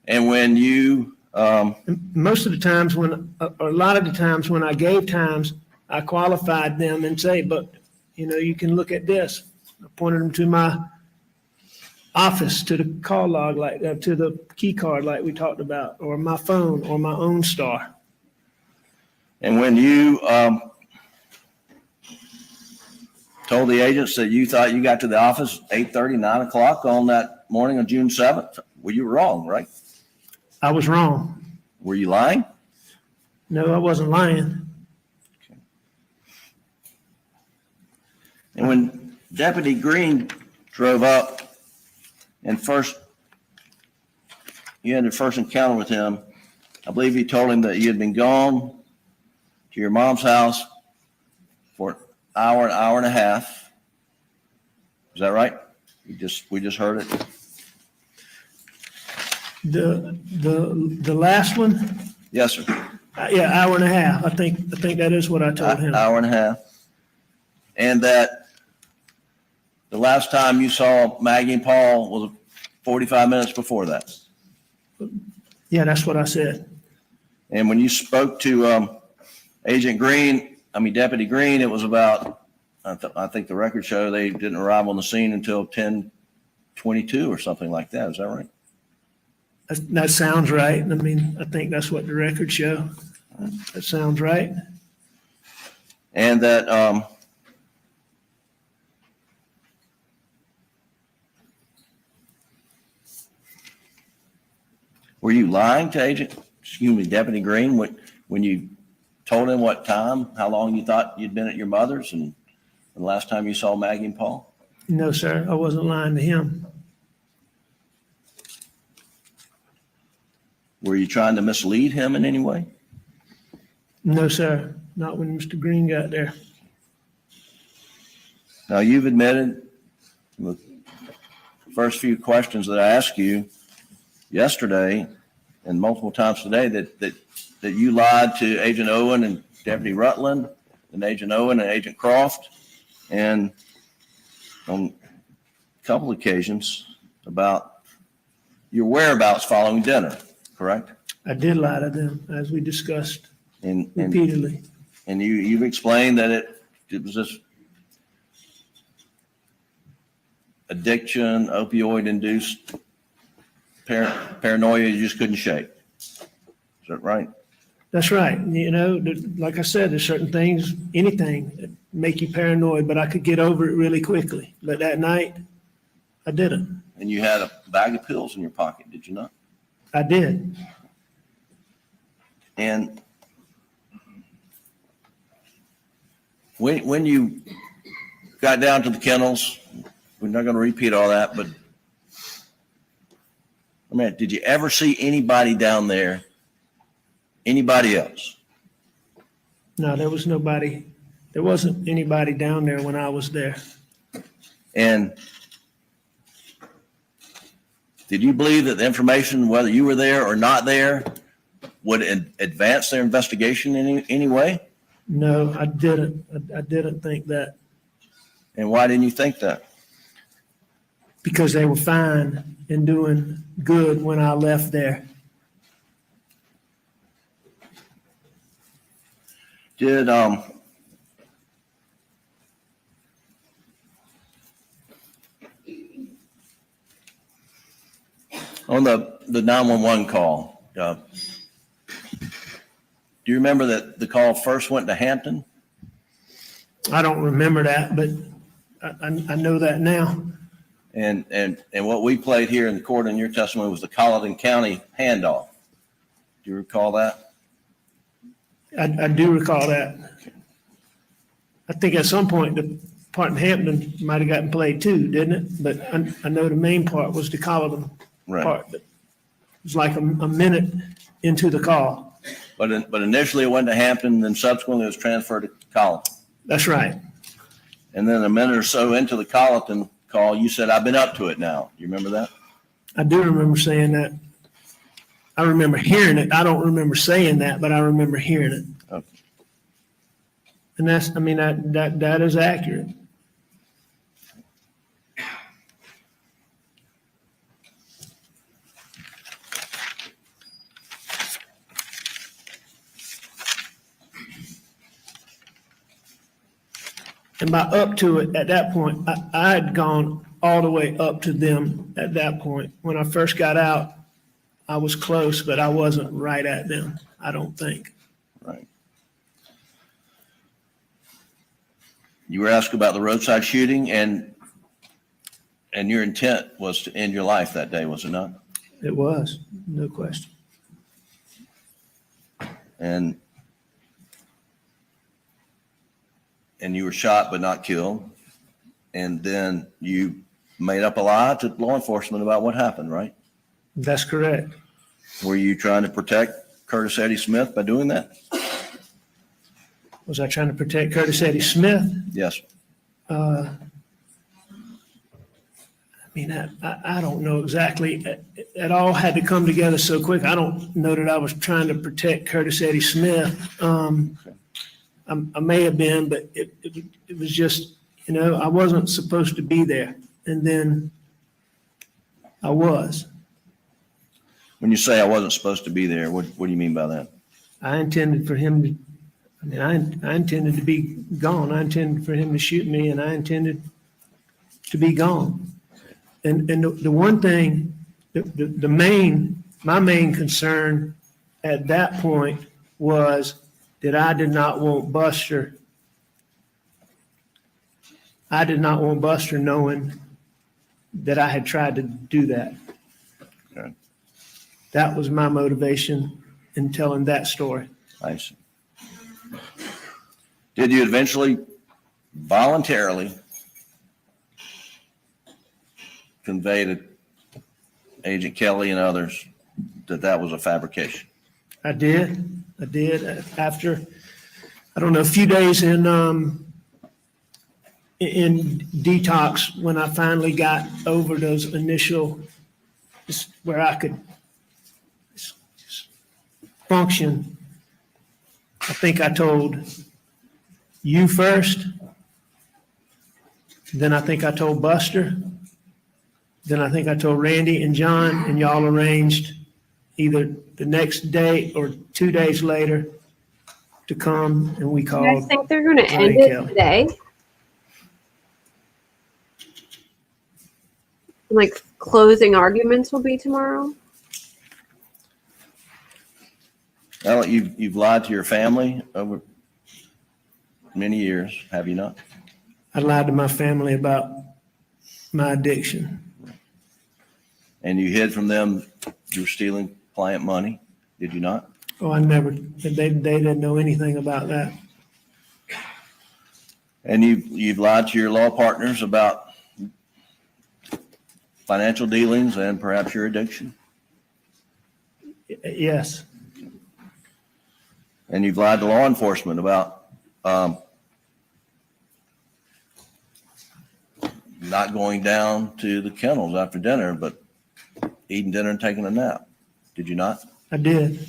And when you most of the times or a lot of the times when I gave times, I qualified them and say, but you can look at this. I pointed them to my office, to the call log, to the key card like we talked about, or my phone or my OnStar. And when you told the agents that you thought you got to the office 8:30, 9 o'clock on that morning of June 7th, well, you were wrong, right? I was wrong. Were you lying? No, I wasn't lying. Okay. And when Deputy Green drove up and you had the first encounter with him, I believe you told him that you had been gone to your mom's house for an hour and a half. Is that right? We just heard it. The last one? Yes, sir. Yeah, hour and a half. I think that is what I told him. Hour and a half. And that the last time you saw Maggie and Paul was 45 minutes before that. Yeah, that's what I said. And when you spoke to Agent Green, Deputy Green, it was about, I think the records show they didn't arrive on the scene until 10:22 or something like that. Is that right? That sounds right. I mean, I think that's what the records show. That sounds right. And that Were you lying to Deputy Green when you told him what time, how long you thought you'd been at your mother's and the last time you saw Maggie and Paul? No, sir, I wasn't lying to him. Were you trying to mislead him in any way? No, sir, not when Mr. Green got there. Now, you've admitted the first few questions that I asked you yesterday and multiple times today that you lied to Agent Owen and Deputy Rutland and Agent Owen and Agent Croft, and on a couple occasions about your whereabouts following dinner, correct? I did lie to them, as we discussed And repeatedly. And you've explained that it was just addiction, opioid-induced paranoia you just couldn't shake. Is that right? That's right. You know, like I said, there's certain things, anything that make you paranoid, but I could get over it really quickly. But that night, I didn't. And you had a bag of pills in your pocket, did you not? I did. And when you got down to the kennels, we're not going to repeat all that, but I mean, did you ever see anybody down there, anybody else? No, there was nobody. There wasn't anybody down there when I was there. And did you believe that the information, whether you were there or not there, would advance their investigation in any way? No, I didn't. I didn't think that. And why didn't you think that? Because they were fine and doing good when I left there. Did on the 911 call, do you remember that the call first went to Hampton? I don't remember that, but I know that now. And what we played here in the court in your testimony was the Colleton County handoff. Do you recall that? I do recall that. I think at some point the part in Hampton might have gotten played too, didn't it? But I know the main part was the Colleton part. But it was like a minute into the call. But initially it went to Hampton, then subsequently it was transferred to Colleton. That's right. And then a minute or so into the Colleton call, you said, "I've been up to it now." You remember that? I do remember saying that. I remember hearing it. I don't remember saying that, but I remember hearing it. Okay. And that's, I mean, that is accurate. And by up to it, at that point, I had gone all the way up to them at that point. When I first got out, I was close, but I wasn't right at them, I don't think. Right. You were asked about the roadside shooting, and your intent was to end your life that day, was it not? It was, no question. And you were shot but not killed. And then you made up a lie to law enforcement about what happened, right? That's correct. Were you trying to protect Curtis Eddie Smith by doing that? Was I trying to protect Curtis Eddie Smith? Yes. I mean, I don't know exactly. It all had to come together so quick. I don't know that I was trying to protect Curtis Eddie Smith. I may have been, but it was just, you know, I wasn't supposed to be there. And then I was. When you say I wasn't supposed to be there, what do you mean by that? I intended for him to, I mean, I intended to be gone. I intended for him to shoot me, and I intended to be gone. And the one thing, my main concern at that point was that I did not want Buster. I did not want Buster knowing that I had tried to do that. Okay. That was my motivation in telling that story. I see. Did you eventually voluntarily convey to Agent Kelly and others that that was a fabrication? I did. After, I don't know, a few days in detox, when I finally got over those initial, where I could function, I think I told you first, then I think I told Buster, then I think I told Randy and John, and y'all arranged either the next day or 2 days later to come, and we called. You guys think they're going to end Ryan it Kelly. today? Like closing arguments will be tomorrow? Well, you've lied to your family over many years, have you not? I lied to my family about my addiction. And you hid from them you were stealing client money, did you not? Oh, I never, they didn't know anything about that. And you've lied to your law partners about financial dealings and perhaps your addiction? Yes. And you've lied to law enforcement about not going down to the kennels after dinner, but eating dinner and taking a nap. Did you not? I did.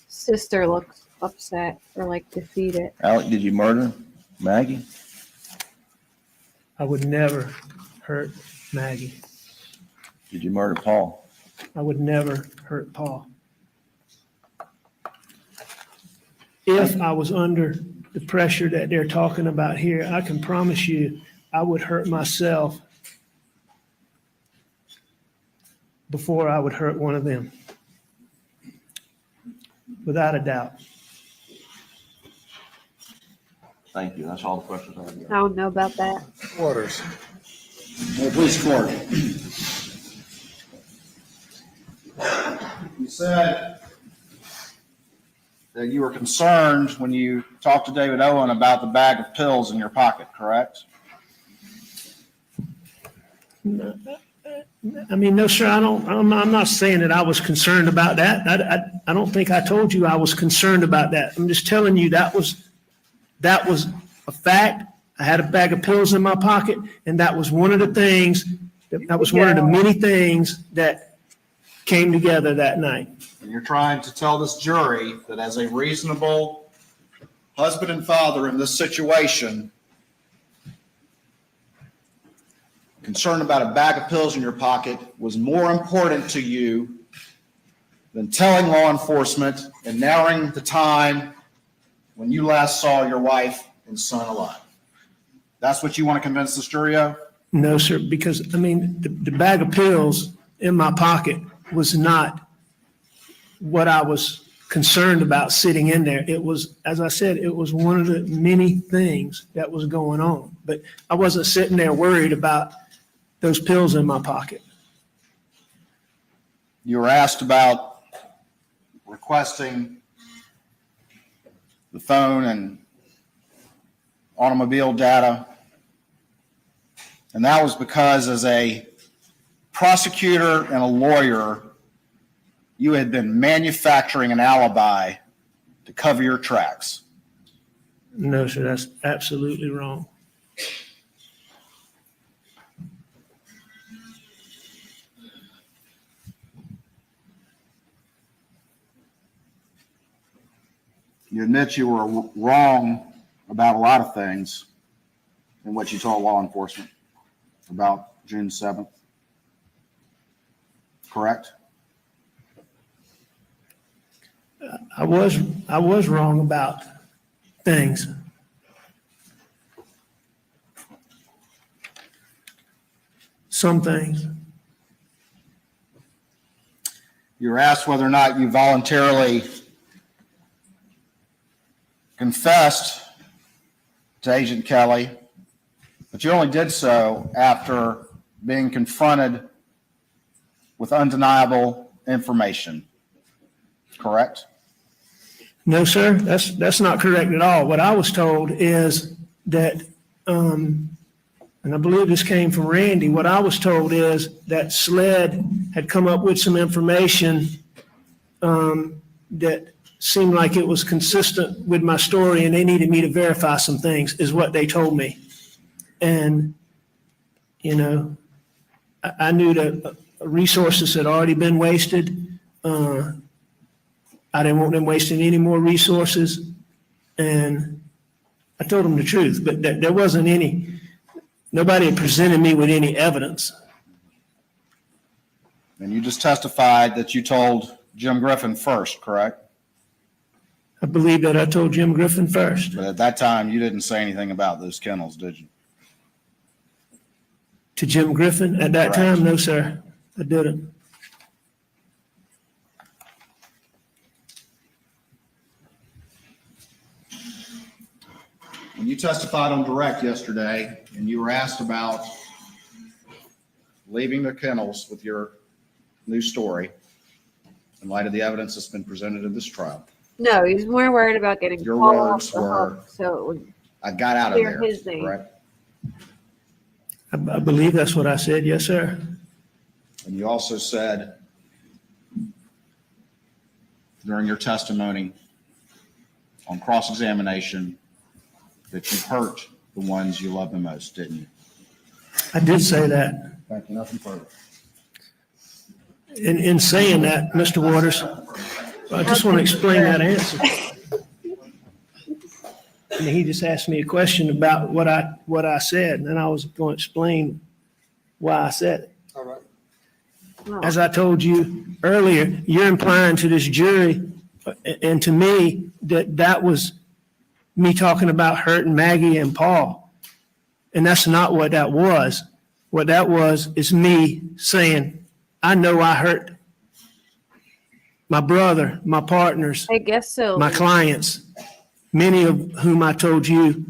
Sister looks upset or like defeated. Alec, did you murder Maggie? I would never hurt Maggie. Did you murder Paul? I would never hurt Paul. If I was under the pressure that they're talking about here, I can promise you I would hurt myself before I would hurt one of them. Without a doubt. Thank you. That's all the questions I have. I don't know about that. Orders. Police court. You said that you were concerned when you talked to David Owen about the bag of pills in your pocket, correct? I mean, no, sir, I'm not saying that I was concerned about that. I don't think I told you I was concerned about that. I'm just telling you that was a fact. I had a bag of pills in my pocket, and that was one of the things, that was one of the many things that came together that night. And you're trying to tell this jury that as a reasonable husband and father in this situation, concern about a bag of pills in your pocket was more important to you than telling law enforcement and narrowing the time when you last saw your wife and son alive. That's what you want to convince this jury of? No, sir, because, I mean, the bag of pills in my pocket was not what I was concerned about sitting in there. It was, as I said, it was one of the many things that was going on. But I wasn't sitting there worried about those pills in my pocket. You were asked about requesting the phone and automobile data. And that was because as a prosecutor and a lawyer, you had been manufacturing an alibi to cover your tracks. No, sir, that's absolutely wrong. You admit you were wrong about a lot of things in what you told law enforcement about June 7th, correct? I was wrong about things. Some things. You were asked whether or not you voluntarily confessed to Agent Kelly, but you only did so after being confronted with undeniable information, correct? No, sir, that's not correct at all. What I was told is that, and I believe this came from Randy, what I was told is that SLED had come up with some information that seemed like it was consistent with my story, and they needed me to verify some things, is what they told me. And, you know, I knew that resources had already been wasted. I didn't want them wasting any more resources. And I told them the truth, but there wasn't any, nobody had presented me with any evidence. And you just testified that you told Jim Griffin first, correct? I believe that I told Jim Griffin first. But at that time, you didn't say anything about those kennels, did you? To Jim Griffin at that Correct. time? No, sir, I didn't. When you testified on direct yesterday and you were asked about leaving the kennels with your new story in light of the evidence that's been presented in this trial, No, he's more worried about getting your called words off the were, hook, so it would I got out of clear there, his name. correct? I believe that's what I said, yes, sir. And you also said during your testimony on cross-examination that you hurt the ones you love the most, didn't you? I did say that. Thank you. Nothing further. In saying that, Mr. Waters, I just want to explain that answer. And he just asked me a question about what I said, and then I was going to explain why I said it. All right. As I told you earlier, you're implying to this jury and to me that was me talking about hurting Maggie and Paul. And that's not what that was. What that was is me saying, I know I hurt my brother, my partners, I guess so. my clients, many of whom I told you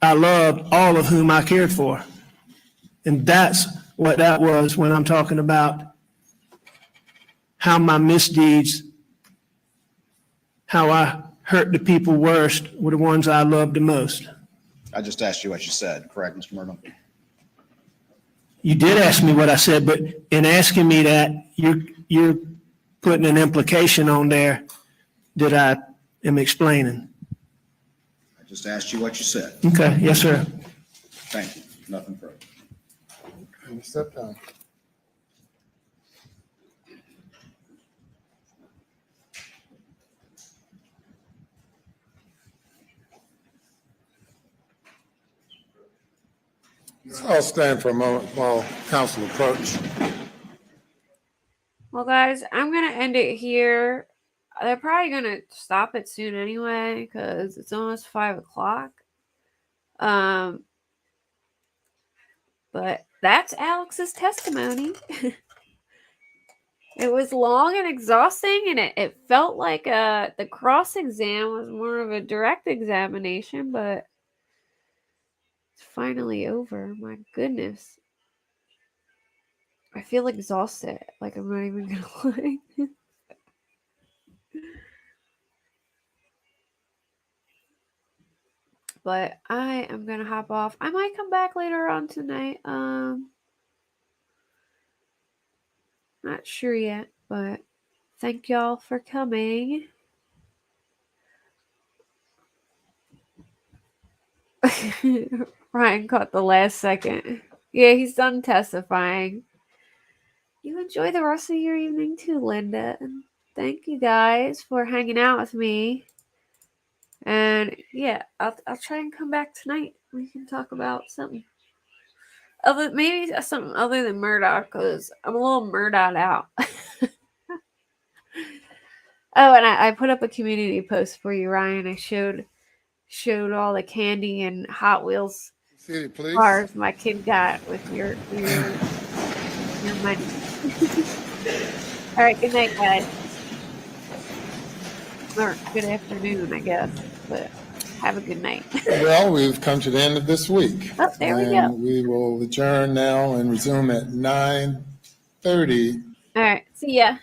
I loved, all of whom I cared for. And that's what that was when I'm talking about how my misdeeds, how I hurt the people worst were the ones I loved the most. I just asked you what you said, correct, Mr. Murdaugh? You did ask me what I said, but in asking me that, you're putting an implication on there that I am explaining. I just asked you what you said. Okay, yes, sir. Thank you. Nothing further. Step down. I'll stand for a moment while council approach. Well, guys, I'm going to end it here. They're probably going to stop it soon anyway because it's almost 5 o'clock. But that's Alex's testimony. It was long and exhausting, and it felt like the cross-exam was more of a direct examination, but it's finally over. My goodness. I feel exhausted. Like, I'm not even going to lie. But I am going to hop off. I might come back later on tonight. Not sure yet, but thank y'all for coming. Ryan caught the last second. Yeah, he's done testifying. You enjoy the rest of your evening too, Linda. And thank you guys for hanging out with me. And yeah, I'll try and come back tonight. We can talk about something maybe something other than Murdaugh, because I'm a little Murdaugh'd out. Oh, and I put up a community post for you, Ryan. I showed all the candy and Hot Wheels cars my kid got with your money. All right, good night, guys. Or good afternoon, I guess. But Have a good night. Well, we've come to the end of this week. Oh, there we go. And we will adjourn now and resume at 9:30. All right. See ya.